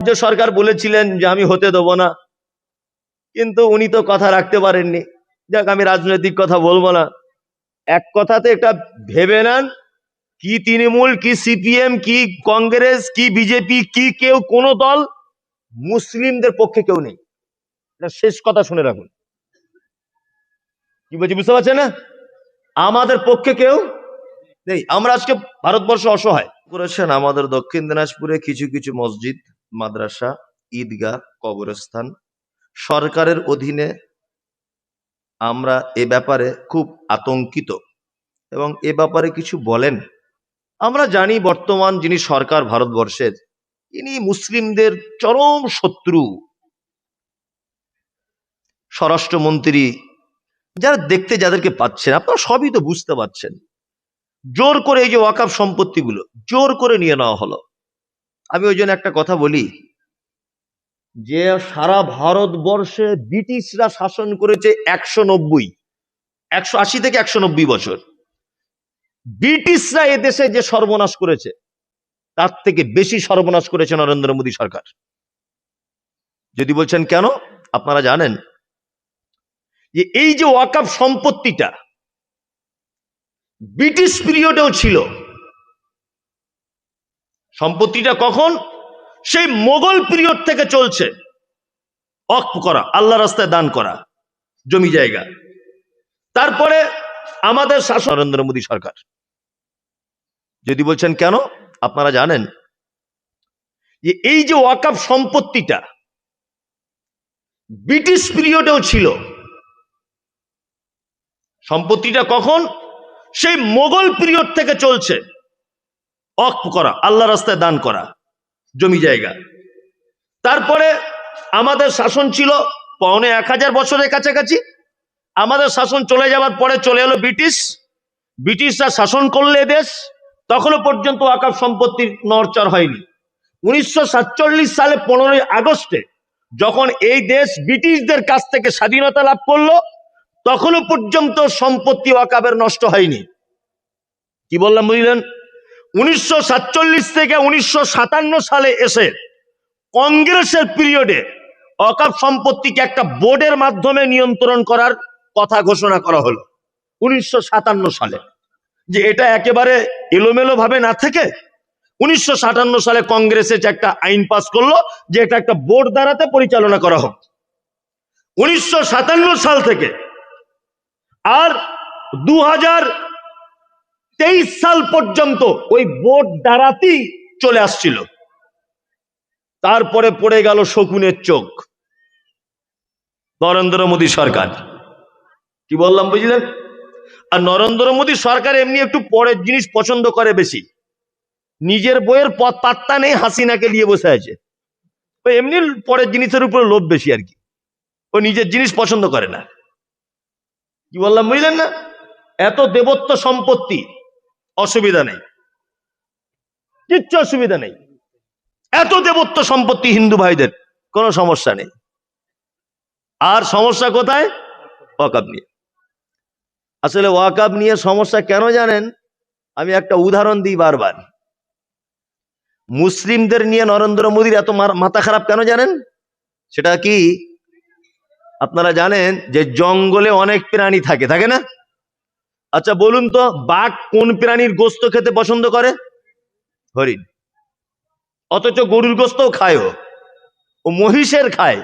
রাজ্য সরকার বলেছিলেন যে আমি হতে দেব না, কিন্তু উনি তো কথা রাখতে পারেননি। যাক, আমি রাজনৈতিক কথা বলবো না। এক কথাতে এটা ভেবে নেন, কি তৃণমূল, কি সিপিএম, কি কংগ্রেস, কি বিজেপি, কি কেউ কোন দল মুসলিমদের পক্ষে কেউ নেই। এটা শেষ কথা শুনে রাখুন। কি বলছি বুঝতে পারছেন না? আমাদের পক্ষে কেউ নেই। আমরা আজকে ভারতবর্ষ অসহায় করেছেন। আমাদের দক্ষিণ দিনাজপুরে কিছু কিছু মসজিদ, মাদ্রাসা, ঈদগাহ, কবরস্থান সরকারের অধীনে। আমরা এ ব্যাপারে খুব আতঙ্কিত এবং এ ব্যাপারে কিছু বলেন। আমরা জানি বর্তমান যিনি সরকার ভারতবর্ষের, ইনি মুসলিমদের চরম শত্রু। স্বরাষ্ট্রমন্ত্রী, যারা দেখতে যাদেরকে পাচ্ছেন, আপনারা সবই তো বুঝতে পারছেন। জোর করে এই যে ওয়াকাফ সম্পত্তিগুলো জোর করে নিয়ে নেওয়া হলো। আমি ওই জন্য একটা কথা বলি, যে সারা ভারতবর্ষে ব্রিটিশরা শাসন করেছে 180 থেকে 190 বছর। ব্রিটিশরা এদেশে যে সর্বনাশ করেছে, তার থেকে বেশি সর্বনাশ করেছে নরেন্দ্র মোদী সরকার। যদি বলছেন কেন, আপনারা জানেন যে এই যে ওয়াকাফ সম্পত্তিটা ব্রিটিশ পিরিয়ডেও ছিল। সম্পত্তিটা কখন? সেই মোগল পিরিয়ড থেকে চলছে। ওয়াকফ করা, আল্লাহ রাস্তায় দান করা জমি জায়গা। তারপরে আমাদের শাসন নরেন্দ্র মোদী সরকার। যদি বলছেন কেন, আপনারা জানেন যে এই যে ওয়াকাফ সম্পত্তিটা ব্রিটিশ পিরিয়ডেও ছিল। সম্পত্তিটা কখন? সেই মোগল পিরিয়ড থেকে চলছে। ওয়াকফ করা, আল্লাহ রাস্তায় দান করা জমি জায়গা। তারপরে আমাদের শাসন ছিল 1000 বছরের কাছাকাছি। আমাদের শাসন চলে যাওয়ার পরে চলে এলো ব্রিটিশ। ব্রিটিশরা শাসন করলে দেশ, তখনও পর্যন্ত ওয়াকাফ সম্পত্তির নড়চড় হয়নি। 1947 সালে 15ই আগস্টে যখন এই দেশ ব্রিটিশদের কাছ থেকে স্বাধীনতা লাভ করলো, তখনও পর্যন্ত সম্পত্তি ওয়াকাফের নষ্ট হয়নি। কি বললাম বুঝলেন? 1947 থেকে 1957 সালে এসে কংগ্রেসের পিরিয়ডে ওয়াকাফ সম্পত্তিকে একটা বোর্ডের মাধ্যমে নিয়ন্ত্রণ করার কথা ঘোষণা করা হলো 1957 সালে। যে এটা একেবারে এলোমেলো ভাবে না থেকে 1957 সালে কংগ্রেসে একটা আইন পাস করলো যে এটা একটা বোর্ড দ্বারাতে পরিচালনা করা হোক। 1957 সাল থেকে আর 2023 সাল পর্যন্ত ওই বোর্ড দ্বারাতেই চলে আসছিল। তারপরে পড়ে গেল শকুনের চোখ, নরেন্দ্র মোদী সরকার। কি বললাম বুঝলেন? আর নরেন্দ্র মোদী সরকার এমনি একটু পরের জিনিস পছন্দ করে বেশি। নিজের বইয়ের পাত্তা নেই, হাসিনাকে নিয়ে বসে আছে। ও এমনি পরের জিনিসের উপরে লোভ বেশি আর কি। ও নিজের জিনিস পছন্দ করে না। কি বললাম বুঝলেন না? এত দেবত্ব সম্পত্তি, অসুবিধা নেই, কিচ্ছু অসুবিধা নেই। এত দেবত্ব সম্পত্তি হিন্দু ভাইদের, কোনো সমস্যা নেই। আর সমস্যা কোথায়? ওয়াকাফ নিয়ে। আসলে ওয়াকাফ নিয়ে সমস্যা কেন জানেন? আমি একটা উদাহরণ দিই বারবার। মুসলিমদের নিয়ে নরেন্দ্র মোদীর এত মাথা খারাপ কেন জানেন? সেটা কি আপনারা জানেন যে জঙ্গলে অনেক প্রাণী থাকে, থাকে না? আচ্ছা বলুন তো, বাঘ কোন প্রাণীর গোস্ত খেতে পছন্দ করে? হরিণ। অথচ গরুর গোস্তও খায়, ও মহিষের খায়।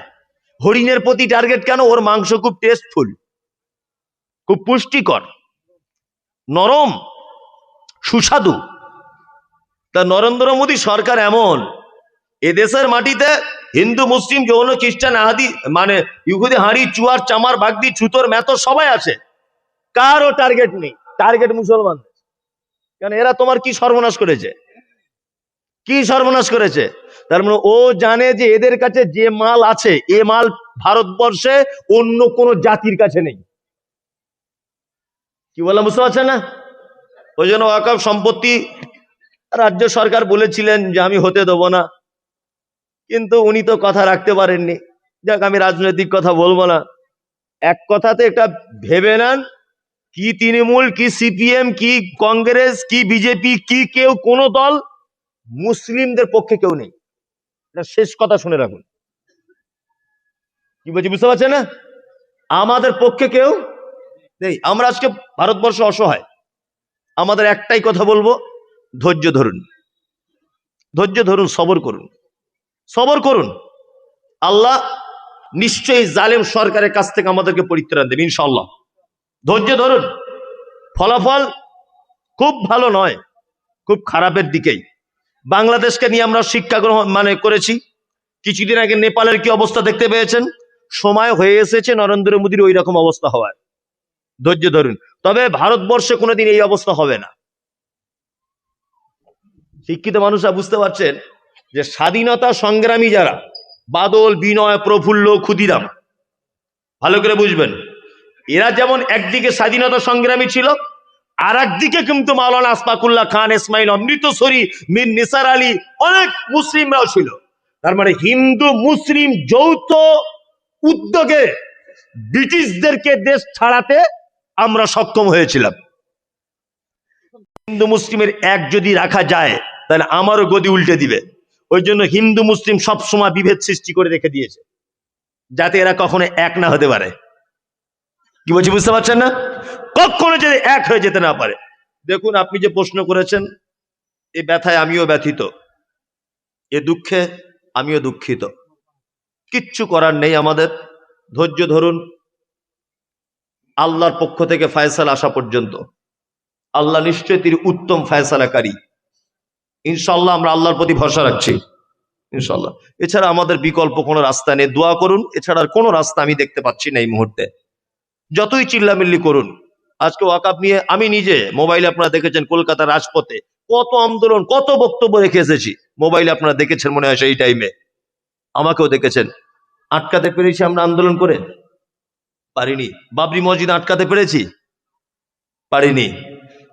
হরিণের প্রতি টার্গেট কেন? ওর মাংস খুব টেস্টফুল, খুব পুষ্টিকর, নরম, সুস্বাদু। তা নরেন্দ্র মোদী সরকার এমন, এদেশের মাটিতে হিন্দু, মুসলিম, যৌন, খ্রিস্টান, আহাদি, মানে ইহুদি, হাঁড়ি, চুয়ার, চামার, বাগদি, ছুতর, মেতর সবাই আছে। কারও টার্গেট নেই, টার্গেট মুসলমান। কেন? এরা তোমার কি সর্বনাশ করেছে? কি সর্বনাশ করেছে? তার মানে ও জানে যে এদের কাছে যে মাল আছে, এ মাল ভারতবর্ষে অন্য কোন জাতির কাছে নেই। কি বললাম বুঝতে পারছেন না? ওই জন্য ওয়াকাফ সম্পত্তি রাজ্য সরকার বলেছিলেন যে আমি হতে দেব না, কিন্তু উনি তো কথা রাখতে পারেননি। যাক, আমি রাজনৈতিক কথা বলবো না। এক কথাতে এটা ভেবে নেন, কি তৃণমূল, কি সিপিএম, কি কংগ্রেস, কি বিজেপি, কি কেউ কোন দল মুসলিমদের পক্ষে কেউ নেই। এটা শেষ কথা শুনে রাখুন। কি বলছি বুঝতে পারছেন না? আমাদের পক্ষে কেউ নেই। আমরা আজকে ভারতবর্ষ অসহায়। আমাদের একটাই কথা বলবো, ধৈর্য ধরুন, ধৈর্য ধরুন, সবর করুন, সবর করুন। আল্লাহ নিশ্চয়ই জালেম সরকারের কাছ থেকে আমাদেরকে পরিত্রাণ দেবে ইনশাআল্লাহ। ধৈর্য ধরুন। ফলাফল খুব ভালো নয়, খুব খারাপের দিকেই। বাংলাদেশকে নিয়ে আমরা শিক্ষা গ্রহণ করেছি। কিছুদিন আগে নেপালের কি অবস্থা দেখতে পেয়েছেন। সময় হয়ে এসেছে নরেন্দ্র মোদীর ওই রকম অবস্থা হওয়ার। ধৈর্য ধরুন। তবে ভারতবর্ষে কোনোদিন এই অবস্থা হবে না। শিক্ষিত মানুষরা বুঝতে পারছেন যে স্বাধীনতা সংগ্রামী যারা, বাদল, বিনয়, প্রফুল্ল, ক্ষুদিরাম, ভালো করে বুঝবেন, এরা যেমন একদিকে স্বাধীনতা সংগ্রামী ছিল, আর একদিকে কিন্তু মাওলানা আশফাকুল্লাহ খান, ইসমাইল, অমৃতসরী, মীর নিসার আলী, অনেক মুসলিমরাও ছিল। তার মানে হিন্দু মুসলিম যৌথ উদ্যোগে ব্রিটিশদেরকে দেশ ছাড়াতে আমরা সক্ষম হয়েছিলাম। হিন্দু মুসলিমের এক যদি রাখা যায় তাহলে আমারও গদি উল্টে দিবে। ওই জন্য হিন্দু মুসলিম সবসময় বিভেদ সৃষ্টি করে রেখে দিয়েছে, যাতে এরা কখনো এক না হতে পারে। কি বলছি বুঝতে পারছেন না? কখনো যদি এক হয়ে যেতে না পারে। দেখুন, আপনি যে প্রশ্ন করেছেন, এ ব্যথায় আমিও ব্যথিত, এ দুঃখে আমিও দুঃখিত। কিচ্ছু করার নেই আমাদের। ধৈর্য ধরুন। আল্লাহর পক্ষ থেকে ফয়সালা আসা পর্যন্ত আল্লাহ নিশ্চয়ই তিনি উত্তম ফয়সালাকারী। ইনশাআল্লাহ আমরা আল্লাহর প্রতি ভরসা রাখছি ইনশাআল্লাহ। এছাড়া আমাদের বিকল্প কোনো রাস্তা নেই। দোয়া করুন, এছাড়া আর কোনো রাস্তা আমি দেখতে পাচ্ছি না এই মুহূর্তে। যতই চিল্লামিল্লি করুন। আজকে ওয়াকাফ নিয়ে আমি নিজে মোবাইলে, আপনারা দেখেছেন, কলকাতার রাজপথে কত আন্দোলন, কত বক্তব্য রেখে এসেছি। মোবাইলে আপনারা দেখেছেন মনে হয় সেই টাইমে, আমাকেও দেখেছেন। আটকাতে পেরেছি আমরা আন্দোলন করে? পারিনি। বাবরি মসজিদ আটকাতে পেরেছি? পারিনি।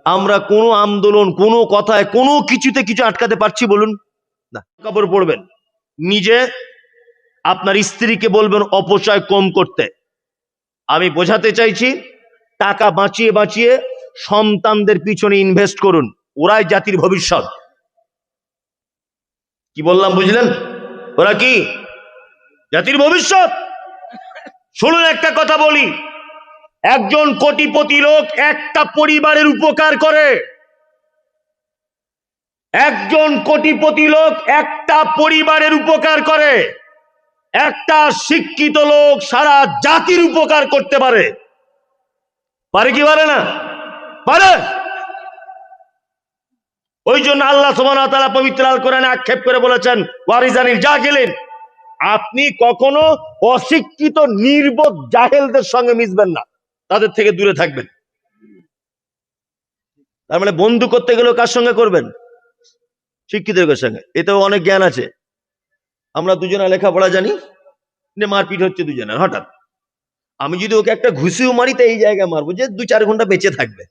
আমরা কোনো আন্দোলন, কোনো কথায়, কোনো কিছুতে কিছু আটকাতে পারছি বলুন? না। কাপড় পরবেন, নিজে আপনার স্ত্রীকে বলবেন অপচয় কম করতে। আমি বোঝাতে চাইছি, টাকা বাঁচিয়ে বাঁচিয়ে সন্তানদের পিছনে ইনভেস্ট করুন, ওরাই জাতির ভবিষ্যৎ। কি বললাম বুঝলেন? ওরা কি জাতির ভবিষ্যৎ। শুনুন, একটা কথা বলি, একজন কোটিপতি লোক একটা পরিবারের উপকার করে। একজন কোটিপতি লোক একটা পরিবারের উপকার করে। একটা শিক্ষিত লোক সারা জাতির উপকার করতে পারে। পারে কি পারে না? পারে। ওই জন্য আল্লাহ সুবহানাহু ওয়া তাআলা পবিত্র আল কোরআনে আক্ষেপ করে বলেছেন, ওয়ারিজানিল জাহিলিন, আপনি কখনো অশিক্ষিত নির্বোধ জাহেলদের সঙ্গে মিশবেন না, তাদের থেকে দূরে থাকবেন। তার মানে বন্ধু করতে গেলেও কার সঙ্গে করবেন? শিক্ষিতদের সঙ্গে। এতেও অনেক জ্ঞান আছে। আমরা দুজনে লেখাপড়া জানি, মারপিট হচ্ছে দুজনের, হঠাৎ আমি যদি ওকে একটা ঘুষিও মারি তো এই জায়গায় মারবো যে 2-4 ঘন্টা বেঁচে থাকবে।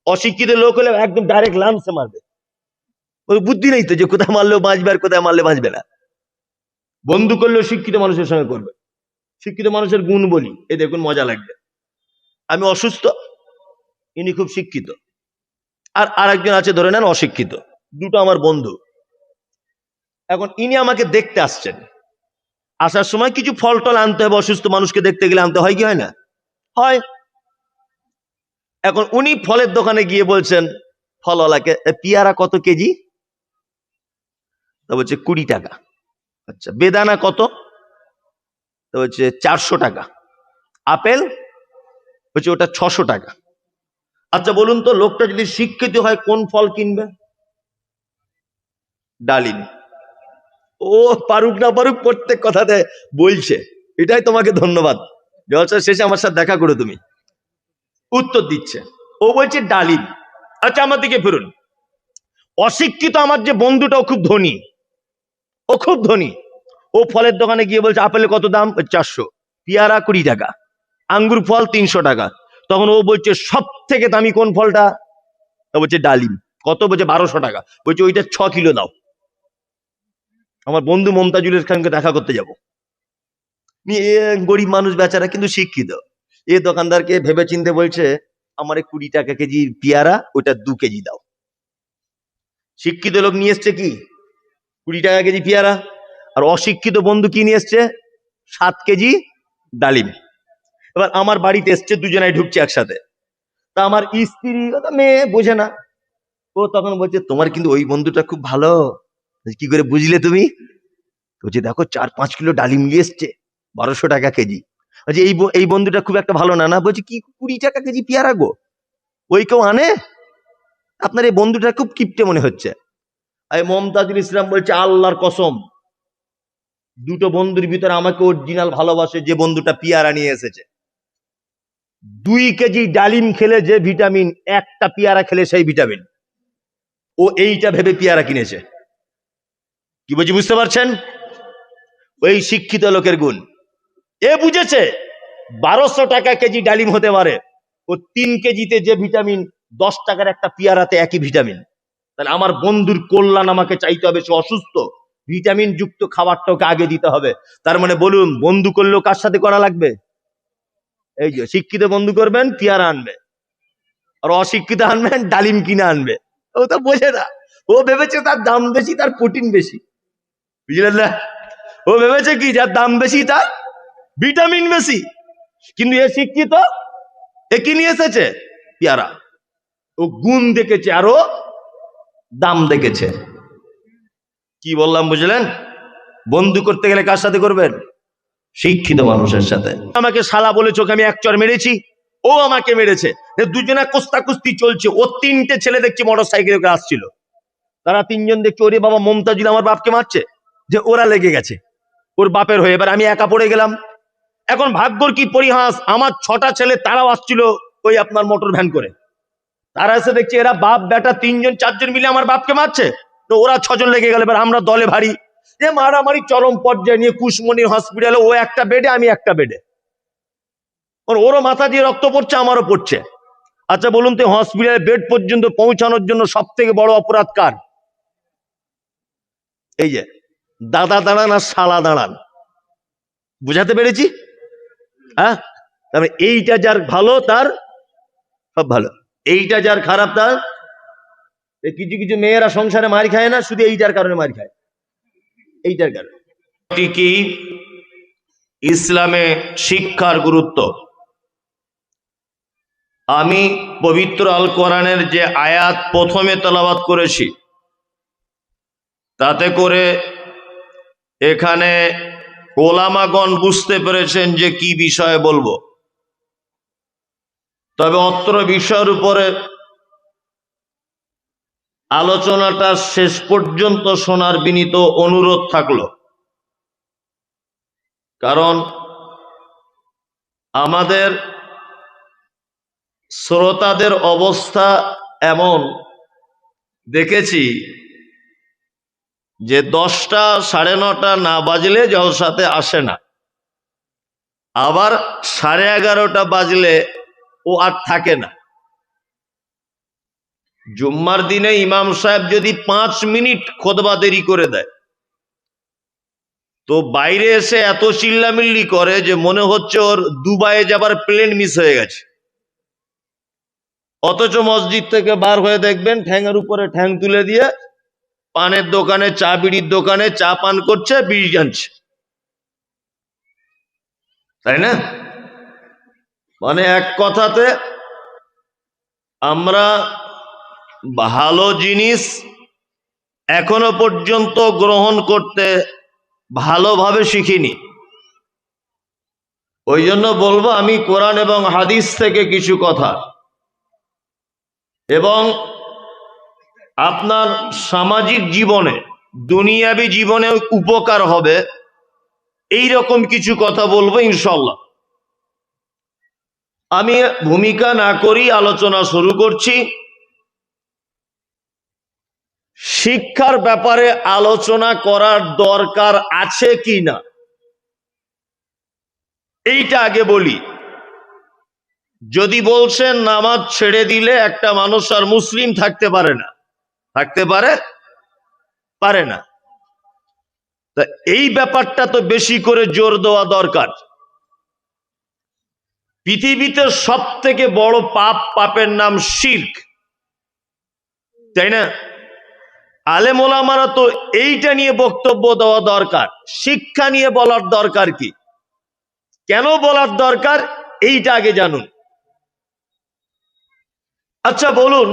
অশিক্ষিত লোক হলে একদম ডাইরেক্ট লামসে মারবে। ওই বুদ্ধি নেই তো যে কোথায় মারলেও বাঁচবে আর কোথায় মারলে বাঁচবে না। বন্ধু করলেও শিক্ষিত মানুষের সঙ্গে করবে। শিক্ষিত মানুষের গুণ বলি, এই দেখুন মজা লাগবে। আমি অসুস্থ, ইনি খুব শিক্ষিত, আর আরেকজন আছে ধরে নেন অশিক্ষিত, দুটো আমার বন্ধু। এখন ইনি আমাকে দেখতে আসছেন, আসার সময় কিছু ফল টল আনতে হবে, অসুস্থ মানুষকে দেখতে গেলে আনতে হয় কি হয় না? হয়। এখন উনি ফলের দোকানে গিয়ে বলছেন ফলওয়ালাকে, পেয়ারা কত কেজি? তা বলছে 20 টাকা। আচ্ছা, বেদানা কত? তা বলছে 400 টাকা। আপেল? বলছে ওটা 600 টাকা। আচ্ছা বলুন তো, লোকটা যদি শিক্ষিত হয় কোন ফল কিনবে? ডালিম। ও পারুক না পারুক প্রত্যেক কথাতে বলছে, এটাই তোমাকে ধন্যবাদ, জলসার শেষে আমার সাথে দেখা করে তুমি উত্তর দিচ্ছে। ও বলছে ডালিম। আচ্ছা আমার দিকে ফিরুন। অশিক্ষিত আমার যে বন্ধুটাও খুব ধনী, ও খুব ধনী, ও ফলের দোকানে গিয়ে বলছে আপেলের কত দাম? 400। পেয়ারা 20 টাকা, আঙ্গুর ফল 300 টাকা। তখন ও বলছে সব থেকে দামি কোন ফলটা? তা বলছে ডালিম। কত? বলছে 1200 টাকা। বলছে ওইটা 6 কিলো দাও। আমার বন্ধু মমতাজুলের সঙ্গে দেখা করতে যাবো। গরিব মানুষ বেচারা, কিন্তু শিক্ষিত। এ দোকানদারকে ভেবে চিনতে বলছে আমার 20 টাকা কেজি পেয়ারা, ওটা 2 কেজি দাও। শিক্ষিত লোক নিয়ে এসছে কি 20 টাকা কেজি পেয়ারা, আর অশিক্ষিত বন্ধু কি নিয়ে এসছে? 7 কেজি ডালিম। এবার আমার বাড়িতে এসছে, দুজনাই ঢুকছে একসাথে। তা আমার স্ত্রী, মেয়ে বোঝে না, ও তখন বলছে তোমার কিন্তু ওই বন্ধুটা খুব ভালো। কি করে বুঝলে তুমি? বলছে দেখো 4-5 কিলো ডালিম নিয়ে এসছে, 1200 টাকা কেজি। বলছে এই বন্ধুটা খুব একটা ভালো না। না, বলছে কি 20 টাকা কেজি পেয়ারা গো, ওই কেউ আনে? আপনার এই বন্ধুটা খুব কিপটে মনে হচ্ছে। এই মমতাজুল ইসলাম বলছে আল্লাহর কসম, দুটো বন্ধুর ভিতরে আমাকে অরিজিনাল ভালোবাসে যে বন্ধুটা পেয়ারা নিয়ে এসেছে। 2 কেজি ডালিম খেলে যে ভিটামিন, একটা পেয়ারা খেলে সেই ভিটামিন। ও এইটা ভেবে পেয়ারা কিনেছে। কি বলছি বুঝতে পারছেন? ওই শিক্ষিত লোকের গুণ। এ বুঝেছে 1200 টাকা কেজি ডালিম হতে পারে, ও 3 কেজিতে যে ভিটামিন, 10 টাকার একটা পেয়ারাতে একই ভিটামিন। তাহলে আমার বন্ধুর কল্যাণ আমাকে চাইতে হবে, সে অসুস্থ, ভিটামিন যুক্ত খাবারটা ওকে আগে দিতে হবে। তার মানে বলুন, বন্ধু করলেও কার সাথে করা লাগবে? এই যে শিক্ষিত বন্ধু করবেন, পেয়ারা আনবে, আর অশিক্ষিত আনবেন ডালিম কিনে আনবে। ও তো বোঝে না, ও ভেবেছে তার দাম বেশি, তার প্রোটিন বেশি, বুঝলেন না? ও ভেবেছে কি, যার দাম বেশি তার ভিটামিন বেশি। কিন্তু এ শিক্ষিত, এ কি নিয়ে এসেছে? পেয়ারা। ও গুণ দেখেছে, আরো দাম দেখেছে। কি বললাম বুঝলেন? বন্ধু করতে গেলে কার সাথে করবেন? শিক্ষিত মানুষের সাথে। আমাকে শালা বলেছে, ওকে আমি এক চড় মেরেছি, ও আমাকে মেরেছে, দুজনে কুস্তাকুস্তি চলছে। ও 3টে ছেলে দেখছি মোটর সাইকেলে করে আসছিল, তারা 3জন দেখছি ওরে বাবা মমতাজুল আমার বাপকে মারছে, যে ওরা লেগে গেছে ওর বাপের হয়ে। এবার আমি একা পড়ে গেলাম। এখন ভাগ্যর কি পরিহাস, আমার 6টা ছেলে তারাও আসছিল ওই আপনার মোটর ভ্যান করে। তারা এসে দেখছি এরা বাপ বেটা 3জন 4জন মিলে আমার বাপকে মারছে, তো ওরা 6জন লেগে গেল। এবার আমরা দলে ভারী, যে মারামারি চরম পর্যায়ে নিয়ে কুশমণি হসপিটালে, ও একটা বেডে আমি একটা বেডে। ওরও মাথা দিয়ে রক্ত পড়ছে, আমারও পড়ছে। আচ্ছা বলুন তো, হসপিটালে বেড পর্যন্ত পৌঁছানোর জন্য সব থেকে বড় অপরাধ কার? এই যে দাদা দাঁড়ান আর শালা দাঁড়ান। বুঝাতে পেরেছি? হ্যাঁ, তবে এইটা যার ভালো তার সব ভালো, এইটা যার খারাপ তার। কিছু কিছু মেয়েরা সংসারে মার খায় না, শুধু এইটার কারণে মার খায়, এইটার কারণে। কি ইসলামে শিক্ষার গুরুত্ব? আমি পবিত্র আল কোরআনের যে আয়াত প্রথমে তেলাওয়াত করেছি, তাতে করে এখানে ওলামাগণ বুঝতে পেরেছেন যে কি বিষয়ে বলবো। তবে অত্র বিষয়ের উপরে আলোচনাটা শেষ পর্যন্ত শোনার বিনীত অনুরোধ থাকলো। কারণ আমাদের শ্রোতাদের অবস্থা এমন দেখেছি যে 10টা 9:30 না বাজলে জলসাতে আসে না, আবার 11:30 বাজলে ও আর থাকে না। জুম্মার দিনে ইমাম সাহেব যদি 5 মিনিট খুতবা দেরি করে দেয়, তো বাইরে এসে এত চিল্লামিল্লি করে যে মনে হচ্ছে ওর দুবাইয়ে যাবার প্লেন মিস হয়ে গেছে। অথচ মসজিদ থেকে বার হয়ে দেখবেন ঠ্যাঙের উপরে ঠ্যাং তুলে দিয়ে পানের দোকানে, চা বিড়ির দোকানে চা পান করছে, বিড়ি জানছে, তাই না? মানে এক কথাতে আমরা ভালো জিনিস এখনো পর্যন্ত গ্রহণ করতে ভালোভাবে শিখিনি। ওই জন্য বলবো, আমি কোরআন এবং হাদিস থেকে কিছু কথা এবং আপনার সামাজিক জীবনে, দুনিয়াবী জীবনে উপকার হবে এই রকম কিছু কথা বলবো ইনশাআল্লাহ। আমি ভূমিকা না করি আলোচনা শুরু করছি। শিক্ষার ব্যাপারে আলোচনা করার দরকার আছে কি না, এইটা আগে বলি। যদি বলছেন নামাজ ছেড়ে দিলে একটা মানুষ আর মুসলিম থাকতে পারে না, থাকতে পারে না, তা এই ব্যাপারটা তো বেশি করে জোর দেওয়া দরকার। পৃথিবীতে সব থেকে বড় পাপের নাম শিরক, তাই না? আলেম ওলামারা তো এইটা নিয়ে বক্তব্য দেওয়া দরকার, শিক্ষা নিয়ে বলার দরকার কি, কেন বলার দরকার এইটা আগে জানুন। আচ্ছা বলুন,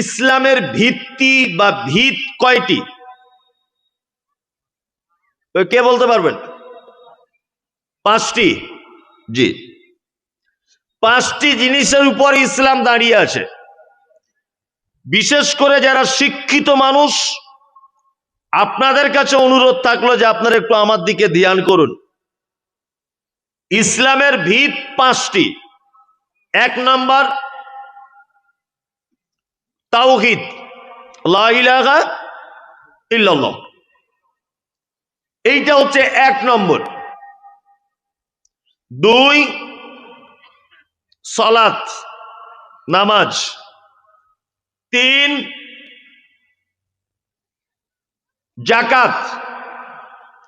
ইসলামের ভিত্তি বা ভিত কয়টি? কে বলতে পারবেন? 5টি। জি, 5টি জিনিসের উপর ইসলাম দাঁড়িয়ে আছে। বিশেষ করে যারা শিক্ষিত মানুষ, আপনাদের কাছে অনুরোধ থাকলো যে আপনারা একটু আমার দিকে ধ্যান করুন। ইসলামের ভিত 5টি। 1 নম্বর তাওহীদ, লা ইলাহা ইল্লাল্লাহ, এইটা হচ্ছে 1 নম্বর। 2 সালাত, নামাজ। 3 যাকাত।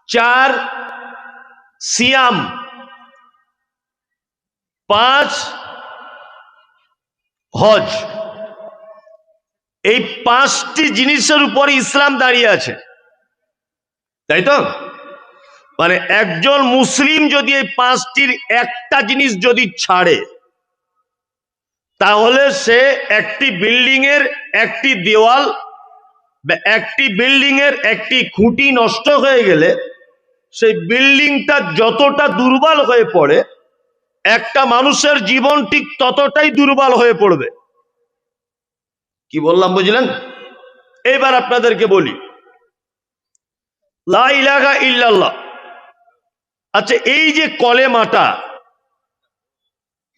4 সিয়াম। 5 হজ। এই 5টি জিনিসের উপর ইসলাম দাঁড়িয়ে আছে, তাই তো? মানে একজন মুসলিম যদি এই 5টির একটা জিনিস যদি ছাড়ে, তাহলে সে একটি বিল্ডিং এর একটি দেওয়াল বা একটি বিল্ডিং এর একটি খুঁটি নষ্ট হয়ে গেলে সেই বিল্ডিংটা যতটা দুর্বল হয়ে পড়ে, একটা মানুষের জীবন ঠিক ততটাই দুর্বল হয়ে পড়বে। কি বললাম বুঝলেন? এবার আপনাদেরকে বলি, লা ইলাহা ইল্লাল্লাহ। আচ্ছা, এই যে কলেমাটা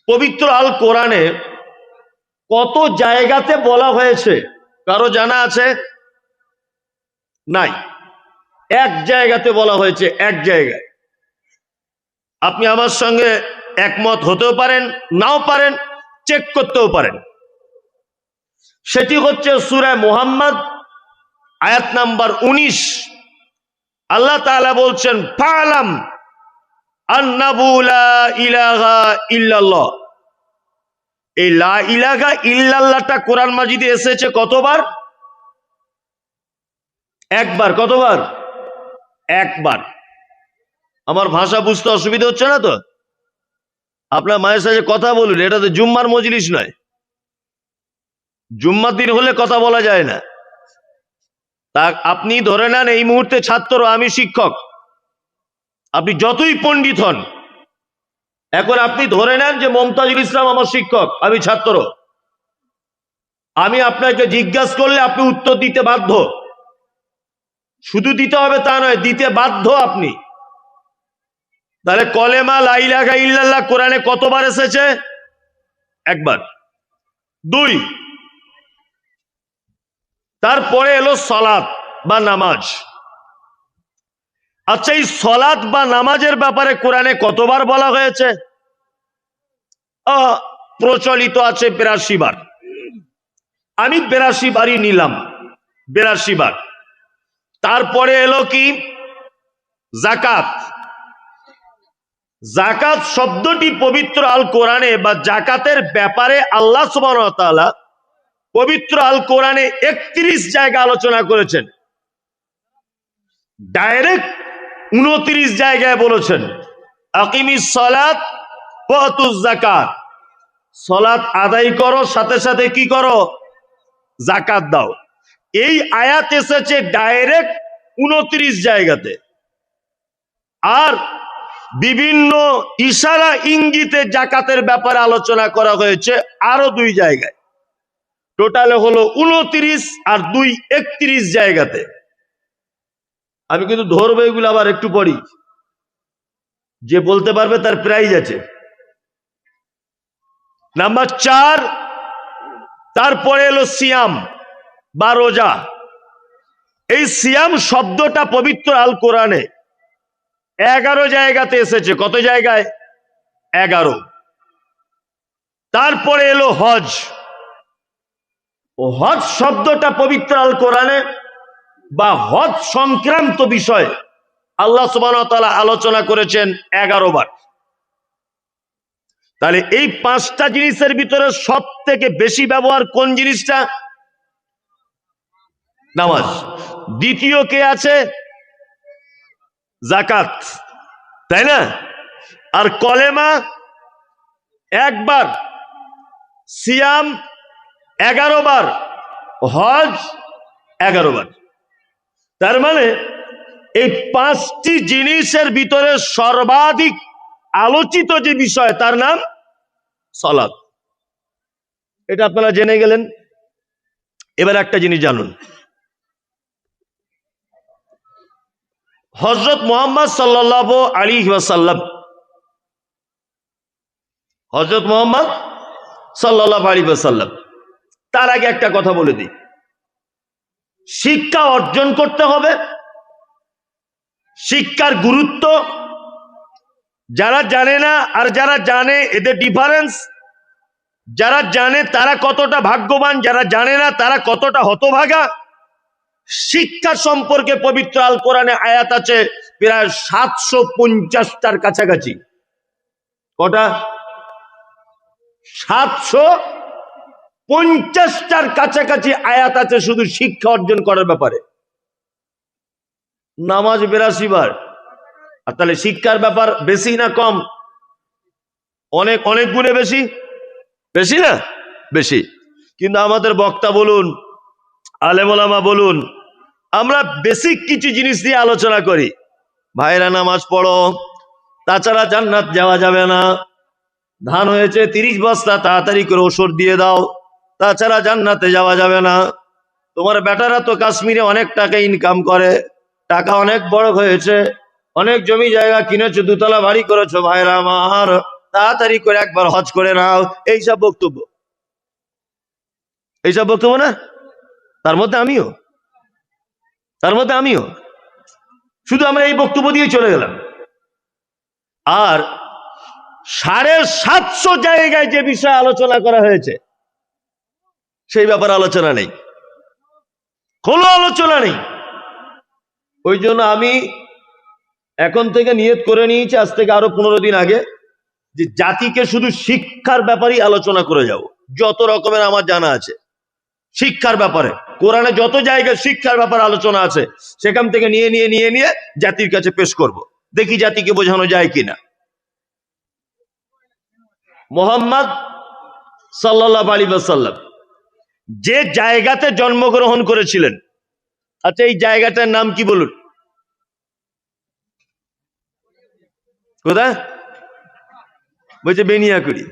পবিত্র আল কোরআনে কত জায়গাতে বলা হয়েছে কারো জানা আছে? নাই, 1 জায়গাতে বলা হয়েছে, 1 জায়গায়। আপনি আমার সঙ্গে একমত হতেও পারেন, নাও পারেন, চেক করতেও পারেন। সেটি হচ্ছে সূরা মুহাম্মদ আয়াত নাম্বার 19। আল্লাহ তাআলা বলছেন, ফালাম আন্নাহু লা ইলাহা ইল্লাল্লাহ। এই লা ইলাহা ইল্লাল্লাহটা কোরআন মাজিদে এসেছে কতবার? 1 বার। কতবার? 1 বার। আমার ভাষা বুঝতে অসুবিধা হচ্ছে না তো? আপনার মায়ের সাথে কথা বলুন, এটা তো জুম্মার মজলিস নয়। জুম্মার দিন হলে কথা বলা যায় না। তা আপনি ধরে নেন এই মুহূর্তে ছাত্র, আমি শিক্ষক। আপনি যতই পণ্ডিত হন, এখন আপনি ধরে নেন যে মমতাজুল ইসলাম আমার শিক্ষক, আমি ছাত্র। আমি আপনাকে জিজ্ঞাসা করলে আপনি উত্তর দিতে বাধ্য। শুধু দিতে হবে তা নয়, দিতে বাধ্য আপনি। তাহলে কলেমা লা ইলাহা ইল্লাল্লাহ কোরআনে কতবার এসেছে? 1 বার। 2, তারপরে এলো সালাত বা নামাজ। আচ্ছা, এই সালাত বা নামাজের ব্যাপারে কোরআনে কতবার বলা হয়েছে? প্রচলিত আছে 82 বার। আমি 82 বারই নিলাম, 82 বার। তারপরে এলো কি? যাকাত। যাকাত শব্দটি পবিত্র আল কোরআনে বা যাকাতের ব্যাপারে আল্লাহ সুবহানাহু ওয়া তাআলা পবিত্র আল কোরআনে 31 জায়গা আলোচনা করেছেন। ডাইরেক্ট 29 জায়গায় বলেছেন, আকিমিস সালাত ওয়া আতুজ যাকাত। সালাত আদায় করো, সাথে সাথে কি করো? যাকাত দাও। এই আয়াত এসেছে ডাইরেক্ট 29 জায়গাতে। আর বিভিন্ন ইশারা ইঙ্গিতে যাকাতের ব্যাপারে আলোচনা করা হয়েছে আরো 2 জায়গায়। টোটালে হলো 29 আর 2 31 জায়গাতে। আমি কিন্তু ধরবো এগুলো, আবার একটু পড়ি। যে বলতে পারবে তার প্রাইজ আছে। নাম্বার 4, তারপরে এলো সিয়াম বা রোজা। এই সিয়াম শব্দটা পবিত্র আল কোরআনে 11 জায়গাতে এসেছে। কত জায়গায়? 11। তারপরে এলো হজ। হজ শব্দটা পবিত্র আল কোরআনে বা হজ সংক্রান্ত বিষয় আল্লাহ সুবহানাহু ওয়া তাআলা আলোচনা করেছেন 11 বার। তাহলে এই 5টা জিনিসের ভিতরে সব থেকে বেশি ব্যবহার কোন জিনিসটা? নামাজ। দ্বিতীয় কে আছে? জাকাত, তাই না? আর কলেমা একবার, সিয়াম 11 বার, হজ 11 বার। তার মানে এই 5টি জিনিসের ভিতরে সর্বাধিক আলোচিত যে বিষয় তার নাম সালাত। এটা আপনারা জেনে গেলেন। এবার একটা জিনিস জানুন, হযরত মুহাম্মদ সাল্লাল্লাহু আলাইহি ওয়াসাল্লাম, হযরত মুহাম্মদ সাল্লাল্লাহু আলাইহি ওয়াসাল্লাম, তার আগে একটা কথা বলে দিই, শিক্ষা অর্জন করতে হবে। শিক্ষার গুরুত্ব যারা জানে না আর যারা জানে এদের ডিফারেন্স। যারা জানে তারা কতটা ভাগ্যবান, যারা জানে না তারা কতটা হতভাগা। শিক্ষা সম্পর্কে পবিত্র আল কোরআনে আয়াত আছে প্রায় 750টার কাছাকাছি। কটা? 750টার কাছাকাছি আয়াত আছে শুধু শিক্ষা অর্জন করার ব্যাপারে। নামাজ 82 বার। আর তাহলে শিক্ষার ব্যাপার বেশি না কম? অনেক অনেক গুণে বেশি। বেশি না? বেশি। কিন্তু আমাদের বক্তা বলুন, আলেম ওলামা বলুন, আমরা বেসিক কিছু জিনিস দিয়ে আলোচনা করি। ভাইরা নামাজ পড়ো, তাছাড়া জান্নাত যাওয়া যাবে না। ধান হয়েছে 30 বস্তা, তাড়াতাড়ি করে ওষুধ দিয়ে দাও, তাছাড়া জান্নাতে যাওয়া যাবে না। তোমার বেটারা তো কাশ্মীরে অনেক টাকা ইনকাম করে, টাকা অনেক বড় হয়েছে, অনেক জমি জায়গা কিনেছো, 2 তলা বাড়ি করেছো, ভাইরা আমার তাড়াতাড়ি করে একবার হজ করে নাও। এইসব বক্তব্য, এইসব বক্তব্য না? তার মধ্যে আমিও শুধু আমরা এই বক্তব্য দিয়ে চলে গেলাম। আর 750 জায়গায় যে বিষয় আলোচনা করা হয়েছে সেই ব্যাপারে আলোচনা নেই, কোনো আলোচনা নেই। ওই জন্য আমি এখন থেকে নিয়ত করে নিয়েছি, আজ থেকে আরো 15 দিন আগে, যে জাতিকে শুধু শিক্ষার ব্যাপারেই আলোচনা করে যাব। যত রকমের আমার জানা আছে শিক্ষার ব্যাপারে, কোরআনে যত জায়গায় শিক্ষার ব্যাপারে আলোচনা আছে সেখান থেকে নিয়ে জাতির কাছে পেশ করব, দেখি জাতিকে বোঝানো যায় কিনা। মুহাম্মদ সাল্লাল্লাহু আলাইহি ওয়াসাল্লাম যে জায়গাতে জন্মগ্রহণ করেছিলেন, আচ্ছা এই জায়গাটার নাম কি বলুন? কোথায়? বলছে বেনিয়াকুড়ি।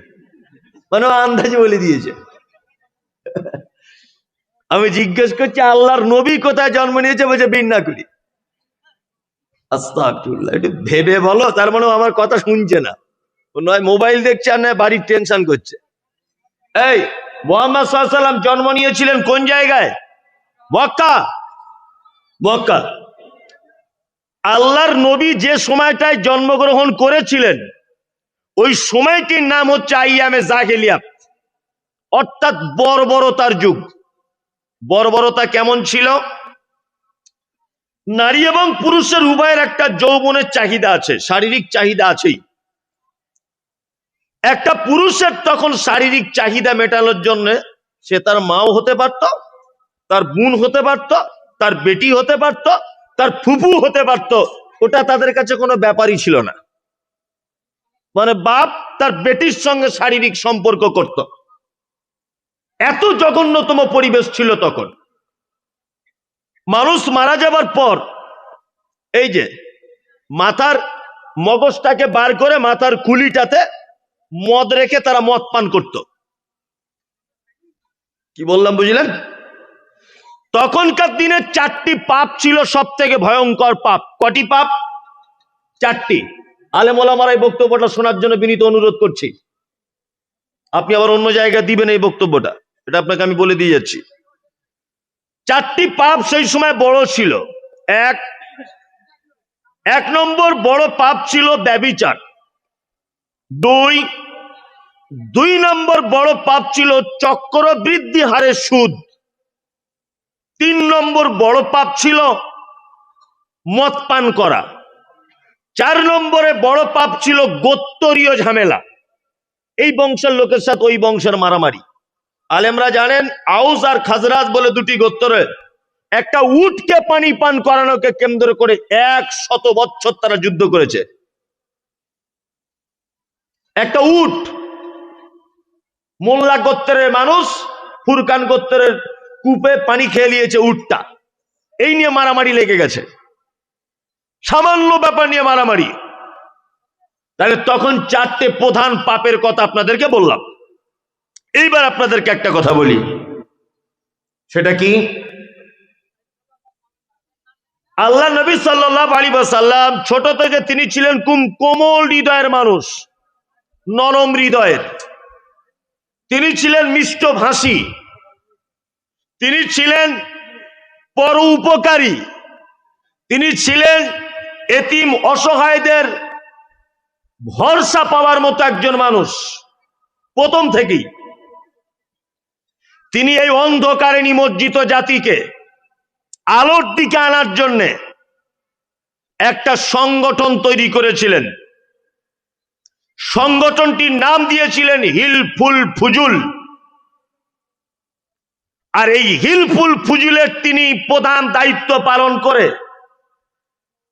মানে আন্দাজে বলে দিয়েছে। আমি জিজ্ঞেস করছি আল্লাহর নবী কোথায় জন্ম নিয়েছে? বলছে বেনিয়াকুড়ি। আস্তাগফিরুল্লাহ। একটু ভেবে বলো। তার মানে আমার কথা শুনছে না, নয় মোবাইল দেখছে আর নয় বাড়ির টেনশন করছে। এই মুহাম্মদ সাল্লাল্লাহু আলাইহি ওয়াসাল্লাম জন্ম নিয়েছিলেন কোন জায়গায়? মক্কা। আল্লাহর নবী যে সময়টায় জন্মগ্রহণ করেছিলেন ওই সময়টির নাম হচ্ছে আইয়ামে জাহেলিয়াত, অর্থাৎ বর্বরতার যুগ। বর্বরতা কেমন ছিল? নারী এবং পুরুষের উভয়ের একটা যৌবনের চাহিদা আছে, শারীরিক চাহিদা আছেই। একটা পুরুষের তখন শারীরিক চাহিদা মেটানোর জন্য সে তার মাও হতে পারত, তার বোন হতে পারত, তার বেটি হতে পারত, তার ফুফু হতে পারত। ওটা তাদের কাছে কোনো ব্যাপারই ছিল না। মানে বাপ তার বেটির সঙ্গে শারীরিক সম্পর্ক করত। এত জঘন্যতম পরিবেশ ছিল তখন। মানুষ মারা যাবার পর এই যে মাথার মগজটাকে বার করে মাথার কুলিটাতে মদ রেখে তারা মদ পান করত। কি বললাম বুঝলেন? তখনকার দিনে 4টি পাপ ছিল সব থেকে ভয়ঙ্কর পাপ। কটি পাপ? 4টি। আলেম ওলামারা এই বক্তব্যটা শোনার জন্য বিনীত অনুরোধ করছি। আপনি আবার অন্য জায়গায় দিবেন এই বক্তব্যটা, এটা আপনাকে আমি বলে দিয়ে যাচ্ছি। 4টি পাপ সেই সময় বড় ছিল। এক নম্বর বড় পাপ ছিল ব্যভিচার। দুই নম্বর বড় পাপ ছিল চক্রবৃদ্ধি হারে সুদ। 3 নম্বর বড় পাপ ছিল মদ পান করা। 4 নম্বরে বড় পাপ ছিল গোত্রীয় ঝামেলা, এই বংশের লোকের সাথে ওই বংশের মারামারি। আলেমরা জানেন আউস আর খাজরাজ বলে 2টি গোত্র, একটা উটকে পানি পান করানোকে কেন্দ্র করে 100 বছর তারা যুদ্ধ করেছে। একটা উট, মোল্লা গোত্রের মানুষ ফুরকান গোত্রের কূপে পানি খেয়ে নিয়েছে উটটা, এই নিয়ে মারামারি লেগে গেছে, সামান্য ব্যাপার নিয়ে মারামারি। তাহলে তখন 4টে প্রধান পাপের কথা আপনাদেরকে বললাম। এইবার আপনাদেরকে একটা কথা বলি, সেটা কি? আল্লাহ নবী সাল্লাল্লাহু আলাইহি ওয়াসাল্লাম ছোট থেকে তিনি ছিলেন কোমল হৃদয়ের মানুষ, নরম হৃদয়ের। তিনি ছিলেন মিষ্টভাষী, তিনি ছিলেন পর উপকারী, তিনি ছিলেন এতিম অসহায়দের ভরসা পাওয়ার মতো একজন মানুষ। প্রথম থেকেই তিনি এই অন্ধকারে নিমজ্জিত জাতিকে আলোর দিকে আনার জন্য একটা সংগঠন তৈরি করেছিলেন। সংগঠনটির নাম দিয়েছিলেন হিলফুল ফুজুল। আর এই হিলফুল ফুজুলের তিনি প্রধান দায়িত্ব পালন করে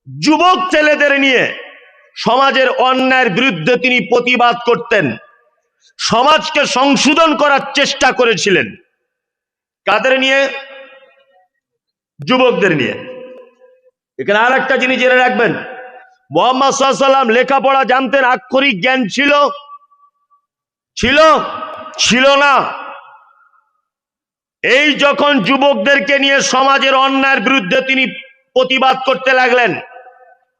যুবক ছেলেদের নিয়ে সমাজের অন্যায়ের বিরুদ্ধে তিনি প্রতিবাদ করতেন, সমাজকে সংশোধন করার চেষ্টা করেছিলেন। কাদের নিয়ে? যুবকদের নিয়ে। এখানে আর একটা জিনিস জেনে রাখবেন, মুহাম্মদ সাল্লাল্লাহু আলাইহি ওয়াসাল্লাম লেখাপড়া জানতেন, আক্ষরিক জ্ঞান ছিল? ছিল না। এই যখন যুবকদেরকে নিয়ে সমাজের অন্যায়ের বিরুদ্ধে তিনি প্রতিবাদ করতে লাগলেন,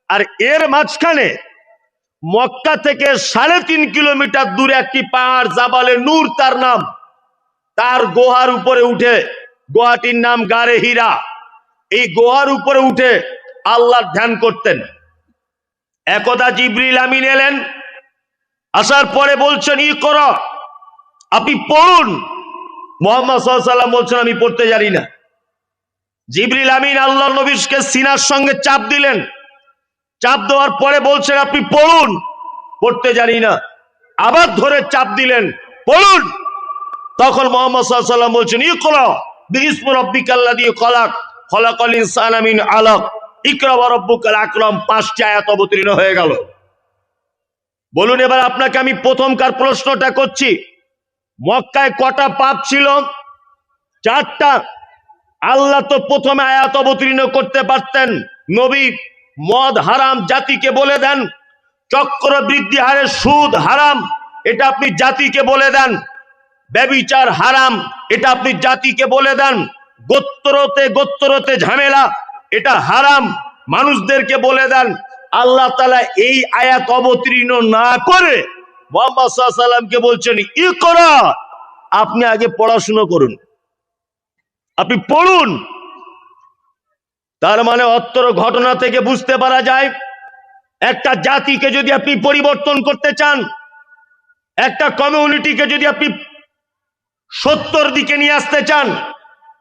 আর এর মাঝখানে মক্কা থেকে 3.5 কিলোমিটার দূরে একটি পাহাড়, জাবালে নূর তার নাম, তার গুহার উপরে উঠে, গুহাটির নাম গারে হীরা, এই গুহার উপরে উঠে আল্লাহর ধ্যান করতেন। একদা জিবরিল আমিন এলেন, আসার পরে বলছেন ইকরা, আপনি পড়ুন। মুহাম্মদ সাল্লাল্লাহু আলাইহি ওয়াসাল্লাম বলছেন আমি পড়তে জানি না। জিবরিল আমিন আল্লাহর নবীকে সিনার সঙ্গে চাপ দিলেন, চাপ দেওয়ার পরে বলছেন আপনি পড়ুন। পড়তে জানি না। আবার ধরে চাপ দিলেন, পড়ুন। তখন মুহাম্মদ সাল্লাল্লাহু আলাইহি ওয়াসাল্লাম বলছেন ইকরা বিইসমি রাব্বিকাল্লাযী খলাক, খলাকাল ইনসানা মিন আলাক, ইকরা ওয়া রাব্বুকাল আকরাম। 5টি আয়াত অবতীর্ণ হয়ে গেল। বলুন এবার আপনাকে আমি প্রথমকার প্রশ্নটা করছি, মক্কায় কটা পাপ ছিল? 4টা। আল্লাহ তো প্রথমে আয়াত অবতীর্ণ করতে পারতেন, নবী মদ হারাম জাতিকে বলে দেন, চক্রবৃদ্ধি হারে সুদ হারাম এটা আপনি জাতিকে বলে দেন, ব্যভিচার হারাম এটা আপনি জাতিকে বলে দেন, গোত্রতে ঝামেলা এটা হারাম মানুষদেরকে বলে দেন। আল্লাহ তাআলা এই আয়াত অবতীর্ণ না করে মুহাম্মদ সাল্লাল্লাহু আলাইহি ওয়াসাল্লামকে বলছেন ইকরা, আপনি আগে পড়াশোনা করুন, আপনি পড়ুন। তার মানে অত্র ঘটনা থেকে বুঝতে পারা যায়, একটা জাতিকে যদি আপনি পরিবর্তন করতে চান, একটা কমিউনিটিকে যদি আপনি সত্যর দিকে নিয়ে আসতে চান,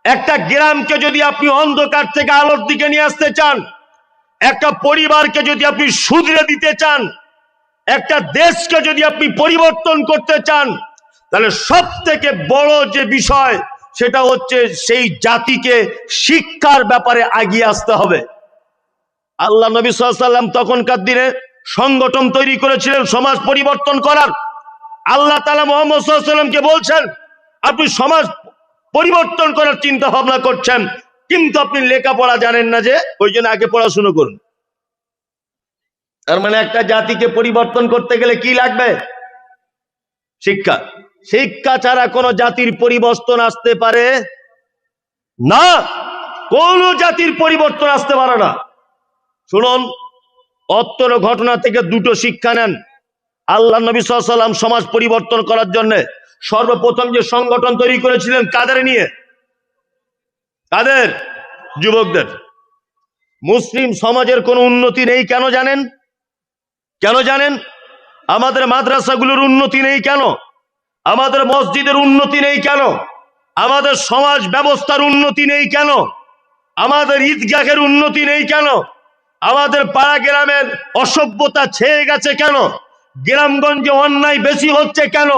একটা গ্রামকে যদি আপনি অন্ধকার থেকে আলোর দিকে নিয়ে আসতে চান, একটা পরিবারকে যদি আপনি শুধরে দিতে চান, একটা দেশকে যদি আপনি পরিবর্তন করতে চান, তাহলে সব থেকে বড় যে বিষয় সেটা হচ্ছে সেই জাতিকে শিক্ষার ব্যাপারে এগিয়ে আসতে হবে। আল্লাহ নবী সাল্লাল্লাহু আলাইহি ওয়াসাল্লাম তখনকার দিনে সংগঠন তৈরি করেছিলেন সমাজ পরিবর্তন করার। আল্লাহ তাআলা মুহাম্মদ সাল্লাল্লাহু আলাইহি ওয়াসাল্লামকে বলছেন আপনি সমাজ পরিবর্তন করার চিন্তা ভাবনা করছেন, কিন্তু আপনি লেখাপড়া জানেন না, যে ওই জন্য আগে পড়াশোনা করুন। তার মানে একটা জাতিকে পরিবর্তন করতে গেলে কি লাগবে? শিক্ষা। শিক্ষা ছাড়া কোন জাতির পরিবর্তন আসতে পারে না, কোন জাতির পরিবর্তন আসতে পারে না। শুনুন, অত্র ঘটনা থেকে 2টো শিক্ষা নেন। আল্লাহ নবী সাল্লাল্লাহু আলাইহি ওয়াসাল্লাম সমাজ পরিবর্তন করার জন্য সর্বপ্রথম যে সংগঠন তৈরি করেছিলেন কাদের নিয়ে? কাদের? যুবকদের। মুসলিম সমাজের কোনো উন্নতি নেই কেন জানেন? কেন জানেন? আমাদের মাদ্রাসাগুলোর উন্নতি নেই কেন? আমাদের মসজিদের উন্নতি নেই কেন? আমাদের সমাজ ব্যবস্থার উন্নতি নেই কেন? আমাদের ঈদগাহের উন্নতি নেই কেন? আমাদের পাড়া গ্রামের অসভ্যতা ছেয়ে গেছে কেন? গ্রামগঞ্জে অন্যায় বেশি হচ্ছে কেন?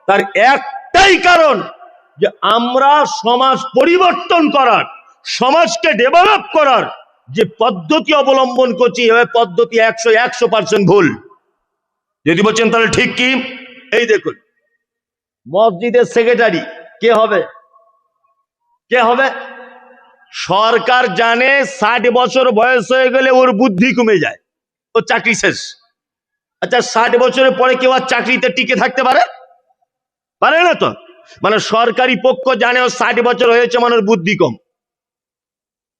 তার একটাই কারণ, যে আমরা সমাজ পরিবর্তন করার, সমাজকে ডেভেলপ করার যে পদ্ধতি অবলম্বন করছি, এভাবে পদ্ধতি 100% ভুল। যদি বলছেন তাহলে ঠিক কি? এই দেখুন, মসজিদের সেক্রেটারি কে হবে? কে হবে? সরকার জানে 60 বছর বয়স হয়ে গেলে ওর বুদ্ধি কমে যায়, ও চাকরি শেষ। আচ্ছা, 60 বছরের পরে কেউ আর চাকরিতে টিকে থাকতে পারে? পারে না তো। মানে সরকারি পক্ষ জানে ও 60 বছর হয়েছে, মানে ওর বুদ্ধি কম,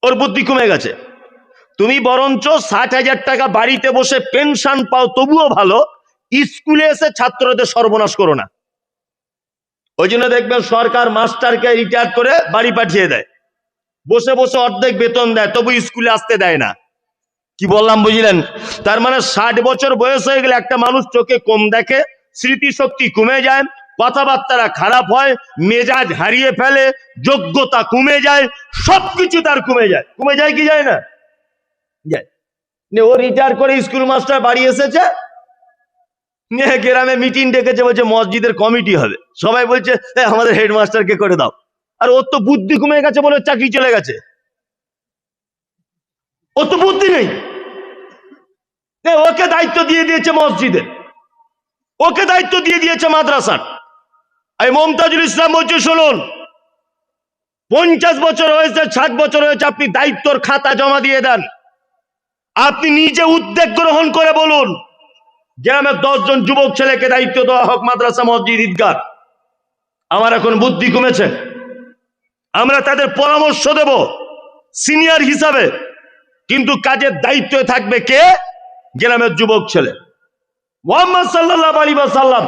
ওর বুদ্ধি কমে গেছে। তুমি বরঞ্চ 60,000 টাকা বাড়িতে বসে পেনশন পাও, তবুও ভালো, স্কুলে এসে ছাত্রদের সর্বনাশ করো না। ওই জন্য দেখবেন সরকার মাস্টারকে রিটায়ার করে বাড়ি পাঠিয়ে দেয়, বসে বসে অর্ধেক বেতন দেয়, তবু স্কুলে আসতে দেয় না। কি বললাম বুঝলেন? তার মানে 60 বছর বয়স হয়ে গেলে একটা মানুষ চোখে কম দেখে, স্মৃতিশক্তি কমে যায়, কথাবার্তা খারাপ হয়, মেজাজ হারিয়ে ফেলে, যোগ্যতা কমে যায়, সবকিছু তার কমে যায়। কমে যায় কি যায় না? যায়। ও রিটায়ার করে স্কুল মাস্টার বাড়ি এসেছে, গ্রামে মিটিং ডেকেছে, বলছে মসজিদের কমিটি হবে। সবাই বলছে আমাদের হেডমাস্টারকে করে দাও। আর ওর তো বুদ্ধি কমে গেছে বলে চাকরি চলে গেছে, ওর তো বুদ্ধি নেই। ওকে দায়িত্ব দিয়ে দিয়েছে মসজিদের, ওকে দায়িত্ব দিয়ে দিয়েছে মাদ্রাসার। এই মমতাজুল ইসলাম বলছে, শুনুন, 50 বছর হয়েছে, 60 বছর হয়েছে, আপনি দায়িত্বর খাতা জমা দিয়ে দেন। আপনি নিজে উদ্যোগ গ্রহণ করে বলুন গ্রামের 10 জন যুবক ছেলেকে দায়িত্ব দেওয়া হোক মাদ্রাসা, মসজিদ, ঈদগাহ। আমার এখন বুদ্ধি কমেছে, আমরা তাদের পরামর্শ দেব সিনিয়র হিসাবে, কিন্তু কাজের দায়িত্বে থাকবে কে? গ্রামের যুবক ছেলে। মুহাম্মদ সাল্লাল্লাহু আলাইহি ওয়াসাল্লাম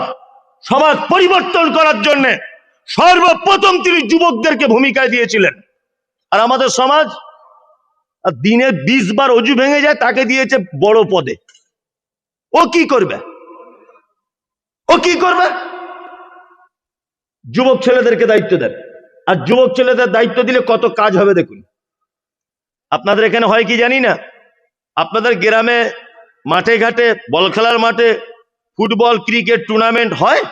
সমাজ পরিবর্তন করার জন্য সর্বপ্রথম তিনি যুবকদেরকে ভূমিকায় দিয়েছিলেন। আর আমাদের সমাজ দিনে 20 বার অজু ভেঙে যায়, তাকে দিয়েছে বড় পদে। ও কি করবে? ও কি করবে? যুবক ছেলেদেরকে দায়িত্ব দেন। আর যুবক ছেলেদের দায়িত্ব দিলে কত কাজ হবে দেখুন। আপনাদের এখানে হয় কি জানি না, আপনাদের গ্রামে মাঠে ঘাটে, বল খেলার মাঠে ফুটবল ক্রিকেট টুর্নামেন্ট হয়,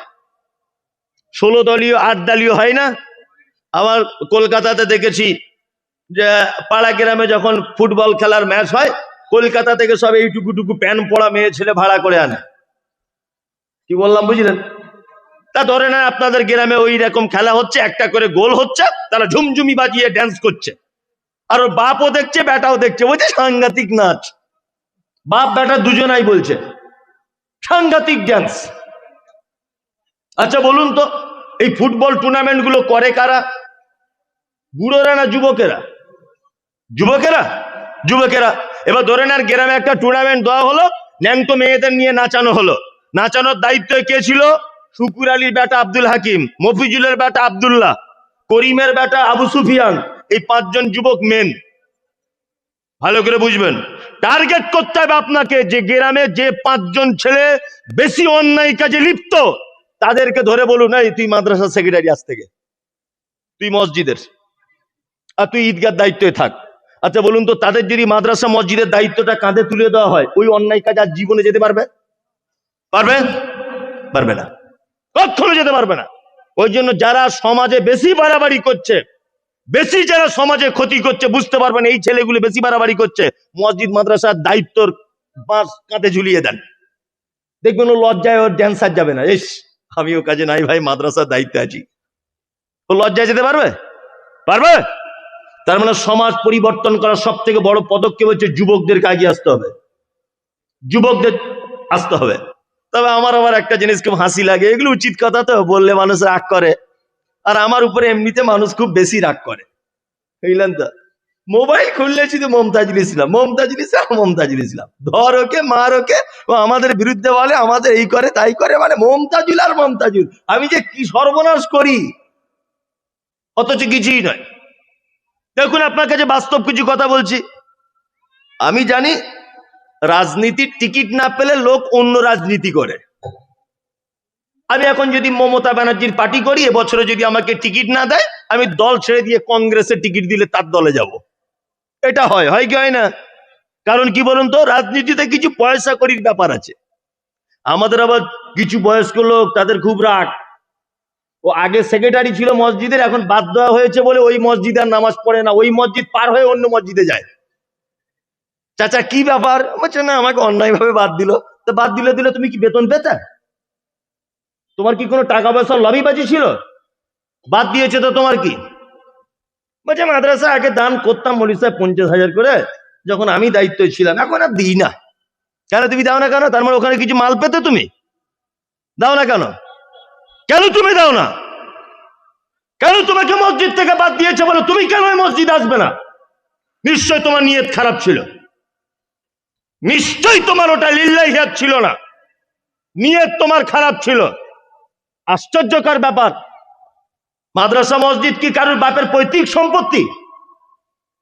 16 দলীয় 8 দলীয় হয় না? আমার কলকাতাতে দেখেছি যে পাড়া গ্রামে যখন ফুটবল খেলার ম্যাচ হয়, কলকাতা থেকে সব এইটুকুটুকু প্যান পড়া মেয়ে ছেলে ভাড়া করে আনে। কি বললাম বুঝলেন? তা ধরে না আপনাদের গ্রামে ওই রকম খেলা হচ্ছে, একটা করে গোল হচ্ছে, তারা ঝুমঝুমি বাজিয়ে ড্যান্স করছে, আর ওর বাপও দেখছে, বেটাও দেখছে, বলছে সাংঘাতিক নাচ। বাপ বেটা দুজনাই বলছে সাংঘাতিক ড্যান্স। আচ্ছা বলুন তো, এই ফুটবল টুর্নামেন্ট গুলো করে কারা? বুড়োরা না যুবকেরা? যুবকেরা, যুবকেরা। এবার ধরে নেন গ্রামে একটা টুর্নামেন্ট দেওয়া হলো, ন্যাংটো মেয়েদের নিয়ে নাচানো হলো। নাচানোর দায়িত্ব কে ছিল? শুকুর আলীর বেটা আব্দুল হাকিম, মফিজুলের বেটা আব্দুল্লাহ, করিমের বেটা আবু সুফিয়ান, এই 5 জন যুবক মেন। ভালো করে বুঝবেন, টার্গেট করতে হবে আপনাকে যে গ্রামে যে 5 জন ছেলে বেশি অন্যায় কাজে লিপ্ত, তাদেরকে ধরে বলুন, এই তুই মাদ্রাসা সেক্রেটারি, আজ থেকে তুই মসজিদের, আর তুই ঈদগার দায়িত্বে থাক। আচ্ছা বলুন তো, তাদের যদি মাদ্রাসা মসজিদের দায়িত্বটা কাঁধে তুলে দেওয়া হয়, ওই অন্যায় কাজ আর জীবনে যেতে পারবে? পারবে? পারবে না, কখনো যেতে পারবে না। ওই জন্য যারা সমাজে বেশি বাড়াবাড়ি করছে, বেশি যারা সমাজে ক্ষতি করছে, বুঝতে পারবেন এই ছেলেগুলো বেশি বাড়াবাড়ি করছে, মসজিদ মাদ্রাসার দায়িত্বর বাঁশ কাঁধে ঝুলিয়ে দেন, দেখবেন ও লজ্জায় ওর ড্যান্সার যাবে না। ইস, আমিও কাজে নাই ভাই, মাদ্রাসার দায়িত্বে আছি। ও লজ্জায় যেতে পারবে? পারবে? তার মানে সমাজ পরিবর্তন করার সব থেকে বড় পদক্ষেপ হচ্ছে যুবকদেরকে এগিয়ে আসতে হবে, যুবকদের আসতে হবে। তবে আমার একটা জিনিস খুব হাসি লাগে, এগুলো উচিত কথা তো, বললে মানুষ রাগ করে, আর আমার উপরে এমনিতে মানুষ খুব বেশি রাগ করে, বুঝলেন তো? মোবাইল খুললে শুধু মমতাজুল ইসলাম, মমতাজুল ইসলাম, মমতাজুল ইসলাম, ধর ওকে মার ওকে, ও আমাদের বিরুদ্ধে বলে, আমাদের এই করে তাই করে, মানে মমতাজুল আর মমতাজুল। আমি যে কি সর্বনাশ করি, অথচ কিছুই নয়। দেখুন আপনার কাছে বাস্তব কিছু কথা বলছি। আমি জানি রাজনীতির টিকিট না পেলে লোক অন্য রাজনীতি করে। আমি এখন যদি মমতা ব্যানার্জির পার্টি করি, এবছরে যদি আমাকে টিকিট না দেয়, আমি দল ছেড়ে দিয়ে কংগ্রেসের টিকিট দিলে তার দলে যাব। এটা হয়, হয় কি হয় না? কারণ কি বলুন তো, রাজনীতিতে কিছু পয়সা করির ব্যাপার আছে। আমাদের আবার কিছু বয়স্ক লোক, তাদের খুব রাগ, ও আগে সেক্রেটারি ছিল মসজিদের, এখন বাদ দেওয়া হয়েছে বলে ওই মসজিদে আর নামাজ পড়ে না, ওই মসজিদ পার হয়ে অন্য মসজিদে যায়। চাচা কি ব্যাপার? বলছে না আমাকে অন্যায় ভাবে বাদ দিল। তো বাদ দিলে তুমি কি বেতন পেতে? তোমার কি কোনো টাকা পয়সার লবিবাজি ছিল? বাদ দিয়েছে তো তোমার কি? বলছে মাদ্রাসা আগে দান করতাম মৌলী সাহেব 50,000 করে, যখন আমি দায়িত্ব ছিলাম, এখন আর দিই না। কেন তুমি দাও না কেন? তার মানে ওখানে কিছু মাল পেতে তুমি দাও না কেন? কেন তুমি দাও না? কেন তোমাকে মসজিদ থেকে বাদ দিয়েছে বলো, তুমি কেন ওই মসজিদ আসবে না? নিশ্চয় তোমার নিয়ত খারাপ ছিল, নিশ্চয় তোমার ওটা লিল্লাহিয়াত ছিল না, নিয়ত তোমার খারাপ ছিল। আশ্চর্যকর ব্যাপার, মাদ্রাসা মসজিদ কি কারোর বাপের পৈতৃক সম্পত্তি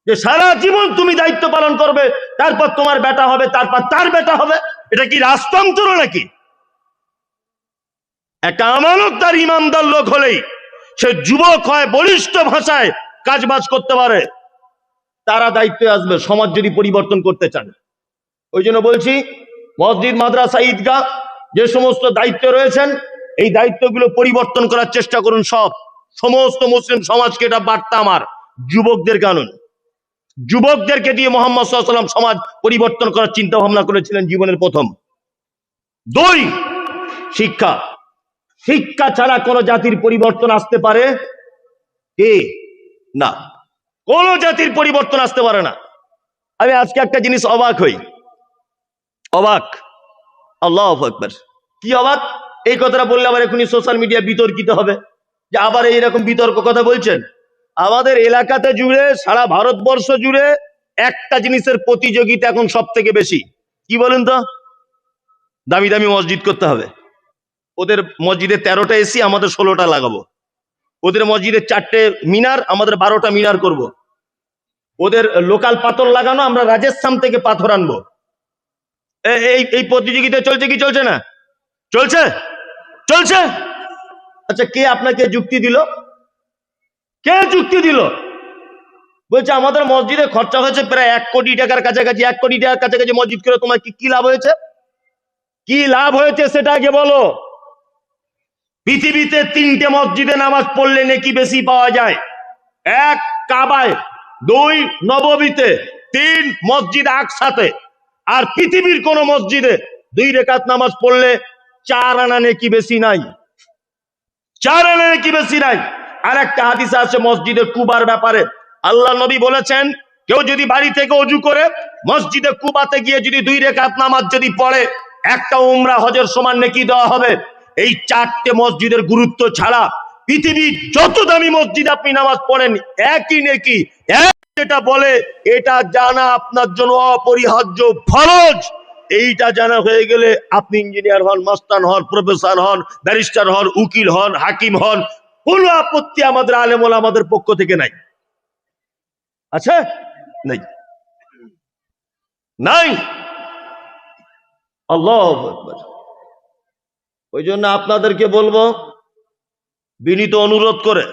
যে সারা জীবন তুমি দায়িত্ব পালন করবে, তারপর তোমার বেটা হবে, তারপর তার বেটা হবে? এটা কি রাজতন্ত্র নাকি? একটা আমানতদার ইমানদার লোক হলেই সে যুবক হয়, বলিষ্ঠ ভাষায় কাজবাজ করতে পারে, তারা দায়িত্বে আসবে সমাজ যদি পরিবর্তন করতে চান। ওই জন্য বলছি, মসজিদ, মাদ্রাসা, ঈদগাহ, যে সমস্ত দায়িত্ব রয়েছেন, এই দায়িত্বগুলো পরিবর্তন করার চেষ্টা করুন। সমস্ত মুসলিম সমাজকে এটা বার্তা আমার, যুবকদের কানুন, যুবকদেরকে দিয়ে মুহাম্মদ সাল্লাল্লাহু আলাইহি ওয়াসাল্লাম সমাজ পরিবর্তন করার চিন্তা ভাবনা করেছিলেন জীবনের প্রথম। 2, শিক্ষা। শিক্ষা ছাড়া কোন জাতির পরিবর্তন আসতে পারে কি না? কোন জাতির পরিবর্তন আসতে পারে না। আমি আজকে একটা জিনিস অবাক হই, অবাক, আল্লাহু আকবার। কি অবাক? এই কথাটা বললে আবার এখনই সোশ্যাল মিডিয়া বিতর্কিত হবে যে আবার এইরকম বিতর্ক কথা বলছেন। আমাদের এলাকাতে জুড়ে, সারা ভারতবর্ষ জুড়ে একটা জিনিসের প্রতিযোগিতা এখন সব থেকে বেশি, কি বলেন তো? দামি দামি মসজিদ করতে হবে। ওদের মসজিদে 13টা এসি, আমাদের 16টা লাগাবো। ওদের মসজিদে 4টে মিনার, আমাদের 12টা মিনার করব। ওদের লোকাল পাথর লাগানো, আমরা রাজস্থান থেকে পাথর আনবো। এই প্রতিযোগিতা চলছে কি চলছে না? চলছে, চলছে। আচ্ছা, কে আপনাকে যুক্তি দিল? কে যুক্তি দিল? বলছে আমাদের মসজিদে খরচা হয়েছে প্রায় 1 কোটি টাকার কাছাকাছি। 1 কোটি টাকার কাছাকাছি মসজিদ করে তোমার কি লাভ হয়েছে? কি লাভ হয়েছে সেটা আগে বলো। পৃথিবীতে 3টে মসজিদে নামাজ পড়লে নেকি বেশি পাওয়া যায়। 1 কাবায়, 2 নববীতে, 3 মসজিদ একসাথে। আর পৃথিবীর কোন মসজিদে 2 রাকাত নামাজ পড়লে 4 আনা নেকি বেশি নাই। 4 আনা নেকি বেশি নাই। আর একটা হাদিস আছে মসজিদে কুবার ব্যাপারে, আল্লাহ নবী বলেছেন, কেউ যদি বাড়ি থেকে ওযু করে মসজিদে কুবাতে গিয়ে যদি 2 রাকাত নামাজ যদি পড়ে, একটা উমরা হজের সমান নেকি দেওয়া হবে। এই 4টে মসজিদের গুরুত্ব ছাড়া পৃথিবীর যত দামি মসজিদ আপনি নামাজ পড়েন, একই নেকি। যেটা বলে এটা জানা আপনার জন্য অপরিহার্য, ফরজ। এইটা জানা হয়ে গেলে আপনি ইঞ্জিনিয়ার হন, মাস্টার হন, প্রফেসর হন, ব্যারিস্টার হন, উকিল হন, হাকিম হন, কোনো আপত্তি আমাদের আলেম ওলামাদের পক্ষ থেকে নাই। আচ্ছা, নাই, নাই। আল্লাহু আকবার। ওই জন্য আপনাদেরকে বলবো, বিনীত অনুরোধ করে,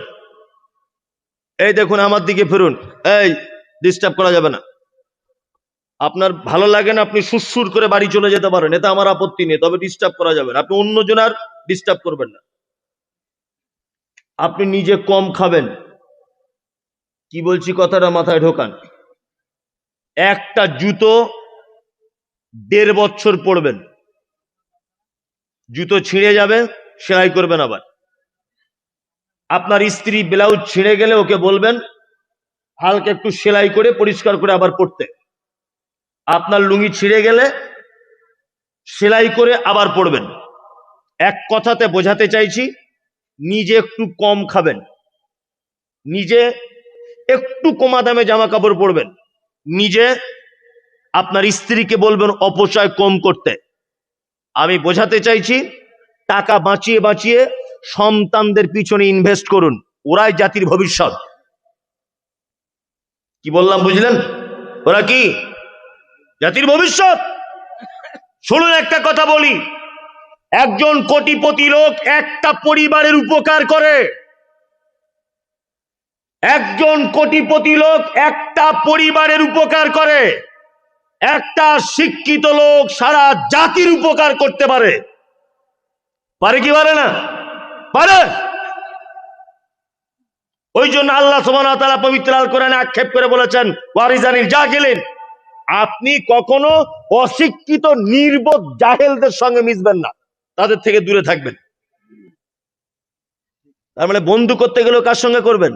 এই দেখুন আমার দিকে ফিরুন, এই ডিস্টার্ব করা যাবে না। আপনার ভালো লাগে না, আপনি সুরসুর করে বাড়ি চলে যেতে পারেন, এতে আমার আপত্তি নেই, তবে ডিস্টার্ব করা যাবে না। আপনি অন্যজনের ডিস্টার্ব করবেন না। আপনি নিজে কম খাবেন, কি বলছি কথাটা মাথায় ঢোকান। একটা জুতো 1.5 বছর পরবেন, জুতো ছিঁড়ে যাবে, সেলাই করবেন আবার। আপনার স্ত্রী ব্লাউজ ছিঁড়ে গেলে ওকে বলবেন হালকা একটু সেলাই করে পরিষ্কার করে আবার পরতে। আপনার লুঙ্গি ছিঁড়ে গেলে সেলাই করে আবার পরবেন। এক কথাতে বোঝাতে চাইছি, নিজে একটু কম খাবেন, নিজে একটু কমা দামে জামা কাপড় পরবেন, নিজে আপনার স্ত্রীকে বলবেন অপচয় কম করতে। আমি বোঝাতে চাইছি, টাকা বাঁচিয়ে বাঁচিয়ে সন্তানদের পিছনে ইনভেস্ট করুন, ওরাই জাতির ভবিষ্যৎ। কি বললাম বুঝলেন? ওরা কি জাতির ভবিষ্যৎ। শুনুন একটা কথা বলি, একজন কোটিপতি লোক একটা পরিবারের উপকার করে। একজন কোটিপতি লোক একটা পরিবারের উপকার করে। একটা শিক্ষিত লোক সারা জাতির উপকার করতে পারে। পারে কি পারে না? পারে। ওই জন্য আল্লাহ সুবহানাহু ওয়া তাআলা পবিত্র আল কোরআনে আক্ষেপ করে বলেছেন ওয়ারিজানিল জাহিলিন, আপনি কখনো অশিক্ষিত নির্বোধ জাহেলদের সঙ্গে মিশবেন না, তাদের থেকে দূরে থাকবেন। তার মানে বন্ধু করতে গেলেও কার সঙ্গে করবেন?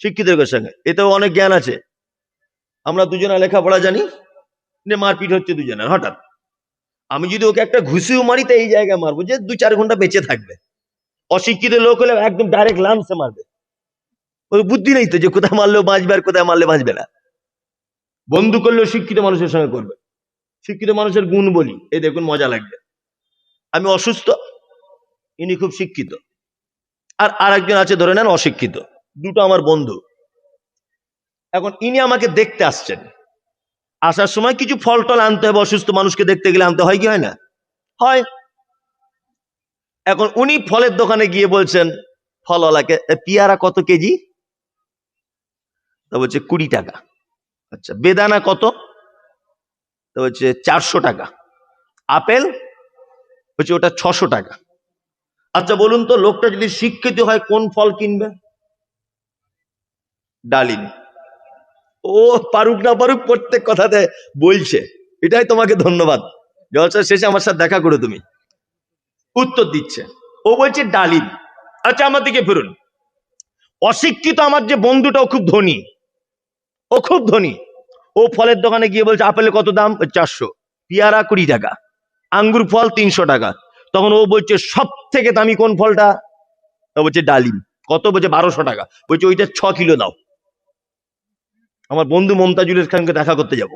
শিক্ষিতদের সঙ্গে। এতেও অনেক জ্ঞান আছে। আমরা দুজনে লেখাপড়া জানি, মারপিট হচ্ছে দুজনের, হঠাৎ আমি যদি ওকে একটা ঘুষিও মারি তো এই জায়গায় মারবো যে 2-4 ঘন্টা বেঁচে থাকবে। অশিক্ষিত লোক হলে একদম ডাইরেক্ট লামসে মারবে, ওই বুদ্ধি নেই তো যে কোথায় মারলেও বাঁচবে আর কোথায় মারলে বাঁচবে না। বন্ধু করলেও শিক্ষিত মানুষের সঙ্গে করবে। শিক্ষিত মানুষের গুণ বলি, এই দেখুন মজা লাগবে। আমি অসুস্থ, ইনি খুব শিক্ষিত, আর আরেকজন আছে ধরে নেন অশিক্ষিত, দুটো আমার বন্ধু। এখন ইনি আমাকে দেখতে আসছেন, আসার সময় কিছু ফল টল আনতে হবে, অসুস্থ মানুষকে দেখতে গেলে আনতে হয় কি হয় না? হয়। এখন উনি ফলের দোকানে গিয়ে বলছেন ফলওয়ালাকে, পেয়ারা কত কেজি? তো বলছে 20 টাকা। আচ্ছা, বেদানা কত? তো বলছে 400 টাকা। আপেল? বলছে ওটা 600 টাকা। আচ্ছা বলুন তো, লোকটা যদি শিক্ষিত হয় কোন ফল কিনবে? ডালিম। ও পারুক না পারুক প্রত্যেক কথাতে বলছে, এটাই তোমাকে ধন্যবাদ, জলসার শেষে আমার সাথে দেখা করে তুমি উত্তর দিচ্ছে। ও বলছে ডালিম। আচ্ছা আমার দিকে ফিরুন, অশিক্ষিত আমার যে বন্ধুটাও খুব ধনী, ও খুব ধনী, ও ফলের দোকানে গিয়ে বলছে আপেলের কত দাম? 400। পেয়ারা 20 টাকা, আঙ্গুর ফল 300 টাকা। তখন ও বলছে সব থেকে দামি কোন ফলটা? ও বলছে ডালিম। কত? বলছে 1200 টাকা। বলছে ওইটা 6 কিলো দাও। আমার বন্ধু মমতাজুলের খানকে দেখা করতে যাবো,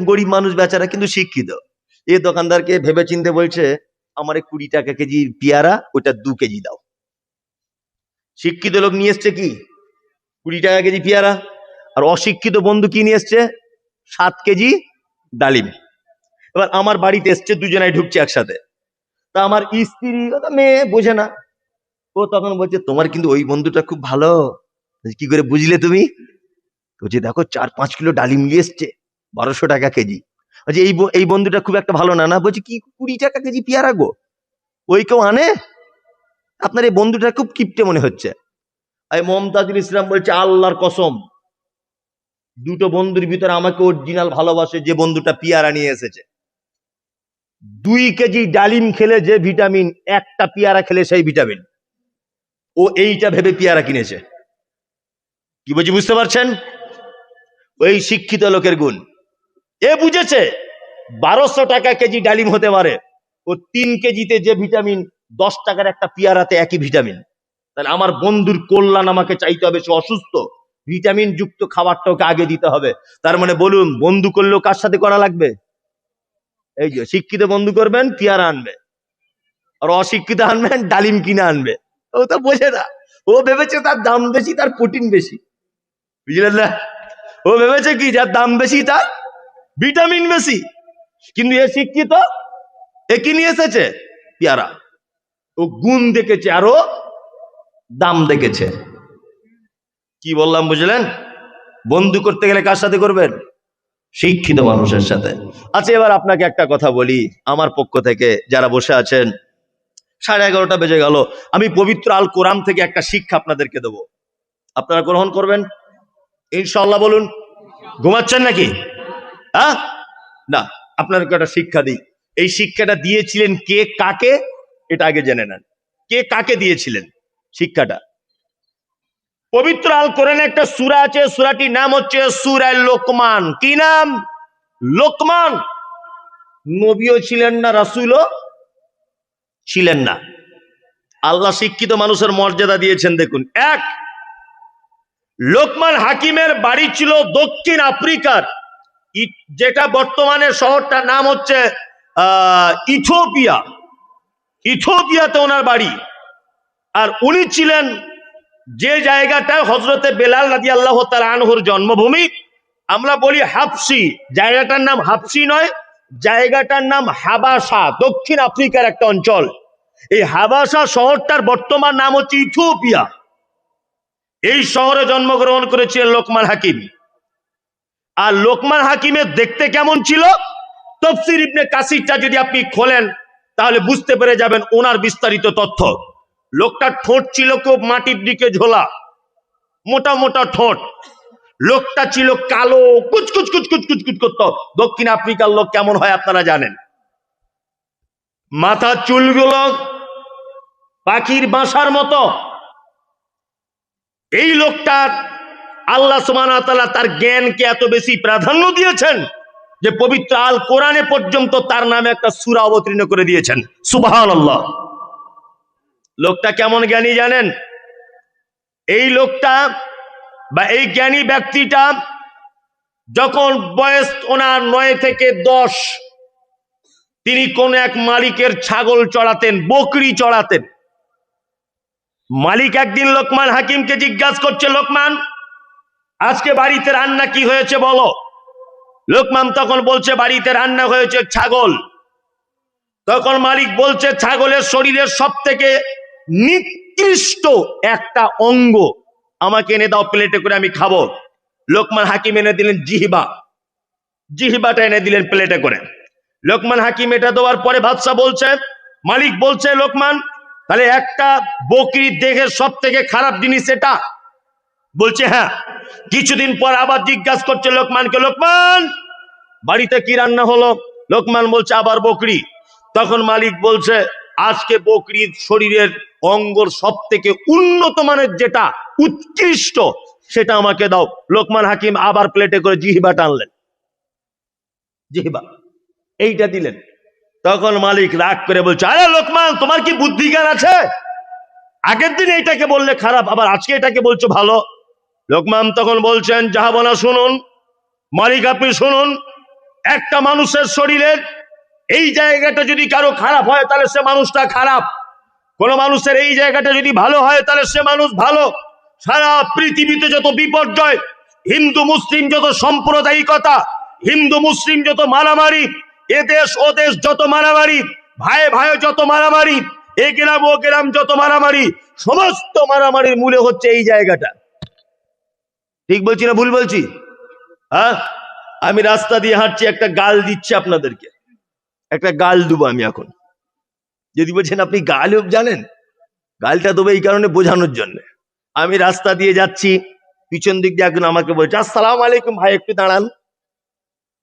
গরিব মানুষ বেচারা কিন্তু শিক্ষিত। এ দোকানদারকে ভেবে চিনতে বলছে আমার 20 টাকা কেজি পেয়ারা, ওটা 2 কেজি দাও। শিক্ষিত লোক নিয়ে এসছে কি 20 টাকা কেজি পেয়ারা, আর অশিক্ষিত বন্ধু কি নিয়ে এসছে? 7 কেজি ডালিম। এবার আমার বাড়িতে এসছে, দুজনাই ঢুকছে একসাথে। তা আমার স্ত্রী, মেয়ে বোঝে না, ও তখন বলছে তোমার কিন্তু ওই বন্ধুটা খুব ভালো। কি করে বুঝলে তুমি? বলছে দেখো 4-5 কিলো ডালিম নিয়ে এসছে, 1200 টাকা কেজি। বলছে এই বন্ধুটা খুব একটা ভালো না। না, বলছে কি 20 টাকা কেজি পেয়ারা গো, ওই কেউ আনে? আপনার এই বন্ধুটা খুব কিপটে মনে হচ্ছে। এই মমতাজুল ইসলাম বলছে আল্লাহর কসম, দুটো বন্ধুর ভিতরে আমাকে অরিজিনাল ভালোবাসে যে বন্ধুটা পেয়ারা নিয়ে এসেছে। 2 কেজি ডালিম খেলে যে ভিটামিন, একটা পেয়ারা খেলে সেই ভিটামিন। ও এইটা ভেবে পেয়ারা কিনেছে। কি বলছি বুঝতে পারছেন? ওই শিক্ষিত লোকের গুণ। এ বুঝেছে 1200 টাকা কেজি ডালিম হতে পারে, ও 3 কেজিতে যে ভিটামিন, 10 টাকার একটা পেয়ারাতে একই ভিটামিন। তাহলে আমার বন্ধুর কল্যাণ আমাকে চাইতে হবে, সে অসুস্থ, ভিটামিন যুক্ত খাবারটা ওকে আগে দিতে হবে। তার মানে বলুন বন্ধু করলেও কার সাথে করা লাগবে? এই যে শিক্ষিত বন্ধু করবেন পেয়ারা আনবে, আর অশিক্ষিত আনবেন ডালিম কিনে আনবে। ও তো বোঝে না, ও ভেবেছে তার দাম বেশি, তার প্রোটিন বেশি, বুঝলেন না? ও ভেবেছে কি যার দাম বেশি তার ভিটামিন বেশি। কিন্তু এ শিক্ষিত, এ কি নিয়ে এসেছে? পেয়ারা। ও গুণ দেখেছে, আরো দাম দেখেছে। কি বললাম বুঝলেন? বন্ধু করতে গেলে কার সাথে করবেন? শিক্ষিত মানুষের সাথে। আচ্ছা এবার আপনাকে একটা কথা বলি, আমার পক্ষ থেকে যারা বসে আছেন, 11:30 বেজে গেল, আমি পবিত্র আল কোরআন থেকে একটা শিক্ষা আপনাদেরকে দেব, আপনারা গ্রহণ করবেন ইনশাআল্লাহ? বলুন, ঘুমাচ্ছেন নাকি? হ্যাঁ না, আপনাদেরকে একটা শিক্ষা দিই। এই শিক্ষাটা দিয়েছিলেন কে কাকে, এটা আগে জেনে নেন। কে কাকে দিয়েছিলেন শিক্ষাটা? পবিত্র আল কোরআনে একটা সূরা আছে, সূরাটির নাম হচ্ছে সূরা লোকমান। কি নাম? লোকমান। নবীও ছিলেন না, রাসূলও ছিলেন না। আল্লাহ শিক্ষিত মানুষের মর্যাদা দিয়েছেন দেখুন। এক, লোকমান হাকিমের বাড়ি ছিল দক্ষিণ আফ্রিকার, যেটা বর্তমানে শহরটার নাম হচ্ছে ইথিওপিয়া। ইথিওপিয়াতে ওনার বাড়ি। আর উনি ছিলেন যে জায়গাটায় হযরতে বেলাল রাদিয়াল্লাহু তাআলা আনহুর জন্মভূমি, আমরা বলি হাবশি, জায়গাটার নাম হাবশি নয়, জায়গাটার নাম হাবাসা, দক্ষিণ আফ্রিকার একটা অঞ্চল। এই হাবাসা শহরটার বর্তমান নাম হচ্ছে ইথিওপিয়া। এই শহরে জন্মগ্রহণ করেছিলেন লোকমান হাকিম। আর লোকমান হাকিমের দেখতে কেমন ছিল? তাফসীর ইবনে কাসিরটা যদি আপনি খোলেন তাহলে বুঝতে পেরে যাবেন ওনার বিস্তারিত তথ্য। লোকটার ঠোঁট ছিল খুব মাটির দিকে ঝোলা, মোটা মোটা ঠোঁট। লোকটা ছিল কালো, কুচকুচ কুচকুচ কুচকুচ করতো। দক্ষিণ আফ্রিকার লোক কেমন হয় আপনারা জানেন। মাথার চুলগুলো পাখির বাসার মতো। এই লোকটার আল্লাহ সুবহানাহু ওয়া তাআলা তার জ্ঞানকে এত বেশি প্রাধান্য দিয়েছেন যে পবিত্র আল কোরআনে পর্যন্ত তার নামে একটা সূরা অবতীর্ণ করে দিয়েছেন। সুবহানাল্লাহ। লোকটা কেমন জ্ঞানী জানেন? এই লোকটা বা এই জ্ঞানী ব্যক্তিটা যখন বয়স ওনার 9 থেকে 10, তিনি কোন এক মালিকের ছাগল চড়াতেন, বকরি চড়াতেন। মালিক একদিন লোকমান হাকিমকে জিজ্ঞাসা করছে, লোকমান, আজকে বাড়িতে রান্না কি হয়েছে বলো। লোকমান তখন বলছে, বাড়িতে রান্না হয়েছে ছাগল। তখন মালিক বলছে, ছাগলের শরীরের সব থেকে নিকৃষ্ট একটা অঙ্গ আমাকে এনে দাও, প্লেটে করে আমি খাবো। লোকমান হাকিম এনে দিলেন জিহবা, জিহবাটা এনে দিলেন প্লেটে করে। লোকমান হাকিম এটা দেওয়ার পরে বাদশা বলছে, মালিক বলছে, লোকমান, তাহলে একটা বকরির দেহের সব থেকে খারাপ জিনিস এটা? বলছে হ্যাঁ। কিছুদিন পর আবার জিজ্ঞাসা করছে লোকমানকে, লোকমান, বাড়িতে কি রান্না হলো? লোকমান বলছে, আবার বকরি। তখন মালিক বলছে, আজকে বকরির শরীরের অঙ্গর সব থেকে উন্নত মানের যেটা উৎকৃষ্ট সেটা আমাকে দাও। লোকমান হাকিম আবার প্লেটে করে জিহবা টানলেন, জিহবা এইটা দিলেন। তখন মালিক রাগ করে বলছে, আরে লোকমান, তোমার কি বুদ্ধি জ্ঞান আছে? আগের দিন এইটাকে বললে খারাপ, আবার আজকে এটাকে বলছো ভালো। লোকমান তখন বলছেন, জাহাবনা শুনুন, মালিক আপনি শুনুন, একটা মানুষের শরীরের এই জায়গাটা যদি কারো খারাপ হয় তাহলে সে মানুষটা খারাপ, কোন মানুষের এই জায়গাটা যদি ভালো হয় তাহলে সে মানুষ ভালো। সারা পৃথিবীতে যত বিপর্যয়, হিন্দু মুসলিম যত সাম্প্রদায়িকতা, হিন্দু মুসলিম যত মারামারি, এদেশ ও দেশ যত মারামারি, ভাই ভাই যত মারামারি, এ গ্রাম ও গ্রাম যত মারামারি, সমস্ত মারামারির মূলে হচ্ছে এই জায়গাটা। ঠিক বলছি না ভুল বলছি? হ্যাঁ, আমি রাস্তা দিয়ে হাঁটছি, একটা গাল দিচ্ছে আপনাদেরকে, একটা গাল দেবো আমি এখন। যদি বলছেন আপনি গাল জানেন, গালটা দেবো এই কারণে বোঝানোর জন্য। আমি রাস্তা দিয়ে যাচ্ছি, পিছন দিক দিয়ে একজন আমাকে বলছে, আসসালামু আলাইকুম ভাই, একটু দাঁড়ান।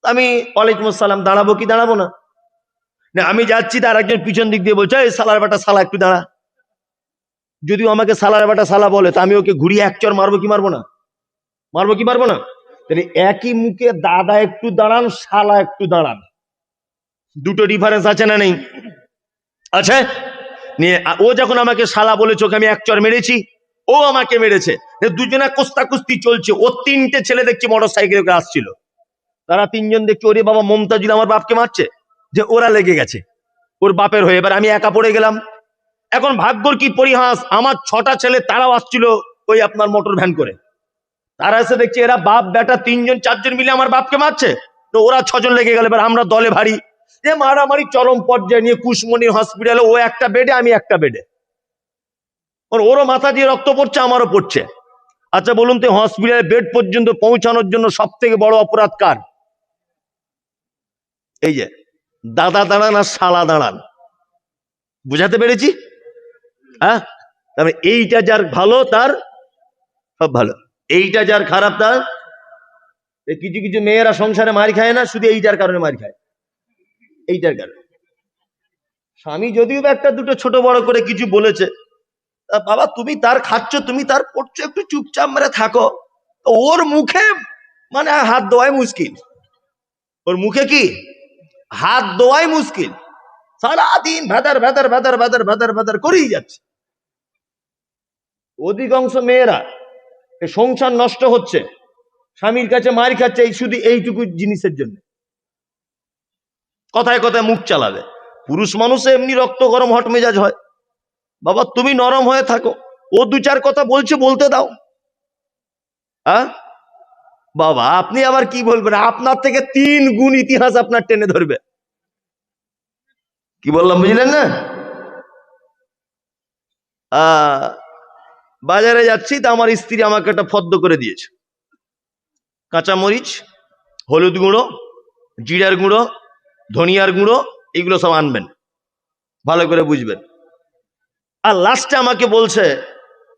আমি ওয়ালাইকুম আসসালাম, দাঁড়াবো কি দাঁড়াবো না? আমি যাচ্ছি, তার একজন পিছন দিক দিয়ে বলছে, এই সালার বেটা সালা একটু দাঁড়া। যদিও আমাকে সালার বেটা সালা বলে, তা আমি ওকে ঘুরিয়ে এক চর মারবো কি মারবো না? মারবো কি মারবো না? তাহলে একই মুখে দাদা একটু দাঁড়ান, শালা একটু দাঁড়ান, দুটো ডিফারেন্স আছে না নেই? আছে। নিয়ে ও যখন আমাকে শালা বলেছে, ওকে আমি এক চর মেরেছি, ও আমাকে মেরেছে, দুজনে কুস্তাকুস্তি চলছে। ও 3টে ছেলে দেখছি মোটর সাইকেলে করে আসছিল, তারা 3জন দেখছি, ওরে বাবা মমতাজুল আমার বাপকে মারছে, যে ওরা লেগে গেছে ওর বাপের হয়ে। এবার আমি একা পড়ে গেলাম। এখন ভাগ্যর কি পরিহাস, আমার 6টা ছেলে তারাও আসছিল ওই আপনার মোটর ভ্যান করে। তারা এসে দেখছে এরা বাপ বেটা 3জন 4জন মিলে আমার বাপকে মারছে, তো ওরা 6জন লেগে গেল। এবার আমরা দলে ভারী, যে মারামারি চরম পর্যায়ে নিয়ে কুশমণি হসপিটালে, ও একটা বেডে আমি একটা বেডে। ওরও মাথা দিয়ে রক্ত পড়ছে, আমারও পড়ছে। আচ্ছা বলুন তো, হসপিটালে বেড পর্যন্ত পৌঁছানোর জন্য সব থেকে বড় অপরাধ কার? এই যে দাদা দাঁড়ান আর শালা দাঁড়ান। বুঝাতে পেরেছি? হ্যাঁ, তবে এইটা যার ভালো তার সব ভালো, এইটা যার খারাপ তার। কিছু কিছু মেয়েরা সংসারে মার খায় না, শুধু এইটার কারণে মার খায়, এইটার কারণে। স্বামী যদিও একটা দুটো ছোট বড় করে কিছু বলেছে, বাবা তুমি তার খাচ্ছ, তুমি তার পড়ছো, একটু চুপচাপ মেরে থাকো। ওর মুখে মানে হাত দেওয়াই মুশকিল, ওর মুখে কি হাত দেওয়াই মুশকিল। সারাদিন ভেদার ভেদার ভেদার ভেদার ভেদার ভেদার করেই যাচ্ছে। অধিকাংশ মেয়েরা সংসার নষ্ট হচ্ছে, স্বামীর কাছে মার খাচ্ছে, এই শুধু এইটুকু জিনিসের জন্য। কথায় কথায় মুখ চালাবে। পুরুষ মানুষে এমনি রক্ত গরম হট মেজাজ হয়, বাবা তুমি নরম হয়ে থাকো, ও 2-4 কথা বলছে, বলতে দাও। হ্যাঁ বাবা, আপনি আবার কি বলবেন, আপনার থেকে 3 গুণ ইতিহাস আপনার টেনে ধরবে। কি বললাম বুঝলেন না? বাজারে যাচ্ছি, তা আমার স্ত্রী আমাকে একটা ফদ্দ করে দিয়েছে, কাঁচামরিচ, হলুদ গুঁড়ো, জিরার গুঁড়ো, ধনিয়ার গুঁড়ো, এগুলো সব আনবেন, ভালো করে বুঝবেন। আর লাস্টে আমাকে বলছে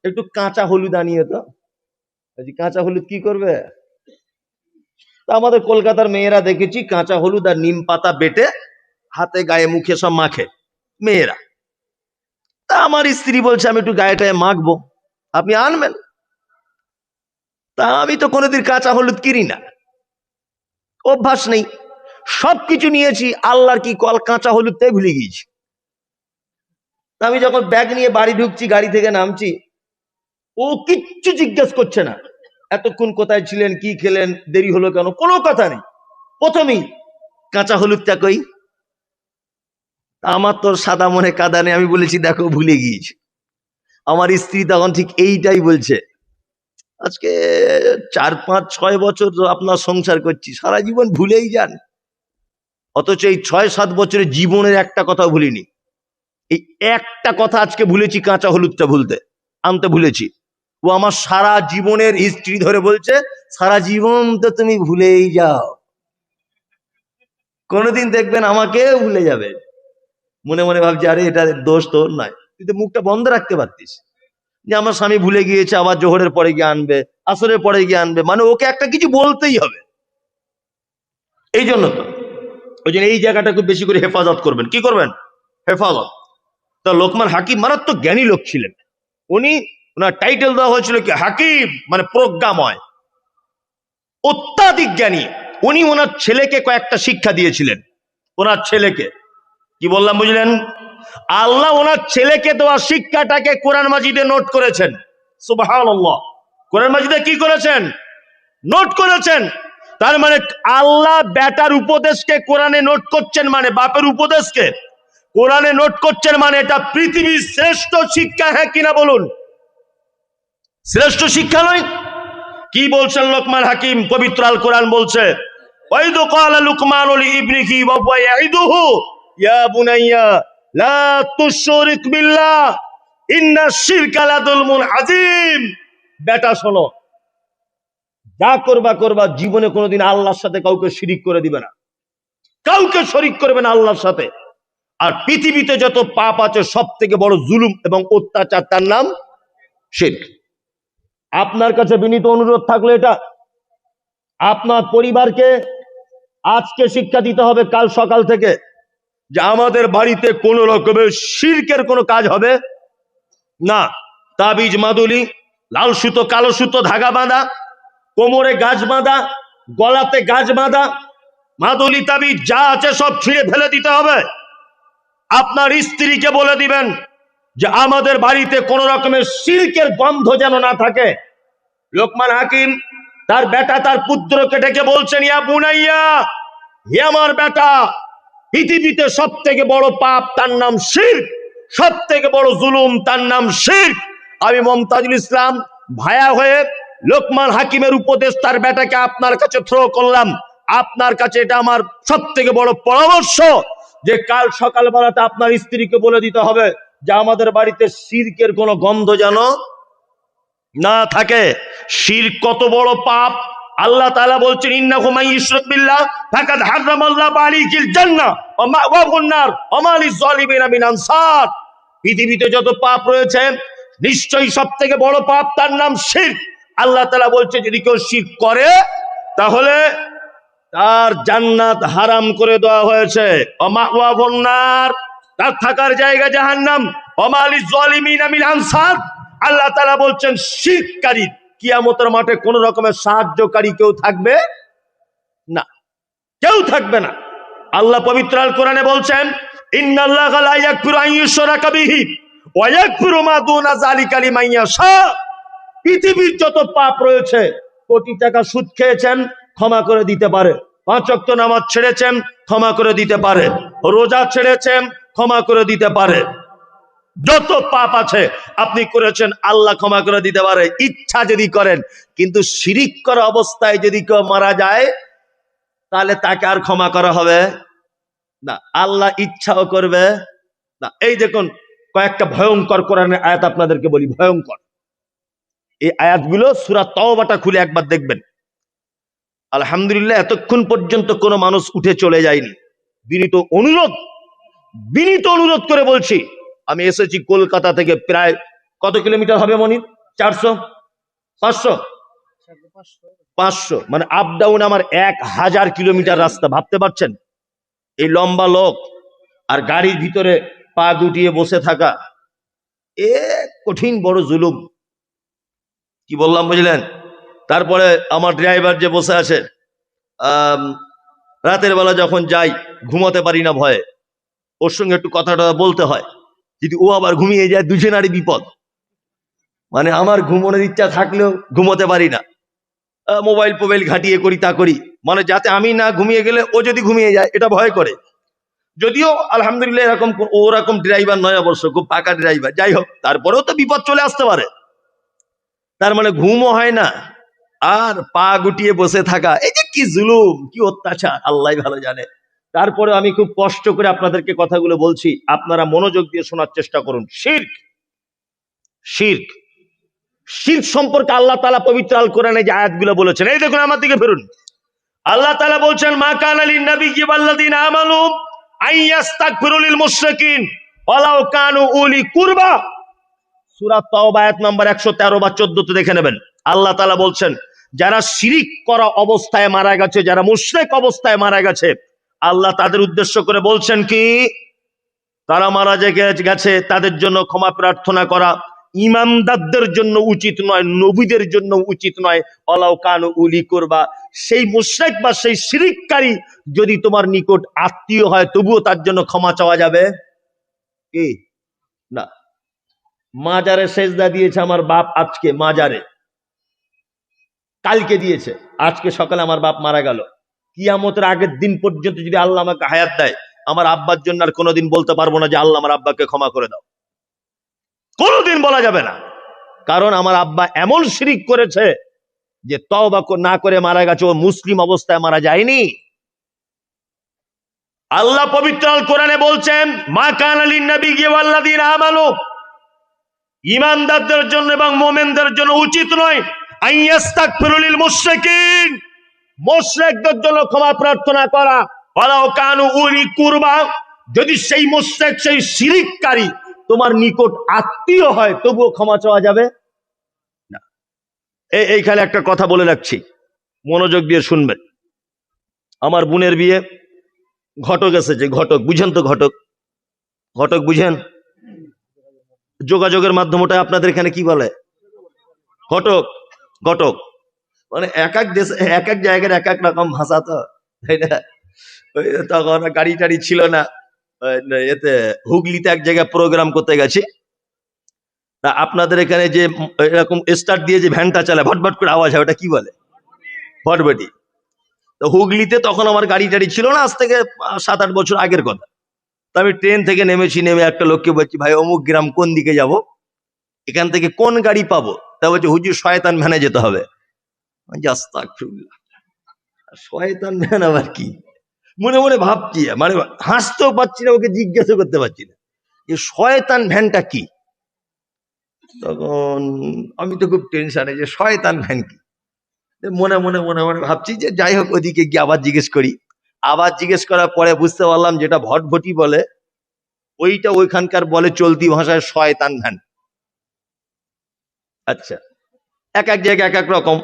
একটু কাঁচা হলুদ আনিয়ে তো। কাঁচা হলুদ কি করবে? তা আমাদের কলকাতার মেয়েরা দেখেছি কাঁচা হলুদ আর নিম পাতা বেটে হাতে গায়ে মুখে সব মাখে মেয়েরা। তা আমার স্ত্রী বলছে আমি একটু গায়েটায় মাখবো, আপনি আনবেন। তা আমি তো কোনোদিন কাঁচা হলুদ কিনি না, অভ্যাস নেই, সবকিছু নিয়েছি, আল্লাহর কি কল কাঁচা হলুদটাই ভুলে গিয়েছি। আমি যখন ব্যাগ নিয়ে বাড়ি ঢুকছি, গাড়ি থেকে নামছি, ও কিচ্ছু জিজ্ঞেস করছে না, এতক্ষণ কোথায় ছিলেন, কি খেলেন, দেরি হলো কেন, কোনো কথা নেই। প্রথমেই কাঁচা হলুদটা কই? আমার তোর সাদা মনে কাদা নেই। আমি বলেছি দেখো ভুলে গিয়েছি। আমার স্ত্রী তখন ঠিক এইটাই বলছে, আজকে 4-5-6 বছর আপনার সংসার করছি, সারা জীবন ভুলেই যান। অথচ এই 6-7 বছরের জীবনের একটা কথা ভুলিনি। এই একটা কথা আজকে ভুলেছি, কাঁচা হলুদটা আনতে ভুলেছি। ও আমার সারা জীবনের হিস্ট্রি ধরে বলছে সারা জীবন তো তুমি ভুলেই যাও, কোনোদিন দেখবেন আমাকে ভুলে যাবে। মনে মনে ভাবছি আরে এটা দোষ তোর নয়, তুই তো মুখটা বন্ধ রাখতে পারতিস, যে আমার স্বামী ভুলে গিয়েছে, আবার জোহরের পরে গিয়ে আনবে, আসরের পরে গিয়ে আনবে, মানে ওকে একটা কিছু বলতেই হবে। এই জন্য তো ওই জন্য এই জায়গাটা খুব বেশি করে হেফাজত করবেন। কি করবেন? হেফাজত। তা লোকমান হাকিম মারাত্মক জ্ঞানী লোক ছিলেন। ওনার টাইটেল দেওয়া হয়েছিল কি হাকিম, মানে প্রজ্ঞাময়, অত্যাধিক জ্ঞানী। উনি ওনার ছেলেকে কয়েকটা শিক্ষা দিয়েছিলেন। ওনার ছেলেকে কি বললাম বুঝলেন? আল্লাহ ওনার ছেলেকে দেওয়া শিক্ষাটাকে কোরআন মাজিদে নোট করেছেন। সুবহানাল্লাহ। কোরআন মাজিদে কি করেছেন? নোট করেছেন। তার মানে আল্লাহ বেটার উপদেশকে কোরআনে নোট করছেন, মানে বাপের উপদেশকে কোরআনে নোট করছেন, মানে এটা পৃথিবীর শ্রেষ্ঠ শিক্ষা। হ্যাঁ কিনা বলুন? শ্রেষ্ঠ শিক্ষা নয়? কি বলছেন লোকমান হাকিম? পবিত্র আল কোরআন বলছে ওয়াইদু ক্বালা লুকমানু লিইবনিহি ওয়া হুয়া ইয়াইদুহু ইয়া বুনাইয়া লা তুশরিক বিল্লাহ ইন্নাশ শিরকা লাযুলমুন আযীম। বেটা শোনো, যা করবা জীবনে কোনোদিন আল্লাহর সাথে কাউকে শিরিক করে দিবে না, কাউকে শরিক করবে না আল্লাহর সাথে। আর পৃথিবীতে যত পাপ আছে সব থেকে বড় জুলুম এবং অত্যাচার, তার নাম শিরক। আপনার কাছে বিনীত অনুরোধ থাকলে এটা আপনার পরিবারকে আজকে শিক্ষা দিতে হবে, কাল সকাল থেকে, যে আমাদের বাড়িতে কোনো রকমের শিরকের কোনো কাজ হবে না। তাবিজ মাদুলি, লাল সুতো কালো সুতো ধাগা বাঁধা, কোমরে গাছ বাঁধা, গলাতে গাছ বাঁধা, মাদুলি তাবিজ যা আছে সব ছিঁড়ে ফেলে দিতে হবে। আপনার স্ত্রীকে বলে দিবেন যে আমাদের বাড়িতে কোন রকমের শিরকের গন্ধ যেন না থাকে। লোকমান হাকিম তার বেটা, তার পুত্রকে ডেকে বলছেন ইয়া বুনাইয়া, হে আমার বেটা, পৃথিবীতে সব থেকে বড় পাপ তার নাম শিরক, সব থেকে বড় জুলুম তার নাম শিরক। আমি মমতাজুল ইসলাম ভায়া হয়ে লোকমান হাকিমের উপদেশ তার বেটাকে আপনার কাছে থ্রো করলাম। আপনার কাছে এটা আমার সব থেকে বড় পরামর্শ যে কাল সকালবেলাতে আপনার স্ত্রীকে বলে দিতে হবে যে আমাদের বাড়িতে শিরকের কোনো গন্ধ যেন না থাকে। শিরক কত বড় পাপ! আল্লাহ তাআলা বলছেন ইন্নাহু মান ইউশরিক বিল্লাহ ফাকাদ হারামাল্লাহু আলাইহিল জান্নাহ ওয়া মাওয়াহুন নার ওয়া মা লিয-যালিমিনা মিন আনসার। পৃথিবীতে যত পাপ রয়েছে নিশ্চয়ই সবথেকে বড় পাপ তার নাম শিরক। আল্লাহ তাআলা বলছে যদি কেউ শিরক করে তাহলে তার জান্নাত হারাম করে দেওয়া হয়েছে, ওয়া মাওয়াহুন নার, তার থাকার জায়গা জাহান্নাম, ওয়া মা লিয-যালিমিনা মিন আনসার। আল্লাহ তাআলা বলছেন শিরককারী কিয়ামতের মাঠে কোন রকমের সাহায্যকারী কেউ থাকবে না, কেউ থাকবে না। আল্লাহ পবিত্র আল কোরআনে বলছেন ইন্নাল্লাহা লা ইয়াগফিরু আন ইউশরাকা বিহি ওয়া ইয়াগফিরু মা দুনা যালিকা লিমান ইয়াশা। পৃথিবীর যত পাপ রয়েছে, কোটি টাকা সুদ খেয়েছেন ক্ষমা করে দিতে পারে, 5 ওয়াক্ত নামাজ ছেড়েছেন ক্ষমা করে দিতে পারে, রোজা ছেড়েছেন ক্ষমা করে দিতে পারে, যত পাপ আছে আপনি করেছেন আল্লাহ ক্ষমা করে দিতে পারে ইচ্ছা যদি করেন। কিন্তু শিরিক করা অবস্থায় যদি কেউ মারা যায় তাহলে তাকে আর ক্ষমা করা হবে না, আল্লাহ ইচ্ছাও করবে না। এই দেখুন কয়েকটা ভয়ঙ্কর কোরআনের আয়াত আপনাদেরকে বলি, ভয়ঙ্কর এই আয়াতগুলো। সূরা তাওবাটা খুলে একবার দেখবেন। আলহামদুলিল্লাহ এতক্ষণ পর্যন্ত কোনো মানুষ উঠে চলে যায়নি। বিনীত অনুরোধ করে বলছি আমি এসেছি কলকাতা থেকে, প্রায় কত কিলোমিটার হবে মনির? 400, 500, 500, মানে আপ ডাউন আমার 1000 কিলোমিটার রাস্তা। ভাবতে পারছেন? এই লম্বা লোক আর গাড়ির ভিতরে পা গুটিয়ে বসে থাকা, এ কঠিন বড় জুলুম। কি বললাম বুঝলেন? তারপরে আমার ড্রাইভার যে বসে আছে, রাতের বেলা যখন যাই ঘুমাতে পারি না ভয়ে, ওর সঙ্গে একটু কথাটা বলতে হয়। যদি ও আবার ঘুমিয়ে যায়, দুজনারই বিপদ। মানে আমার ঘুমানোর ইচ্ছা থাকলেও ঘুমোতে পারি না, মোবাইল ফোবাইল ঘাটিয়ে করি, তা করি, মানে যাতে আমি না ঘুমিয়ে গেলে ও যদি ঘুমিয়ে যায় এটা ভয় করে। যদিও আলহামদুলিল্লাহ এরকম ওরকম ড্রাইভার নয় অবশ্য, খুব পাকা ড্রাইভার। যাই হোক, তারপরেও তো বিপদ চলে আসতে পারে। তার মানে ঘুমও হয় না আর পা গুটিয়ে বসে থাকা, এই যে কি জুলুম, কি অত্যাচার, আল্লাহ ভালো জানে। তারপরে আমি খুব কষ্ট করে আপনাদেরকে কথাগুলো বলছি, আপনারা মনোযোগ দিয়ে শোনার চেষ্টা করুন। শিরক, শিরক, শিরক সম্পর্কে আল্লাহ তাআলা পবিত্র আল কোরআনে যে আয়াতগুলো বলেছেন, এই দেখুন আমার দিকে ফিরুন। আল্লাহ তাআলা বলছেন, মা কানা লিন নাবিয়্যি ওয়াল্লাযিনা আমানু আইয়াস্তাগফিরু লিল মুশরিকিন ওয়ালাউ কানু উলি কুরবা। সূরা তাওবা আয়াত নাম্বার 113 বা 14 তে দেখে নেবেন। আল্লাহ তাআলা বলছেন, যারা শিরিক করা অবস্থায় মারা গেছে, যারা মুশরিক অবস্থায় মারা গেছে, আল্লাহ তাদের উদ্দেশ্য করে বলছেন কি, তারা মারা গেছে, তাদের জন্য ক্ষমা প্রার্থনা করা ইমানদারদের জন্য উচিত নয়, নবীদের জন্য উচিত নয়। ওয়ালাউ কানু উলি কুরবা, সেই মুশরিক বা সেই শিরিককারী যদি তোমার নিকট আত্মীয় হয়, তবুও তার জন্য ক্ষমা চাওয়া যাবে কি না। মাজারে সেজদা দিয়েছে আমার বাপ, আজকে মাজারে, কালকে দিয়েছে, আজকে সকালে আমার বাপ মারা গেল। কিয়ামতের আগের দিন পর্যন্ত যদি আল্লাহ আমাকে হায়াত দেয়, আমার আব্বার জন্য আর কোনোদিন বলতে পারবো না যে আল্লাহ আমার আব্বাকে ক্ষমা করে দাও, কোনোদিন বলা যাবে না। কারণ আমার আব্বা এমন শিরিক করেছে যে তওবা না করে মারা গেছে, ও মুসলিম অবস্থায় মারা যায়নি। আল্লাহ পবিত্র আল কোরআনে বলছেন, মা কানা লিন নাবিয়্যি ওয়াল্লাযিনা আমানু, ঈমানদারদের জন্য এবং মুমিনদের জন্য উচিত নয় আইয়াস্তাগফিরু লিল মুশরিকিন, মুশরিকদের জন্য ক্ষমা প্রার্থনা করা, ওয়ালাউ কানু উলি কুরবা, যদি সেই মুশরিক, সেই শিরিককারী তোমার নিকট আত্মীয় হয়, তবুও ক্ষমা চাওয়া যাবে না। এইখানে একটা কথা বলে রাখছি, মনোযোগ দিয়ে শুনবেন। আমার বোনের বিয়ে, ঘটক এসেছে, ঘটক বুঝেন তো? ঘটক, ঘটক বুঝেন? যোগাযোগের মাধ্যম, ওটা আপনাদের এখানে কি বলে? ঘটক, ঘটক। মানে এক এক দেশে এক এক জায়গার এক এক রকম ভাষা, তো তাই না? তখন গাড়ি টাড়ি ছিল না, এতে হুগলিতে এক জায়গায় প্রোগ্রাম করতে গেছি। তা আপনাদের এখানে যে এরকম স্টার্ট দিয়ে যে ভ্যানটা চালায়, ভটভট করে আওয়াজ হয়, ওটা কি বলে? ভটভটি। তো হুগলিতে তখন আমার গাড়ি টাড়ি ছিল না, আজ থেকে 7-8 বছর আগের কথা। তো আমি ট্রেন থেকে নেমেছি, নেমে একটা লোককে বলছি, ভাই অমুক গ্রাম কোন দিকে যাব, এখান থেকে কোন গাড়ি পাবো? তা বলছে, হুজুর শয়তান ভ্যানে যেতে হবে। আস্তাগফিরুল্লাহ, শয়তান ভ্যান আবার কি? মনে মনে ভাবছি, মানে হাসতেও পারছি না, ওকে জিজ্ঞাসা করতে পারছি না যে শয়তান ভ্যানটা কি। তখন আমি তো খুব টেনশনে যে শয়তান ভ্যান কি। মনে মনে মনে মনে ভাবছি যে যাই হোক, ওদিকে গিয়ে আবার জিজ্ঞেস করি। আবার জিজ্ঞেস করার পরে বুঝতে পারলাম যেটা ভটভটি বলে, ওইটা ওইখানকার বলে চলতি ভাষায় শয়তান ভ্যান। আচ্ছা, এক এক জায়গায় এক এক রকম।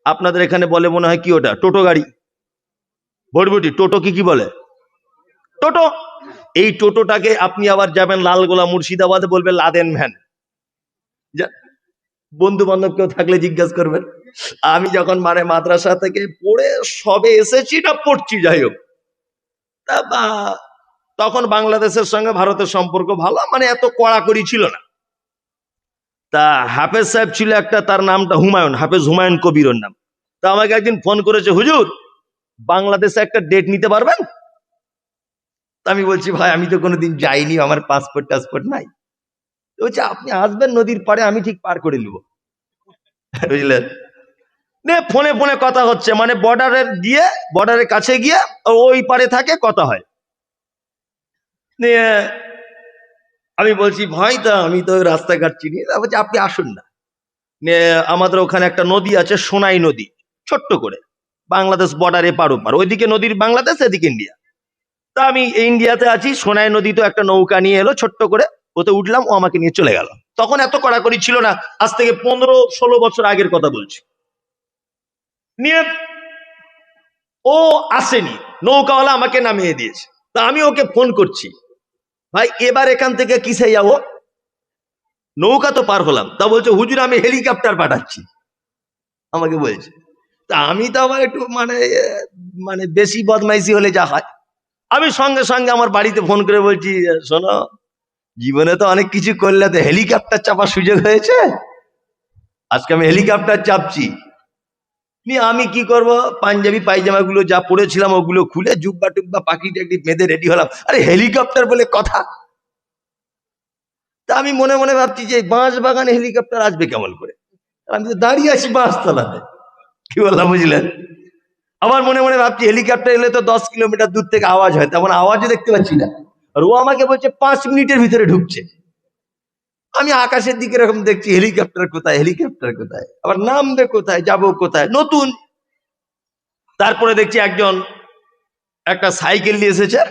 আপনাদের এখানে বলে মনে হয় কি ওটা, টোটো গাড়ি, ভটভটি। টোটো কি বলে? টোটো। এই টোটোটাকে আপনি আবার যাবেন লালগোলা মুর্শিদাবাদে, বলবে লাদেন ভ্যান। বন্ধু বান্ধব কেউ থাকলে জিজ্ঞাসা করবেন। আমি যখন মানে মাদ্রাসা থেকে পড়ে সবে এসেছি না পড়ছি, যাই হোক, তখন বাংলাদেশের সঙ্গে ভারতের সম্পর্ক ভালো, মানে এত কড়াকড়ি ছিল না। তা হাফেজ সাহেব ছিল একটা, তার নামটা হুমায়ুন, হাফেজ হুমায়ুন কবিরের নাম। তা আমাকে একদিন ফোন করেছে, হুজুর বাংলাদেশে একটা ডেট নিতে পারবেন? তা আমি বলছি, ভাই আমি তো কোনোদিন যাইনি, আমার পাসপোর্ট টাসপোর্ট নাই। বলছে, আপনি আসবেন নদীর পাড়ে, আমি ঠিক পার করে নিব। বুঝলেন? ফোনে ফোনে কথা হচ্ছে, মানে বর্ডারের কাছে গিয়ে ওই পারে থাকে, কথা হয়। আমি বলছি, ভাই তা আমি তো রাস্তাঘাট চিনি। বলছে, আপনি আসুন না, আমাদের ওখানে একটা নদী আছে, সোনাই নদী, ছোট্ট করে, বাংলাদেশ বর্ডারে পার ওপার, ওইদিকে নদীর বাংলাদেশ, এদিকে ইন্ডিয়া। তা আমি ইন্ডিয়াতে আছি, সোনাই নদী তো একটা নৌকা নিয়ে এলো ছোট্ট করে, ওতে উঠলাম, ও আমাকে নিয়ে চলে গেল। তখন এত কড়াকড়ি ছিল না, আজ থেকে 15-16 বছর আগের কথা বলছি। নিয়ে ও আসেনি, নৌকাওয়ালা আমাকে নামিয়ে দিয়েছে। তা আমি ওকে ফোন করছি, ভাই এবার এখান থেকে কিসে যাবো? নৌকা তো পার হলাম। তা বলছে হুজুর আমি হেলিকপ্টার পাঠাচ্ছি, আমাকে বলছে। তা আমি তো আবার একটু মানে বেশি বদমাইশি হলে যা হয়, আমি সঙ্গে সঙ্গে আমার বাড়িতে ফোন করে বলছি, শোনো, জীবনে তো অনেক কিছু করলে, তো হেলিকপ্টার চাপার সুযোগ হয়েছে, আজকে আমি হেলিকপ্টার চাপছি। নিয়ে আমি কি করব, পাঞ্জাবি পায়জামা গুলো যা পড়েছিলাম ওগুলো খুলে জুব্বা টুব্বা পাখি টাকি বেঁধে রেডি হলাম। আরে হেলিকপ্টার বলে কথা! তা আমি মনে মনে ভাবছি যে বাঁশ বাগানে হেলিকপ্টার আসবে কেমন করে, আমি তো দাঁড়িয়ে আছি বাঁশতলাতে। কি বললাম বুঝলেন? আমার মনে মনে ভাবছি হেলিকপ্টার এলে তো 10 কিলোমিটার দূর থেকে আওয়াজ হয়, তেমন আওয়াজও দেখতে পাচ্ছি না। আর ও আমাকে বলছে 5 মিনিটের ভিতরে ঢুকছে। আমি আকাশের দিকে এরকম দেখছি, হেলিকপ্টার কোথায়, হেলিকপ্টার কোথায়, আবার নামবে কোথায়, যাবো কোথায়, নতুন। তারপরে দেখছি একজন একটা সাইকেল নিয়ে এসেছে,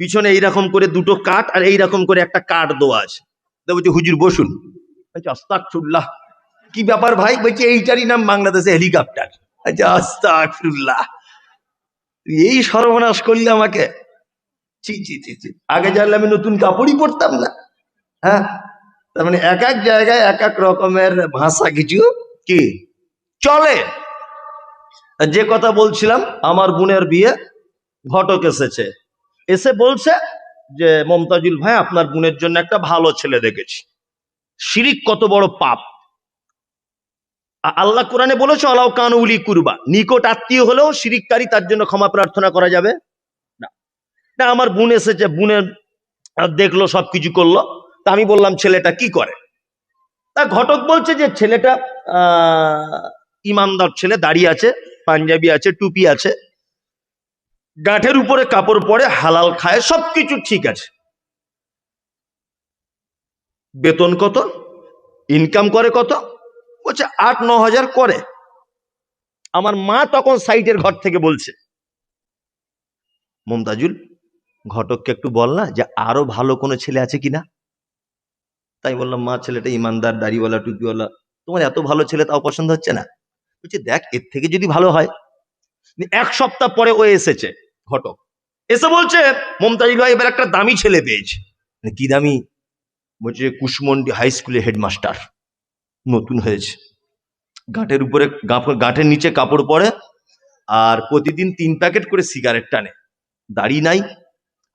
পিছনে এইরকম করে দুটো কাঠ আর এইরকম করে একটা কাঠ দেওয়া আছে। বলছি হুজুর বসুন। বলছি আস্তাগফিরুল্লাহ। কি ব্যাপার ভাই? বলছি এইটারই নাম বাংলাদেশে হেলিকপ্টার। আচ্ছা, আস্তাগফিরুল্লাহ, এই সর্বনাশ করলে আমাকে। ছি ছি ছি ছি, আগে জানলে আমি নতুন কাপড়ই পরতাম না। হ্যাঁ, তার মানে এক এক জায়গায় এক এক রকমের ভাষা কিছু কি চলে। যে কথা বলছিলাম, আমার বোনের বিয়ে, ঘটক এসেছে, এসে বলছে যে মমতাজুল ভাই আপনার বোনের জন্য একটা ভালো ছেলে দেখেছি। শিরিক কত বড় পাপ! আল্লাহ কোরআনে বলেছে আলাউ কানু উলি কুরবা, নিকট আত্মীয় হলেও শিরিককারী, তার জন্য ক্ষমা প্রার্থনা করা যাবে না। না, আমার বোন এসেছে, বোনের দেখলো, সবকিছু করলো। তা আমি বললাম ছেলেটা কি করে? তা ঘটক বলছে যে ছেলেটা ইমানদার ছেলে, দাঁড়িয়ে আছে, পাঞ্জাবি আছে, টুপি আছে, গাঁঠের উপরে কাপড় পরে, হালাল খায়, সবকিছু ঠিক আছে। বেতন কত, ইনকাম করে কত? বলছে 8-9 হাজার করে। আমার মা তখন সাইডের ঘর থেকে বলছে, মমতাজুল ঘটককে একটু বল না যে আরো ভালো কোনো ছেলে আছে কিনা। তাই বললাম মা ছেলেটা ইমানদার, দাড়িওয়ালা, টুপিওয়ালা, তোমার এত ভালো ছেলে তাও পছন্দ হচ্ছে না? বলছে দেখ এর থেকে যদি ভালো হয়। 1 সপ্তাহ পরে ও এসেছে, ঘটক এসে বলছে মমতাজুল ভাই এবার একটা দামি ছেলে পেয়েছে। কি দামি? বলছে কুশমন্ডি হাই স্কুলের হেডমাস্টার, নতুন হয়েছে, গাঁটের উপরে, গাঁটের নিচে কাপড় পরে, আর প্রতিদিন 3 প্যাকেট করে সিগারেট টানে, দাড়ি নাই,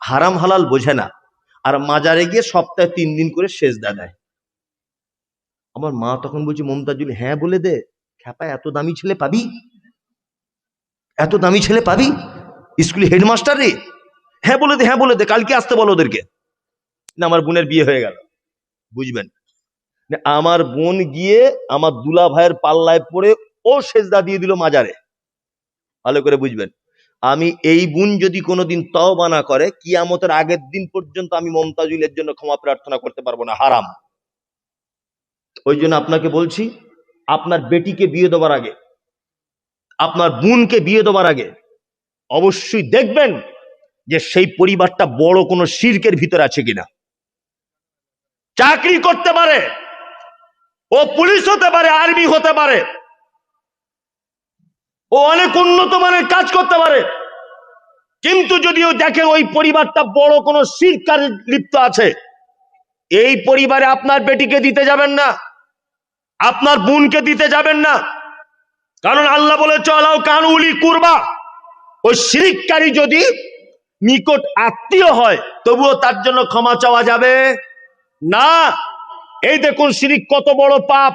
হারাম হালাল বোঝে না, আর মাজারে গিয়ে সপ্তাহে 3 দিন করে সেজদা দেয়। আমার মা তখন বলছে মমতাজুল হ্যাঁ বলে দে, খ্যাপা এত দামি ছেলে পাবি, এত দামি ছেলে পাবি, স্কুলে হেডমাস্টার রে। হ্যাঁ বলে দে, হ্যাঁ বলে দে, কালকে আসতে বলো ওদেরকে। না, আমার বোনের বিয়ে হয়ে গেল, বুঝবেন। আমার বোন গিয়ে আমার দুলা ভাইয়ের পাল্লায় পড়ে ও সেজদা দিয়ে দিল মাজারে। ভালো করে বুঝবেন, আমি এই বোন যদি কোনোদিন তওবা না করে, কিয়ামতের আগের দিন পর্যন্ত আমি মমতাজুলের জন্য ক্ষমা প্রার্থনা করতে পারবো না, হারাম। ওই জন্য আপনাকে বলছি, আপনার বেটিকে বিয়ে দেওয়ার আগে, আপনার বোনকে বিয়ে দেওয়ার আগে অবশ্যই দেখবেন যে সেই পরিবারটা বড় কোনো শিরকের ভিতরে আছে কিনা। চাকরি করতে পারে, ও পুলিশ হতে পারে, আর্মি হতে পারে, ও অনেক উন্নত মানের কাজ করতে পারে, কিন্তু যদি ও দেখে ওই পরিবারটা বড় কোনো শিরক কাজে লিপ্ত আছে, এই পরিবারে আপনার বেটিকে দিতে যাবেন না, আপনার বোনকে দিতে যাবেন না। কারণ আল্লাহ বলে চলাও কানুলি কুরবা, ওই শিরিককারী যদি নিকট আত্মীয় হয় তবুও তার জন্য ক্ষমা চাওয়া যাবে না। এই দেখুন শিরিক কত বড় পাপ।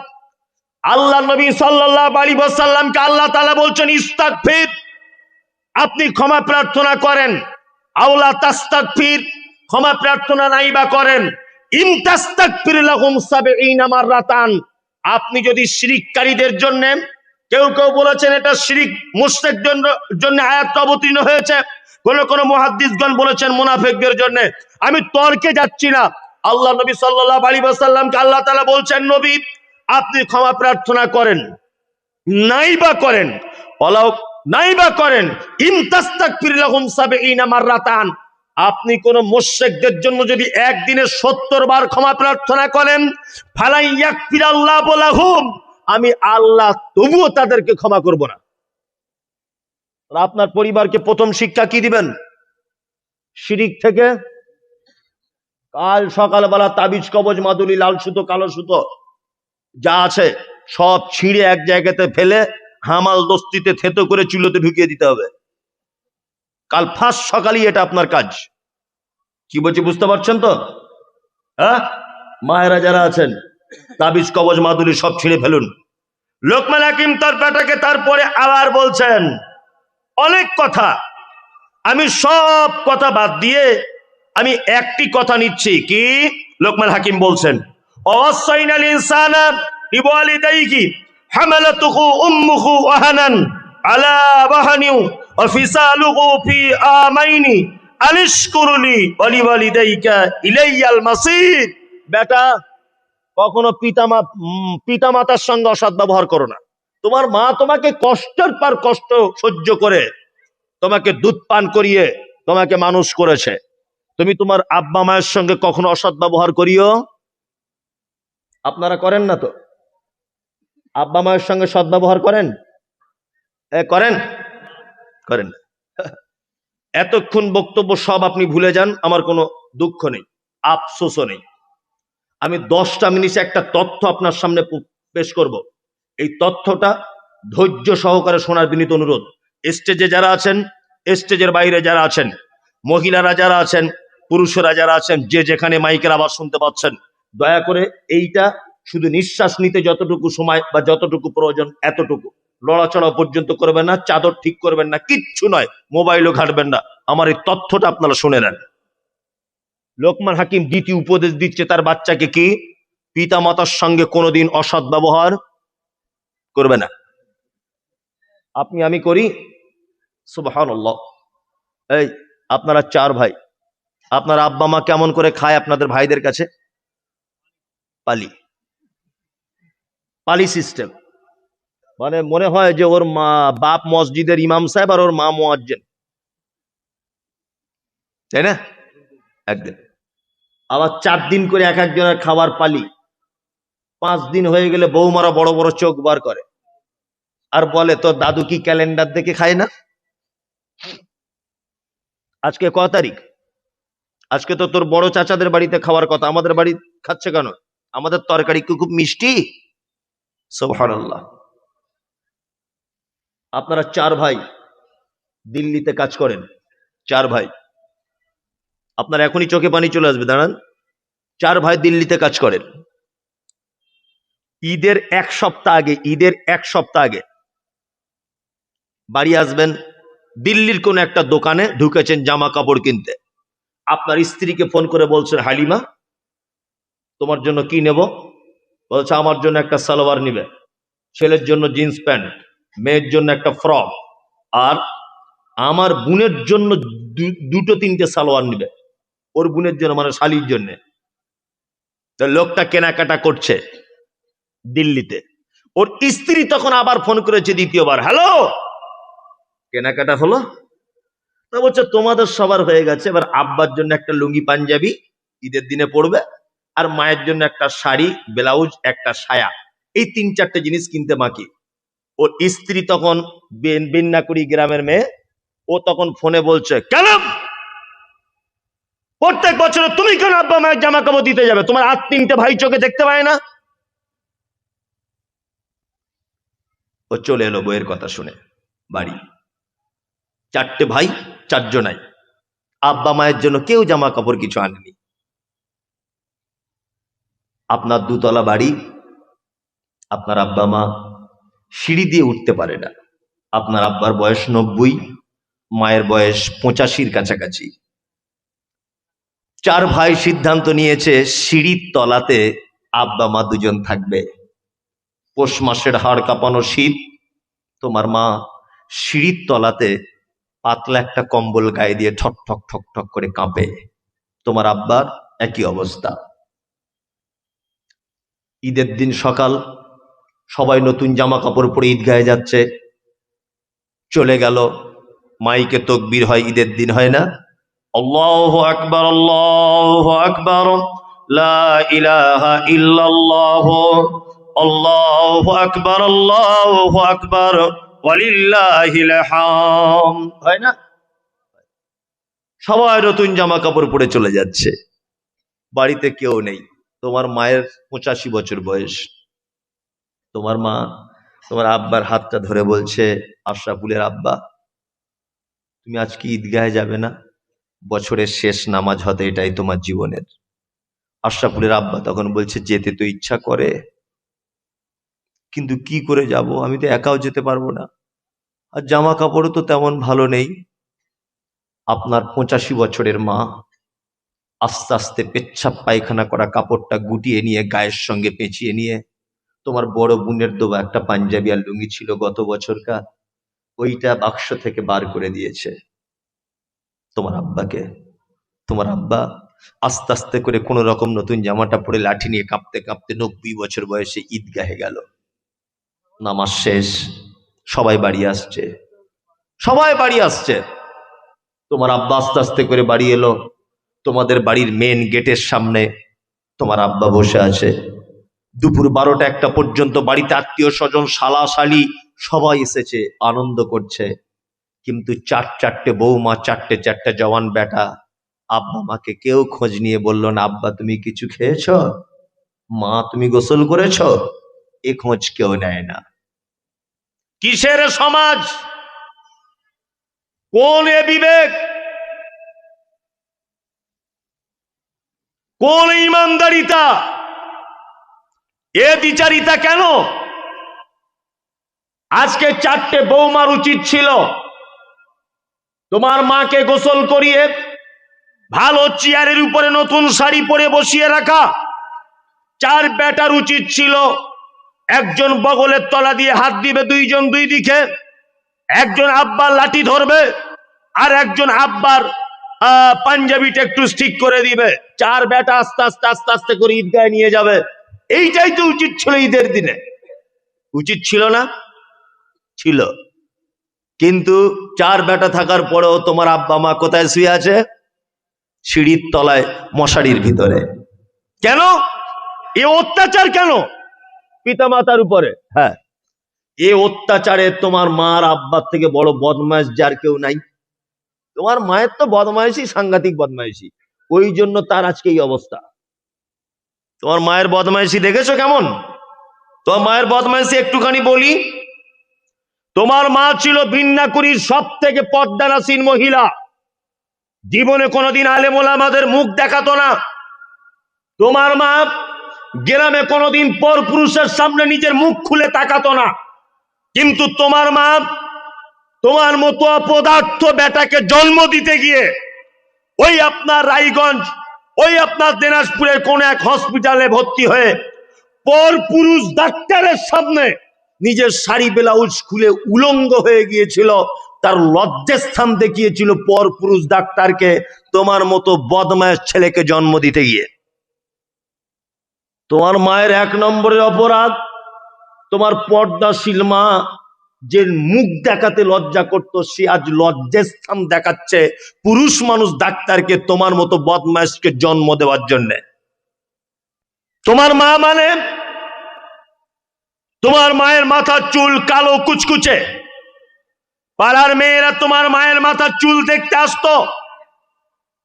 আল্লাহ নবী সাল্লাল্লাহু আলাইহি ওয়াসাল্লামকে আল্লাহ তাআলা বলছেন ইস্তাগফির, আপনি ক্ষমা প্রার্থনা করেন, আওলা তাস্তাগফির, ক্ষমা প্রার্থনা নাই বা করেন, ইন তাস্তাগফির লাহুম ৭০ মাররাতান, আপনি যদি শিরিককারীদের জন্য, কেউ কেউ বলেছেন এটা শিরিক মুশরিকদের জন্য আয়াতটা অবতীর্ণ হয়েছে, কোন মুহাদ্দিসগণ বলেছেন মুনাফিকদের জন্য। আমি তর্কে যাচ্ছি না। আল্লাহ নবী সাল্লাল্লাহু আলাইহি ওয়াসাল্লামকে আল্লাহ তাআলা বলছেন নবী আপনি ক্ষমা প্রার্থনা করেন, নাইবা করেন, ওলাও নাইবা করেন, ইন তাস্তাগফির লাহুম ৭০ মাররাতান, আপনি কোন মুশরিকদের জন্য যদি একদিনে 70 বার ক্ষমা প্রার্থনা করেন, ফালাই ইয়াগফিরাল্লাহু লাহুম, আমি আল্লাহ তবুও তাদেরকে ক্ষমা করব না। আপনার পরিবারকে প্রথম শিক্ষা কি দিবেন? শিরিক থেকে। কাল সকালবেলা তাবিজ কবজ মাদুলি লাল সুতো কালো সুতো যা আছে সব ছিঁড়ে এক জায়গাতে ফেলে হামাল দস্তিতে থেতো করে চুলোতে ঢুকিয়ে দিতে হবে। কাল ফার্স্ট সকালই এটা আপনার কাজ। কি বলছি বুঝতে পারছেন তো? হ্যাঁ, মায়েরা যারা আছেন তাবিজ কবজ মাদুলি সব ছিঁড়ে ফেলুন। লোকমান হাকিম তার বেটাকে তারপরে আবার বলছেন অনেক কথা, আমি সব কথা বাদ দিয়ে আমি একটি কথা নিচ্ছি। কি? লোকমান হাকিম বলছেন ওয়াসাইনাল ইনসানা বিওয়ালিদাইহি হামালাতুহু উম্মুহু ওয়াহানান আলা ওয়াহানি ওয়া ফিসালুহু ফি আমাইনি আনিশকুরলি ওয়া লিওয়ালিদাইকা ইলাইয়াল মাসির। বেটা, কখনো পিতামাতার সঙ্গে অসৎ ব্যবহার করো না। তোমার মা তোমাকে কষ্টের পর কষ্ট সহ্য করে তোমাকে দুধ পান করিয়ে তোমাকে মানুষ করেছে। তুমি তোমার আব্বা মায়ের সঙ্গে কখনো অসৎ ব্যবহার করিও। আপনারা করেন না তো? আব্বা মায়ের সঙ্গে সৎ ব্যবহার করেন? করেন? করেন? এতক্ষণ বক্তব্য সব আপনি ভুলে যান, আমার কোনো দুঃখ নেই, আফসোসও নেই। আমি 10টা মিনিটে একটা তথ্য আপনার সামনে পেশ করব। এই তথ্যটা ধৈর্য সহকারে শোনার বিনীত অনুরোধ। স্টেজে যারা আছেন, স্টেজের বাইরে যারা আছেন, মহিলারা যারা আছেন, পুরুষেরা যারা আছেন, যে যেখানে মাইকের আওয়াজ শুনতে পাচ্ছেন, দয়া করে এইটা শুধু নিঃশ্বাস নিতে যতটুকু সময় বা যতটুকু প্রয়োজন এতটুকু, লড়াচড়া পর্যন্ত করবেন না, চাদর ঠিক করবেন না, কিচ্ছু নয়, মোবাইলও ঘাটবেন না। আমার এই তথ্যটা আপনারা শুনে নেন। লোকমান হাকিম দ্বিতীয় উপদেশ দিচ্ছে তার বাচ্চাকে, কি? পিতা মাতার সঙ্গে কোনোদিন অসৎ ব্যবহার করবে না। আপনি আমি করি? সুবহানাল্লাহ। এই আপনারা 4 ভাই, আপনার আব্বা মা কেমন করে খায় আপনাদের ভাইদের কাছে? পালি, পালি সিস্টেম। মানে মনে হয় যে ওর মা বাপ মসজিদের ইমাম সাহেব আর ওর মা মুয়াজ্জিন, তাই না? একদিন আবার 4 দিন করে এক একজনের খাবার পালি। 5 দিন হয়ে গেলে বৌমারা বড় বড় চোখ বার করে আর বলে তোর দাদু কি ক্যালেন্ডার দেখে খায় না? আজকে ক তারিখ? আজকে তো তোর বড় চাচাদের বাড়িতে খাওয়ার কথা, আমাদের বাড়ি খাচ্ছে কেন? আমাদের তরকারি কি খুব মিষ্টি? সুবহানাল্লাহ। আপনারা 4 ভাই দিল্লিতে কাজ করেন, 4 ভাই। আপনার এখনই চোখে পানি চলে আসবে, দাঁড়ান। 4 ভাই দিল্লিতে কাজ করেন। ঈদের 1 সপ্তাহ আগে, ঈদের 1 সপ্তাহ আগে বাড়ি আসবেন। দিল্লির কোন একটা দোকানে ঢুকেছেন জামা কাপড় কিনতে। আপনার স্ত্রীকে ফোন করে বলছেন, হালিমা তোমার জন্য কি নেব? বলছে আমার জন্য একটা সালোয়ার নিবে, ছেলের জন্য জিন্স প্যান্ট, মেয়ের জন্য একটা ফ্রক, আর আমার বোনের জন্য 2-3টে সালোয়ার নিবে, ওর বোনের জন্য, মানে শালির জন্য। লোকটা কেনাকাটা করছে দিল্লিতে। ওর স্ত্রী তখন আবার ফোন করেছে দ্বিতীয়বার, হ্যালো কেনাকাটা হলো? তো বলছে তোমাদের সবার হয়ে গেছে, এবার আব্বার জন্য একটা লুঙ্গি পাঞ্জাবি ঈদের দিনে পড়বে, আর মায়ের জন্য একটা শাড়ি, ব্লাউজ, একটা সায়া, এই 3-4টে জিনিস কিনতে বাকি। ওর স্ত্রী তখন বিন্নাকুড়ি গ্রামের মেয়ে, ও তখন ফোনে বলছে, কেন প্রত্যেক বছর তুমি কেন আব্বা মায়ের জামা কাপড় দিতে যাবে? তোমার আর 3টে ভাই চোখে দেখতে পায় না? ও চলে এলো বইয়ের কথা শুনে বাড়ি। 4টে ভাই, 4 জনাই। আব্বা মায়ের জন্য কেউ জামা কাপড় কিছু আনেনি। আপনার 2 তলা বাড়ি, আপনার আব্বা মা সিঁড়ি দিয়ে উঠতে পারে না। আপনার আব্বার বয়স 90, মায়ের বয়স 85-র কাছাকাছি। 4 ভাই সিদ্ধান্ত নিয়েছে সিঁড়ির তলাতে আব্বা মা দুজন থাকবে। পৌষ মাসের হাড় কাঁপানো শীত, তোমার মা সিঁড়ির তলাতে পাতলা একটা কম্বল গায়ে দিয়ে ঠক ঠক ঠক ঠক করে কাঁপে। তোমার আব্বার একই অবস্থা। ঈদের দিন সকাল, সবাই নতুন জামা কাপড় পরে ঈদগাহে যাচ্ছে। চলে গেল, মাইকে তাকবীর হয়, ঈদের দিন হয় না? আল্লাহু আকবার, আল্লাহু আকবার, লা ইলাহা ইল্লাল্লাহ, আল্লাহু আকবার, আল্লাহু আকবার, ওয়ালিল্লাহিল হামদ। হয় না? সবাই নতুন জামা কাপড় পরে চলে যাচ্ছে, বাড়িতে কেউ নেই। তোমার মায়ের 85 বছর বয়স। তোমার মা তোমার আব্বার হাতটা ধরে বলছে, আশরাফুলের আব্বা, তুমি আজকে ঈদগাহে যাবে না? বছরের শেষ নামাজ হতে এটাই তোমার জীবনের। আশরাফুলের আব্বা তখন বলছে, যেতে তো ইচ্ছা করে, কিন্তু কি করে যাব, আমি তো একাও যেতে পারবো না, আর জামা কাপড়ও তো তেমন ভালো নেই। আপনার 85 বছরের মা আস্তে আস্তে পেচ্ছাপ পায়খানা করা কাপড়টা গুটিয়ে নিয়ে গায়ের সঙ্গে পেঁচিয়ে নিয়ে, তোমার বড় বোনের দেওয়া একটা পাঞ্জাবি আর লুঙ্গি ছিল গত বছরকার, ওইটা বাক্স থেকে বার করে দিয়েছে তোমার আব্বাকে। তোমার আব্বা আস্তে আস্তে করে কোন রকম নতুন জামাটা পরে লাঠি নিয়ে কাঁপতে কাঁপতে 90 বছর বয়সে ঈদগাহে গেল। নামাজ শেষ, সবাই বাড়ি আসছে, সবাই বাড়ি আসছে। তোমার আব্বা আস্তে আস্তে করে বাড়ি এলো। তোমাদের বাড়ির মেন গেটের সামনে তোমার আব্বা বসে আছে। দুপুর 12টা-1টা পর্যন্ত বাড়িতে আত্মীয় স্বজন, শালা শালি সবাই এসেছে, আনন্দ করছে। কিন্তু চারটে বৌমা, চারটে জওয়ান বেটা, আব্বা মাকে কেউ খোঁজ নিয়ে বলল না, আব্বা তুমি কিছু খেয়েছ, মা তুমি গোসল করেছ, এ খোঁজ কেউ নেয় না। কিসের সমাজ? কোন এ বিবেক? কোন ইমানদারিতা? এ দ্বিচারিতা কেন? আজকে চারটে বৌমার উচিত ছিল তোমার মাকে গোসল করিয়ে ভালো চেয়ারের উপরে নতুন শাড়ি পরে বসিয়ে রাখা। চার বেটার উচিত ছিল একজন বগলের তলা দিয়ে হাত দিবে, দুইজন দুই দিকে, একজন আব্বার লাঠি ধরবে আর একজন আব্বার পাঞ্জাবিটা একটু স্টিক করে দিবে। চার বেটা আস্তে আস্তে আস্তে আস্তে করে ঈদগাহে নিয়ে যাবে। এইটাই তো উচিত ছিল ঈদের দিনে। উচিত ছিল না? ছিল। কিন্তু চার বেটা থাকার পরেও তোমার আব্বা মা কোথায় শুয়ে আছে? সিঁড়ির তলায়, মশারির ভিতরে। কেন? এ অত্যাচার কেন পিতা মাতার উপরে? হ্যাঁ, এ অত্যাচারে তোমার মার আব্বার থেকে বড় বদমাইশ যার কেউ নাই। তোমার মায়ের তো বদমাইশি, সাংঘাতিক বদমাইশি, ওই জন্য তার আজকে এই অবস্থা। তোমার মায়ের বদমাইশি দেখেছো কেমন? তোমার মায়ের বদমাইশি একটুখানি বলি। তোমার মা ছিল বিন্নাকুরীর সব থেকে পর্দানাসীন মহিলা। জীবনে কোনোদিন আলেম ওলামাদের মুখ দেখাতো না। তোমার মা গ্রামে কোনোদিন পর পুরুষের সামনে নিজের মুখ খুলে তাকাতো না। কিন্তু তোমার মা তোমার মতো অপদার্থ বেটাকে জন্ম দিতে গিয়ে ওই আপনার রায়গঞ্জ, ওই আপনার দিনাজপুরের কোন এক হসপিটালে ভর্তি হয়ে পর পুরুষ ডাক্তারের সামনে নিজের শাড়ি ব্লাউজ খুলে উলঙ্গ হয়ে গিয়েছিল। তার লজ্জাস্থান দেখিয়েছিল পর পুরুষ ডাক্তারকে, তোমার মতো বদমায়েশ ছেলেকে জন্ম দিতে গিয়ে। তোমার মায়ের 1 নম্বরের অপরাধ, তোমার পর্দাশীল মা যে মুখ দেখাতে লজ্জা করত, সে আজ লজ্জাস্থান দেখাচ্ছে পুরুষ মানুষ ডাক্তারকে তোমার মতো বদমাইশকে জন্ম দেওয়ার জন্য। তোমার মা মানে, তোমার মায়ের মাথার চুল কালো কুচকুচে, পাড়ার মেয়েরা তোমার মায়ের মাথার চুল দেখতে আসতো।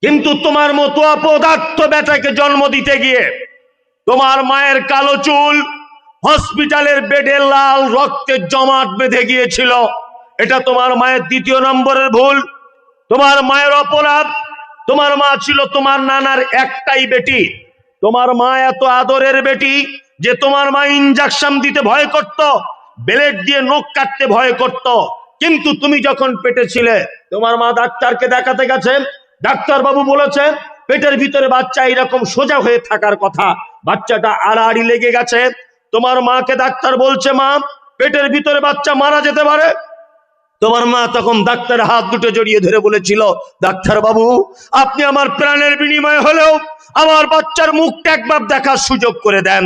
কিন্তু তোমার মতো অপদার্থ বেটাকে জন্ম দিতে গিয়ে তোমার মায়ের কালো চুল হসপিটালের বেডে লাল রক্তের জমাট বেঁধে গিয়েছিল। এটা তোমার মায়ের 2 নম্বরের ভুল। তোমার মায়ের অপরাধ, তোমার মা ছিল তোমার নানার একটাই বেটি। তোমার মা এত আদরের বেটি যে তোমার মা ইনজেকশন দিতে ভয় করত, ব্লেড দিয়ে নখ কাটতে ভয় করত। কিন্তু তুমি যখন পেটে ছিলে, তোমার মা ডাক্তারকে দেখাতে গেছে, ডাক্তার বাবু বলেছে পেটের ভিতরে বাচ্চা এরকম সোজা হয়ে থাকার কথা, বাচ্চাটা আড়াআড়ি লেগে গেছে। তোমার মাকে ডাক্তার বলছে, মা পেটের ভিতরে বাচ্চা মারা যেতে পারে। তোমার মা তখন ডাক্তারের হাত দুটো জড়িয়ে ধরে বলেছিল, ডাক্তার বাবু আপনি আমার প্রাণের বিনিময়ে হলেও আমার বাচ্চার মুখটা একবার দেখার সুযোগ করে দেন।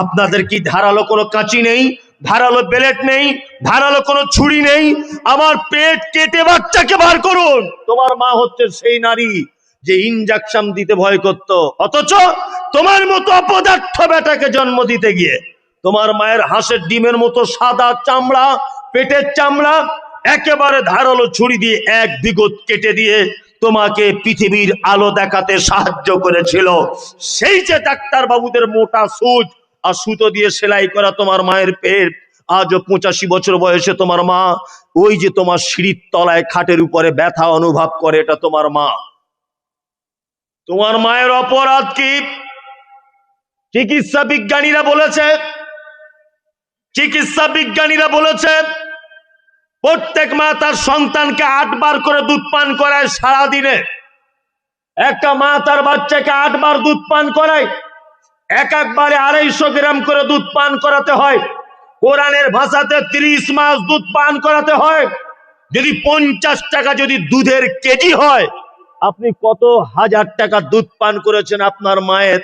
আপনাদের কি ধারালো কোনো কাঁচি নেই, ধারালো ব্লেড নেই, ধারালো কোনো ছুরি নেই? আমার পেট কেটে বাচ্চাকে বার করুন। তোমার মা হচ্ছে সেই নারী যে ইনজেকশন দিতে ভয় করত, অথচ তোমার মতো অপদার্থ বেটাকে জন্ম দিতে গিয়ে তোমার মায়ের হাঁসের ডিমের মতো সাদা চামড়া, পেটের চামড়া একেবারে ধারালো ছুরি দিয়ে এক বিগত কেটে দিয়ে তোমাকে পৃথিবীর আলো দেখাতে সাহায্য করেছিল। সেই যে ডাক্তার বাবুদের মোটা সুচ আর সুতো দিয়ে সেলাই করা তোমার মায়ের পেট, আজও 85 বছর বয়সে তোমার মা ওই যে তোমার সিঁড়ির তলায় খাটের উপরে ব্যথা অনুভব করে, এটা তোমার মা। তোমার মায়ের অপরাধ কি? চিকিৎসা বিজ্ঞানীরা বলেছে প্রত্যেক মা তার সন্তানকে 8 বার করে দুধ পান করায় সারাদিনে। একটা মা তার বাচ্চাকে 8 বার দুধ পান করায়, একবারে 250 গ্রাম করে দুধ পান করাতে হয়। কোরআনের ভাষাতে 30 মাস দুধ পান করাতে হয়। যদি 50 টাকা যদি দুধের কেজি হয়, আপনি কত হাজার টাকা দুধ পান করেছেন আপনার মায়ের,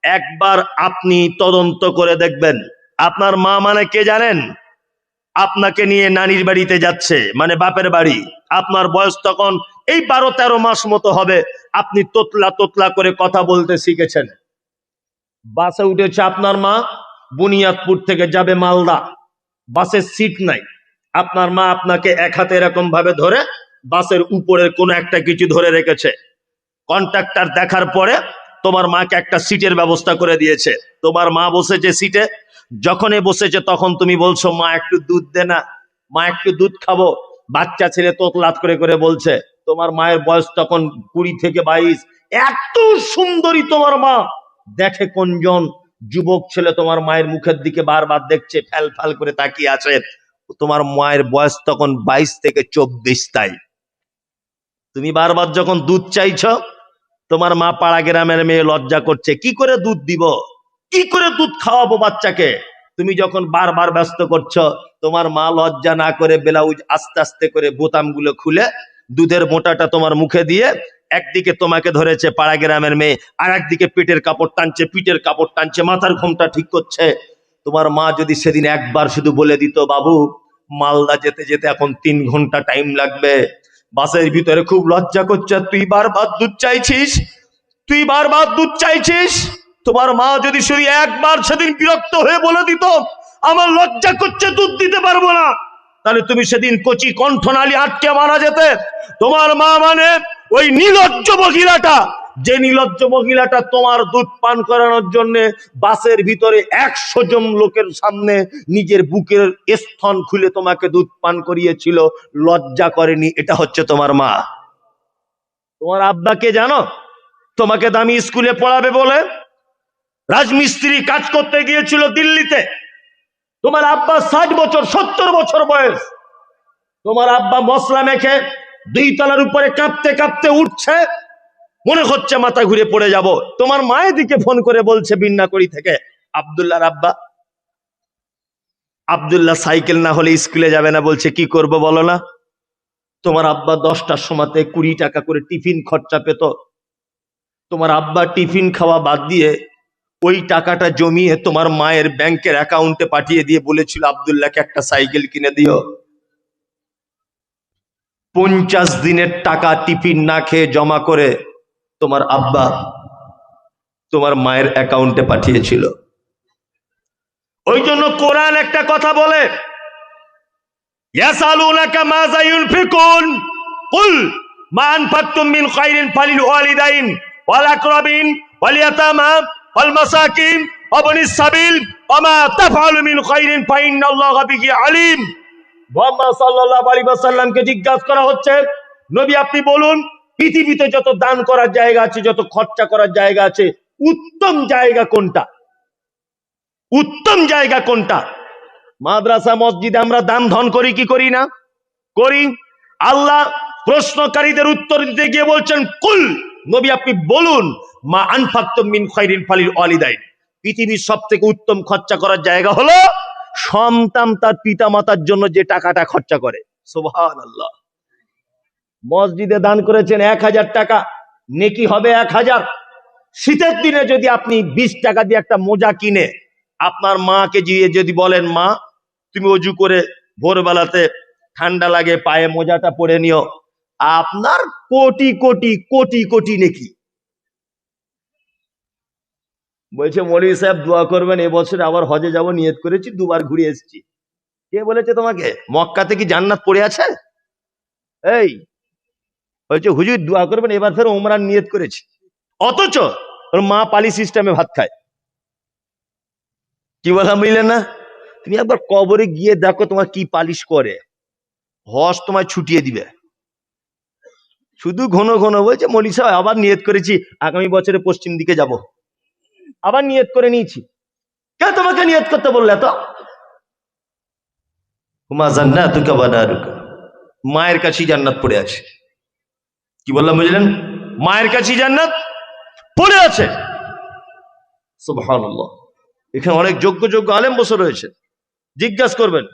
একবার আপনি তদন্ত করে দেখবেন। আপনার মা মানে কে জানেন? আপনাকে নিয়ে নানির বাড়িতে যাচ্ছে, মানে বাপের বাড়ি। আপনার বয়স তখন এই 12-13 মাস মতো হবে। আপনি তোতলা তোতলা করে কথা বলতে শিখেছেন। বাসে উঠেছে আপনার মা, বুনিয়াদপুর থেকে যাবে মালদা, বাসের সিট নাই। আপনার মা আপনাকে এক হাতে এরকম ভাবে ধরে বাসের উপরের কোনো একটা কিছু ধরে রেখেছে। কন্ট্রাক্টর দেখার পরে তোমার মাকে একটা সিটের ব্যবস্থা করে দিয়েছে। তোমার মা বসেছে সিটে, যখনই বসেছে তখন তুমি বলছো মা একটু দুধ দে না, মা একটু দুধ খাবো। বাচ্চা ছেলে তোতলাত করে করে বলছে। তোমার মায়ের বয়স তখন 20 থেকে 22। এত সুন্দরী তোমার মা, দেখে কোনজন যুবক ছেলে তোমার মায়ের মুখের দিকে বারবার দেখছে, ফ্যাল ফ্যাল করে তাকিয়ে আছে। তোমার মায়ের বয়স তখন 22 থেকে 24। তাই তুমি বারবার যখন দুধ চাইছো, তোমার মা পাড়া গ্রামের মেয়ে লজ্জা করছে, কি করে দুধ দিব, কি করে দুধ খাওয়াবো বাচ্চাকে। তুমি যখন বারবার ব্যস্ত করছো, তোমার মা লজ্জা না করে ব্লাউজ আস্তে আস্তে করে বোতামগুলো খুলে দুধের মোটাটা তোমার মুখে দিয়ে একদিকে তোমাকে ধরেছে পাড়া গ্রামের মেয়ে, আর একদিকে পিঠের কাপড় টানছে, মাথার ঘোমটা ঠিক করছে। তোমার মা যদি সেদিন একবার শুধু বলে দিত, বাবু মালদা যেতে যেতে এখন 3 ঘন্টা টাইম লাগবে, বাসের ভিতরে খুব লজ্জা করছে, তুই বারবার দুধ চাইছিস। তোমার মা যদি শুধু একবার সেদিন বিরক্ত হয়ে বলে দিত, আমার লজ্জা করছে দুধ দিতে পারবো না, তাহলে তুমি সেদিন কচি কণ্ঠনালী আটকে মারা যেতে। তোমার মা মানে ওই নির্লজ্জ মহিলাটা, যে নির্লজ্জ মহিলাটা তোমার দুধ পান করানোর জন্য বাসের ভিতরে 100 জন লোকের সামনে নিজের বুকের স্তন খুলে তোমাকে দুধ পান করিয়েছিল, লজ্জা করেনি। এটা হচ্ছে তোমার মা। তোমার আব্বাকে জানো? তোমাকে দামি স্কুলে পড়াবে বলে রাজমিস্ত্রি কাজ করতে গিয়েছিল দিল্লিতে। তোমার আব্বা 60 বছর 70 বছর বয়স। তোমার আব্বা মশলা মেখে 2 তলার উপরে কাঁপতে কাঁপতে উঠছে, মনে হচ্ছে মাথা ঘুরে পড়ে যাব। তোমার মায়ের দিকে ফোন করে বলছে বিন্নাকড়ি থেকে, আব্দুল্লাহর আব্বা, আব্দুল্লাহ সাইকেল না হলে স্কুলে যাবে না, বলছে কি করব বলো না। তোমার আব্বা 10টার সময়তে 20 টাকা করে টিফিন খরচা পেত। তোমার আব্বা টিফিন খাওয়া বাদ দিয়ে ওই টাকাটা জমিয়ে তোমার মায়ের ব্যাংকের অ্যাকাউন্টে পাঠিয়ে দিয়ে বলেছিল, আব্দুল্লাহকে একটা সাইকেল কিনে দিও। 50 দিনের টাকা টিফিন না খেয়ে জমা করে তোমার আব্বা তোমার মায়ের অ্যাকাউন্টে পাঠিয়েছিল। ওই জন্য কোরআন একটা কথা বলে, ইয়াসালুনাকা মাযা ইউনফিকুন কুল মা আনফাকতুম মিন খায়রিন ফালিল ওয়ালিদাইন ওয়াল আকরাবিন ওয়াল ইয়াতামা ওয়াল মাসাকিন ওয়া বনিস সাবিল ওয়া মা তাফআলু মিন খায়রিন ফাইন্নাল্লাহা বিহি আলিম। মুহাম্মদ সাল্লাল্লাহু আলাইহি ওয়াসাল্লামকে জিজ্ঞাসা করা হচ্ছে, নবী আপনি বলুন পৃথিবীতে যত দান করার জায়গা আছে, যত খরচা করার জায়গা আছে, উত্তম জায়গা কোনটা? উত্তম জায়গা কোনটা? মাদ্রাসা মসজিদে আমরা দান ধন করি কি করি না? করি। আল্লাহ প্রশ্নকারীদের উত্তর দিতে গিয়ে বলছেন, কুল নবী আপনি বলুন মা আনফাকতুম মিন খায়রিন ফালিল ওয়ালিদাইন, পৃথিবীর সবথেকে উত্তম খরচা করার জায়গা হলো সন্তান তার পিতা মাতার জন্য যে টাকাটা খরচা করে। সুবহানাল্লাহ। মসজিদে দান করেছেন 1000 টাকা, নেকি হবে 1000। শীতের দিনে যদি আপনি 20 টাকা দিয়ে একটা মোজা কিনে আপনার মাকে গিয়ে যদি বলেন, মা তুমি অজু করে ভোরবেলাতে ঠান্ডা লাগে পায়ে মোজাটা পরে নিও, আপনার কোটি কোটি কোটি কোটি নেকি। বলছে মৌলভী সাহেব দোয়া করবেন, এবছর আবার হজে যাব, নিয়ত করেছি, 2বার ঘুরে এসেছি। কে বলেছে তোমাকে? মক্কাতে কি জান্নাত পড়ে আছে? এই বলছে হুজুর দোয়া করবেন, এবার ফের ওমরার নিয়ত করেছি। অথচ ওর মা পালি সিস্টেমে ভাত খায়। কি বললাম বুঝলেন না? তুমি একবার কবরে গিয়ে দেখো তোমার কি পালিশ করে, হজ তোমায় ছুটিয়ে দিবে। শুধু ঘন ঘন বলছে মৌলভী সাহেব আবার নিয়ত করেছি, আগামী বছরে পশ্চিম দিকে যাব, আবার নিয়ত করে নিয়েছি। কে তোমাকে নিয়ত করতে বললে? তো মায়ের কাছেই জান্নাত পড়ে আছে। কি বললাম বুঝলেন? মায়ের কাছেই জান্নাত পড়ে আছে। সুবহানাল্লাহ। এখানে অনেক যোগ্য যোগ্য আলেম বসে রয়েছে, জিজ্ঞাসা করবেন।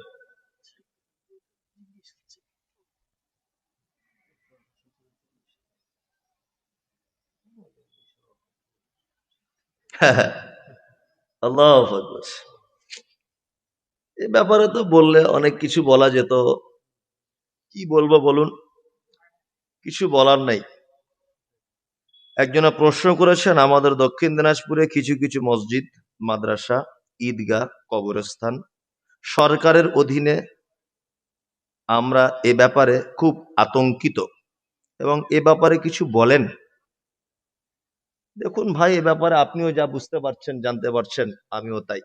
আল্লাহু আকবার। এই ব্যাপারে তো বললে অনেক কিছু বলা যেত, কি বলবো বলুন, কিছু বলার নাই। একজনা প্রশ্ন করেছেন, আমাদের দক্ষিণ দিনাজপুরে কিছু কিছু মসজিদ, মাদ্রাসা, ঈদগাহ, কবরস্থান সরকারের অধীনে, আমরা এ ব্যাপারে খুব আতঙ্কিত এবং এ ব্যাপারে কিছু বলেন। দেখুন ভাই, এ ব্যাপারে আপনিও যা বুঝতে পারছেন, জানতে পারছেন, আমিও তাই।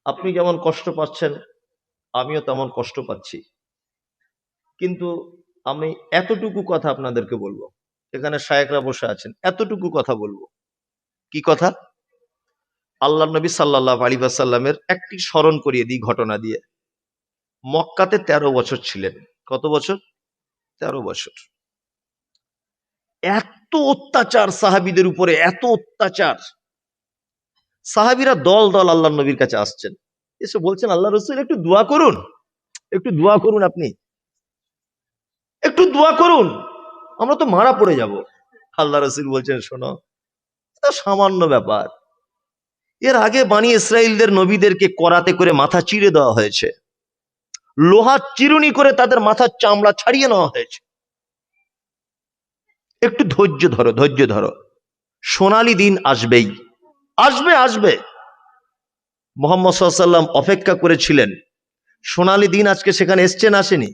আপনি যেমন কষ্ট পাচ্ছেন, আমিও তেমন কষ্ট পাচ্ছি। কিন্তু আমি এতটুকু কথা আপনাদেরকে বলবো, এখানে শায়েখরা বসে আছেন, এতটুকু কথা বলবো। কি কথা? আল্লাহ নবী সাল্লাল্লাহু আলাইহি ওয়াসাল্লামের একটি স্মরণ করিয়ে দিই ঘটনা দিয়ে। মক্কাতে 13 বছর ছিলেন। কত বছর? 13 বছর। এত অত্যাচার সাহাবীদের উপরে, এত অত্যাচার। সাহাবীরা দল দল আল্লাহ নবীর কাছে আসছেন, এসে বলছেন আল্লাহ রাসূল একটু দোয়া করুন, একটু দোয়া করুন, আপনি একটু দোয়া করুন, আমরা তো মারা পড়ে যাব। আল্লাহ রাসূল বলছেন শোনো, এটা সামান্য ব্যাপার। এর আগে বনি ইসরাইলদের নবীদেরকে করাতে করে মাথা চিড়ে দেওয়া হয়েছে, লোহা চিরুনি করে তাদের মাথার চামড়া ছাড়িয়ে নেওয়া হয়েছে। একটু ধৈর্য ধরো, ধৈর্য ধরো, সোনালী দিন আসবেই, আসবে আসবে। মুহাম্মদ সাল্লাল্লাহু আলাইহি ওয়াসাল্লাম অপেক্ষা করেছিলেন, সোনালী দিন আজকে সেখানে এসছে না আসেনি?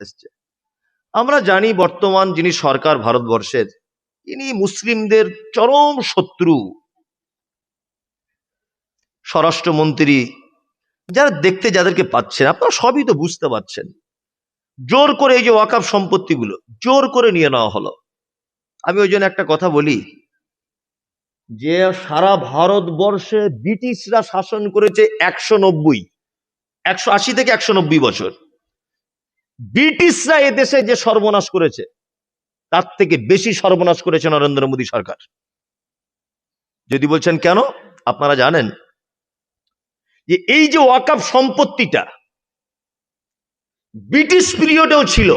এসছে। আমরা জানি বর্তমান যিনি সরকার ভারতবর্ষের, ইনি মুসলিমদের চরম শত্রু। স্বরাষ্ট্রমন্ত্রী, যারা দেখতে যাদেরকে পাচ্ছেন, আপনারা সবই তো বুঝতে পারছেন, জোর করে এই যে ওয়াকফ সম্পত্তিগুলো জোর করে নিয়ে নেওয়া হলো। আমি ওই জন্য একটা কথা বলি, যে সারা ভারতবর্ষে ব্রিটিশরা শাসন করেছে 180 থেকে 190 বছর। ব্রিটিশরা এদেশে যে সর্বনাশ করেছে, তার থেকে বেশি সর্বনাশ করেছে নরেন্দ্র মোদী সরকার। যদি বলছেন কেন, আপনারা জানেন যে এই যে ওয়াকফ সম্পত্তিটা ব্রিটিশ পিরিয়ডেও ছিল।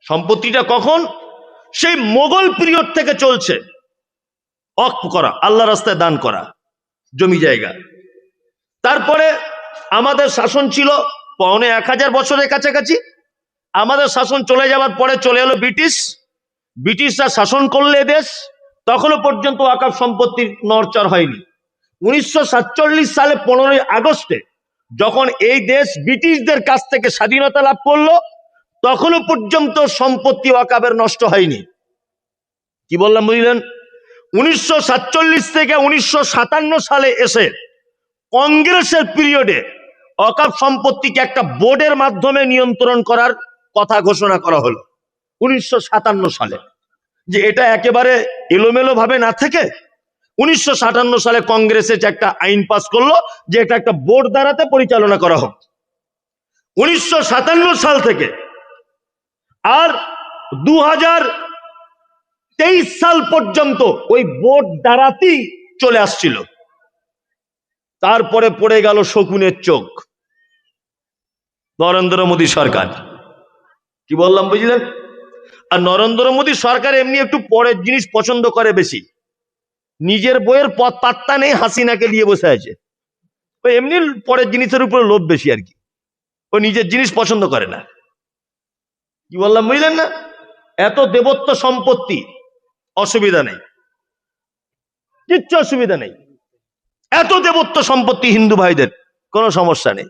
সম্পত্তিটা কখন? সেই মোগল পিরিয়ড থেকে চলছে। ওয়াকফ করা, আল্লাহ রাস্তায় দান করা জমি জায়গা। তারপরে আমাদের শাসন ছিল 1000 বছরের কাছাকাছি। আমাদের শাসন চলে যাওয়ার পরে চলে এলো ব্রিটিশ। ব্রিটিশরা শাসন করলে দেশ, তখনও পর্যন্ত ওয়াকফ সম্পত্তির নড়চড় হয়নি। 1947 সালে 15ই আগস্টে যখন এই দেশ ব্রিটিশদের কাছ থেকে স্বাধীনতা লাভ করলো, তখনও পর্যন্ত সম্পত্তি ওয়াকফের নষ্ট হয়নি। কি বললাম বুঝলেন? 1947 থেকে 1957 সালে এসে কংগ্রেসের পিরিয়ডে ওয়াকফ সম্পত্তিকে একটা বোর্ডের মাধ্যমে নিয়ন্ত্রণ করার কথা ঘোষণা করা হলো 1957 সালে। যে এটা একেবারে এলোমেলো ভাবে না থেকে 1957 সালে কংগ্রেসে একটা আইন পাস করলো যে এটা একটা বোর্ড দ্বারাতে পরিচালনা করা হোক। 1957 সাল থেকে আর 2023 সাল পর্যন্ত ওই বোর্ড দ্বারাতেই চলে আসছিল। তারপরে পড়ে গেল শকুনের চোখ, নরেন্দ্র মোদী সরকার। কি বললাম বুঝলেন? আর নরেন্দ্র মোদী সরকার এমনি একটু পরের জিনিস পছন্দ করে বেশি। নিজের বইয়ের পাত্তা নেই, হাসিনাকে নিয়ে বসে আছে। এমনি পরের জিনিসের উপরে লোভ বেশি আর কি। ও নিজের জিনিস পছন্দ করে না। কি বললাম বুঝলেন না? এত দেবত্ব সম্পত্তি, অসুবিধা নেই, কিচ্ছু অসুবিধা নেই। এত দেবত্ব সম্পত্তি হিন্দু ভাইদের, কোনো সমস্যা নেই।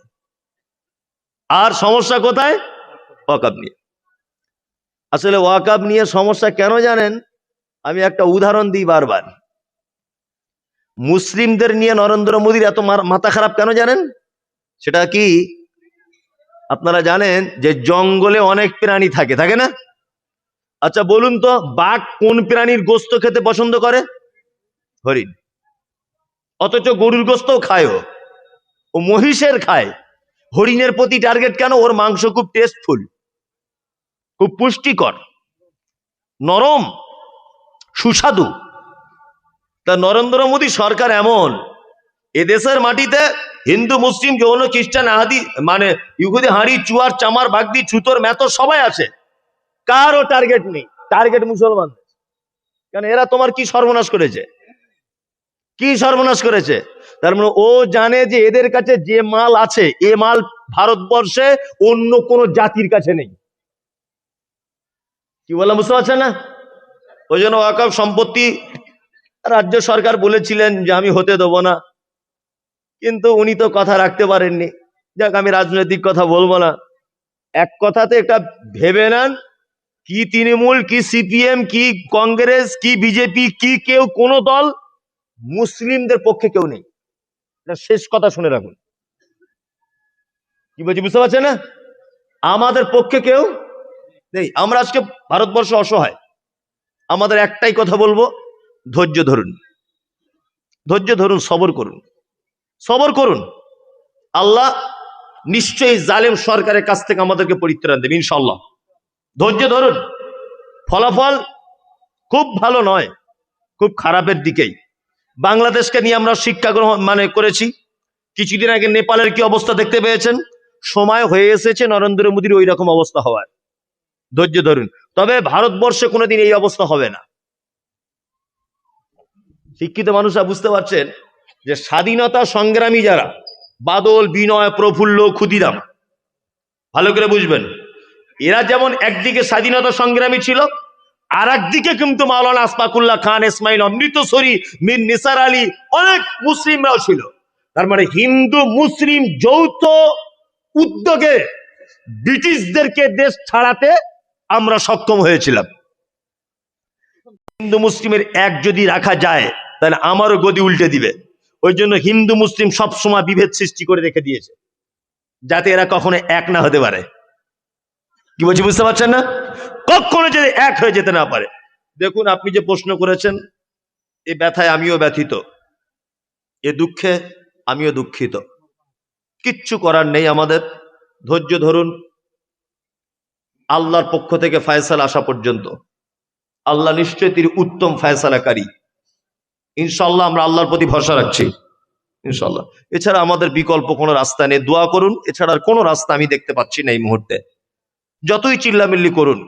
আর সমস্যা কোথায়? ওয়াকফ নিয়ে। আসলে ওয়াকফ নিয়ে সমস্যা কেন জানেন? আমি একটা উদাহরণ দিই বারবার। মুসলিমদের নিয়ে নরেন্দ্র মোদীর এত মাথা খারাপ কেন জানেন? সেটা কি আপনারা জানেন যে জঙ্গলে অনেক প্রাণী থাকে, থাকে না? আচ্ছা বলুন তো, বাঘ কোন প্রাণীর গোস্ত খেতে পছন্দ করে? হরিণ। অথচ গরুর গোস্তও খায়, ও মহিষের খায়। হরিণের প্রতি টার্গেট কেন? ওর মাংস খুব টেস্টফুল, খুব পুষ্টিকর, নরম, সুস্বাদু। তা নরেন্দ্র মোদী সরকার এমন, এদেশের মাটিতে হিন্দু, মুসলিম, যৌন, খ্রিস্টান, আহাদি, মানে ইহুদি, হাঁড়ি, চুয়ার, চামার, বাগদি, ছুতর, মেতর সবাই আছে। কারও টার্গেট নেই, টার্গেট মুসলমান। কেন? এরা তোমার কি সর্বনাশ করেছে? কি সর্বনাশ করেছে? তার মানে ও জানে যে এদের কাছে যে মাল আছে, এ মাল ভারতবর্ষে অন্য কোন জাতির কাছে নেই। কি বললাম বুঝতে পারছেন না? ওই জন্য ওয়াকফ সম্পত্তি রাজ্য সরকার বলেছিলেন যে আমি হতে দেবো না, কিন্তু উনি তো কথা রাখতে পারেননি। যাক, আমি রাজনৈতিক কথা বলবো না। এক কথাতে এটা ভেবে নেন, কি তৃণমূল, কি সিপিএম, কি কংগ্রেস, কি বিজেপি, কি কেউ, কোন দল মুসলিমদের পক্ষে কেউ নেই। এটা শেষ কথা শুনে রাখুন। কি বলছি বুঝতে পারছেন না? আমাদের পক্ষে কেউ নেই। আমরা আজকে ভারতবর্ষ অসহায়। আমাদের একটাই কথা বলবো, ধৈর্য ধরুন, ধৈর্য ধরুন, সবর করুন, সবর করুন। আল্লাহ নিশ্চয়ই জালেম সরকারের কাছ থেকে আমাদেরকে পরিত্রাণ দেবে ইনশাআল্লাহ। ধৈর্য ধরুন। ফলাফল খুব ভালো নয়, খুব খারাপের দিকেই। বাংলাদেশকে নিয়ে আমরা শিক্ষা গ্রহণ করেছি। কিছুদিন আগে নেপালের কি অবস্থা দেখতে পেয়েছেন? সময় হয়ে এসেছে নরেন্দ্র মোদীর ওই রকম অবস্থা হওয়ার। ধৈর্য ধরুন। তবে ভারতবর্ষে কোনোদিন এই অবস্থা হবে না। শিক্ষিত মানুষরা বুঝতে পারছেন যে স্বাধীনতা সংগ্রামী যারা, বাদল, বিনয়, প্রফুল্ল, ক্ষুদিরাম, ভালো করে বুঝবেন, এরা যেমন একদিকে স্বাধীনতা সংগ্রামী ছিল, আর একদিকে কিন্তু মাওলানা আশফাকুল্লাহ খান, ইসমাইল অমৃতসরী, মীর নিসার আলী, অনেক মুসলিমরাও ছিল। তার মানে হিন্দু মুসলিম যৌথ উদ্যোগে ব্রিটিশদেরকে দেশ ছাড়াতে আমরা সক্ষম হয়েছিলাম। হিন্দু মুসলিমের এক যদি রাখা যায়, তাহলে আমারও গদি উল্টে দিবে। ওই জন্য হিন্দু মুসলিম সবসময় বিভেদ সৃষ্টি করে রেখে দিয়েছে, যাতে এরা কখনো এক না হতে পারে। কি বলছি বুঝতে পারছেন না? কখনো যদি এক হয়ে যেতে না পারে। দেখুন, আপনি যে প্রশ্ন করেছেন, এ ব্যথায় আমিও ব্যথিত, এ দুঃখে আমিও দুঃখিত। কিচ্ছু করার নেই আমাদের। ধৈর্য ধরুন। আল্লাহর পক্ষ থেকে ফায়সালা আসা পর্যন্ত আল্লাহ নিশ্চয়ই তিনি উত্তম ফায়সালাকারী। ইনশাআল্লাহ আমরা আল্লাহর প্রতি ভরসা রাখছি ইনশাআল্লাহ। এছাড়া আমাদের বিকল্প কোনো রাস্তা নেই। দোয়া করুন, এছাড়া আর কোনো রাস্তা আমি দেখতে পাচ্ছি না এই মুহূর্তে। যতই চিল্লামিল্লি করুন।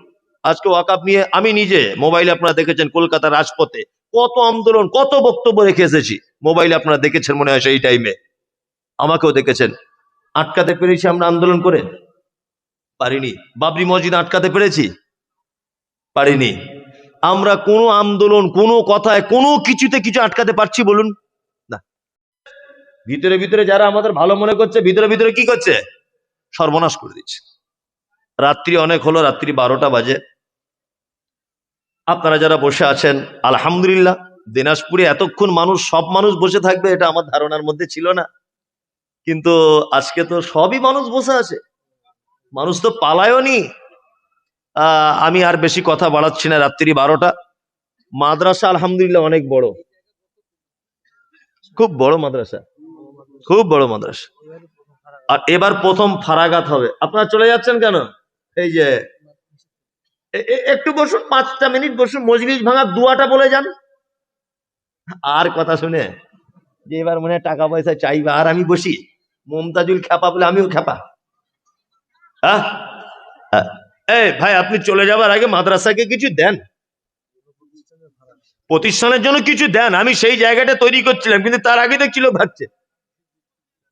আজকে ওয়াকফ নিয়ে আমি নিজে মোবাইলে, আপনারা দেখেছেন কলকাতার রাজপথে কত আন্দোলন, কত বক্তব্য রেখে এসেছি। মোবাইলে আপনারা দেখেছেন মনে হয় সেই টাইমে, আমাকেও দেখেছেন। আটকাতে পেরেছি আমরা আন্দোলন করে? পারিনি। বাবরি মসজিদ আটকাতে পেরেছি? পারিনি। আমরা কোনো আন্দোলন, কোনো কথায়, কোনো কিছুতে কিছু আটকাতে পারছি বলুন? না। ভিতরে ভিতরে যারা আমাদের ভালো মনে করছে, ভিতরে ভিতরে কি করছে? সর্বনাশ করে দিচ্ছে। রাত্রি অনেক হলো, রাত্রি 12টা বাজে। আপনারা যারা বসে আছেন আলহামদুলিল্লাহ। দিনাজপুরে এতক্ষণ মানুষ, সব মানুষ বসে থাকবে এটা আমার ধারণার মধ্যে ছিল না, কিন্তু আজকে তো সবই মানুষ বসে আছে। মানুষ তো পালায়নি। আমি আর বেশি কথা বাড়াচ্ছি না। রাত্রি 12টা। মাদ্রাসা আলহামদুলিল্লাহ অনেক বড়, খুব বড় মাদ্রাসা, খুব বড় মাদ্রাসা। আর এবার প্রথম ফারাগাত হবে। আপনারা চলে যাচ্ছেন কেন? এই যে একটু বসুন, 5টা মিনিট বসুন, মজলিস ভাঙা দুয়াটা বলে যান। আর কথা শুনে যে এবার মনে হয় টাকা পয়সা চাইবে, আর আমি বসি। মমতাজুল খ্যাপা বলে আমিও খ্যাপা। হ্যাঁ, এই ভাই, আপনি চলে যাবার আগে মাদ্রাসাকে কিছু দেন, প্রতিষ্ঠানের জন্য কিছু দেন। আমি সেই জায়গাটা তৈরি করছিলাম, কিন্তু তার আগে দেখছিল ভাবছে।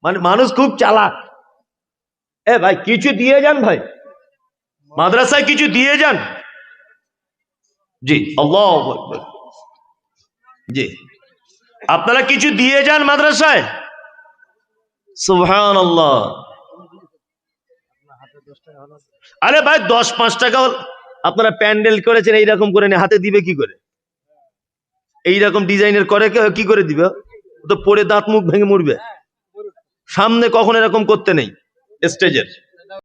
মানে মানুষ খুব চালাক। এ ভাই কিছু দিয়ে যান ভাই, মাদ্রাসায় কিছু দিয়ে যান। জি, আল্লাহু আকবার। জি, আপনারা কিছু দিয়ে যান মাদ্রাসায়। সুবহানাল্লাহ। আরে ভাই 10-5 টাকা আপনারা প্যান্ডেল করেছেন এইরকম করে, হাতে দিবে কি করে? এইরকম ডিজাইনের করে কি করে দিবে? তো পরে দাঁত মুখ ভেঙে মরবে। সামনে কখন এরকম করতে নেই স্টেজের।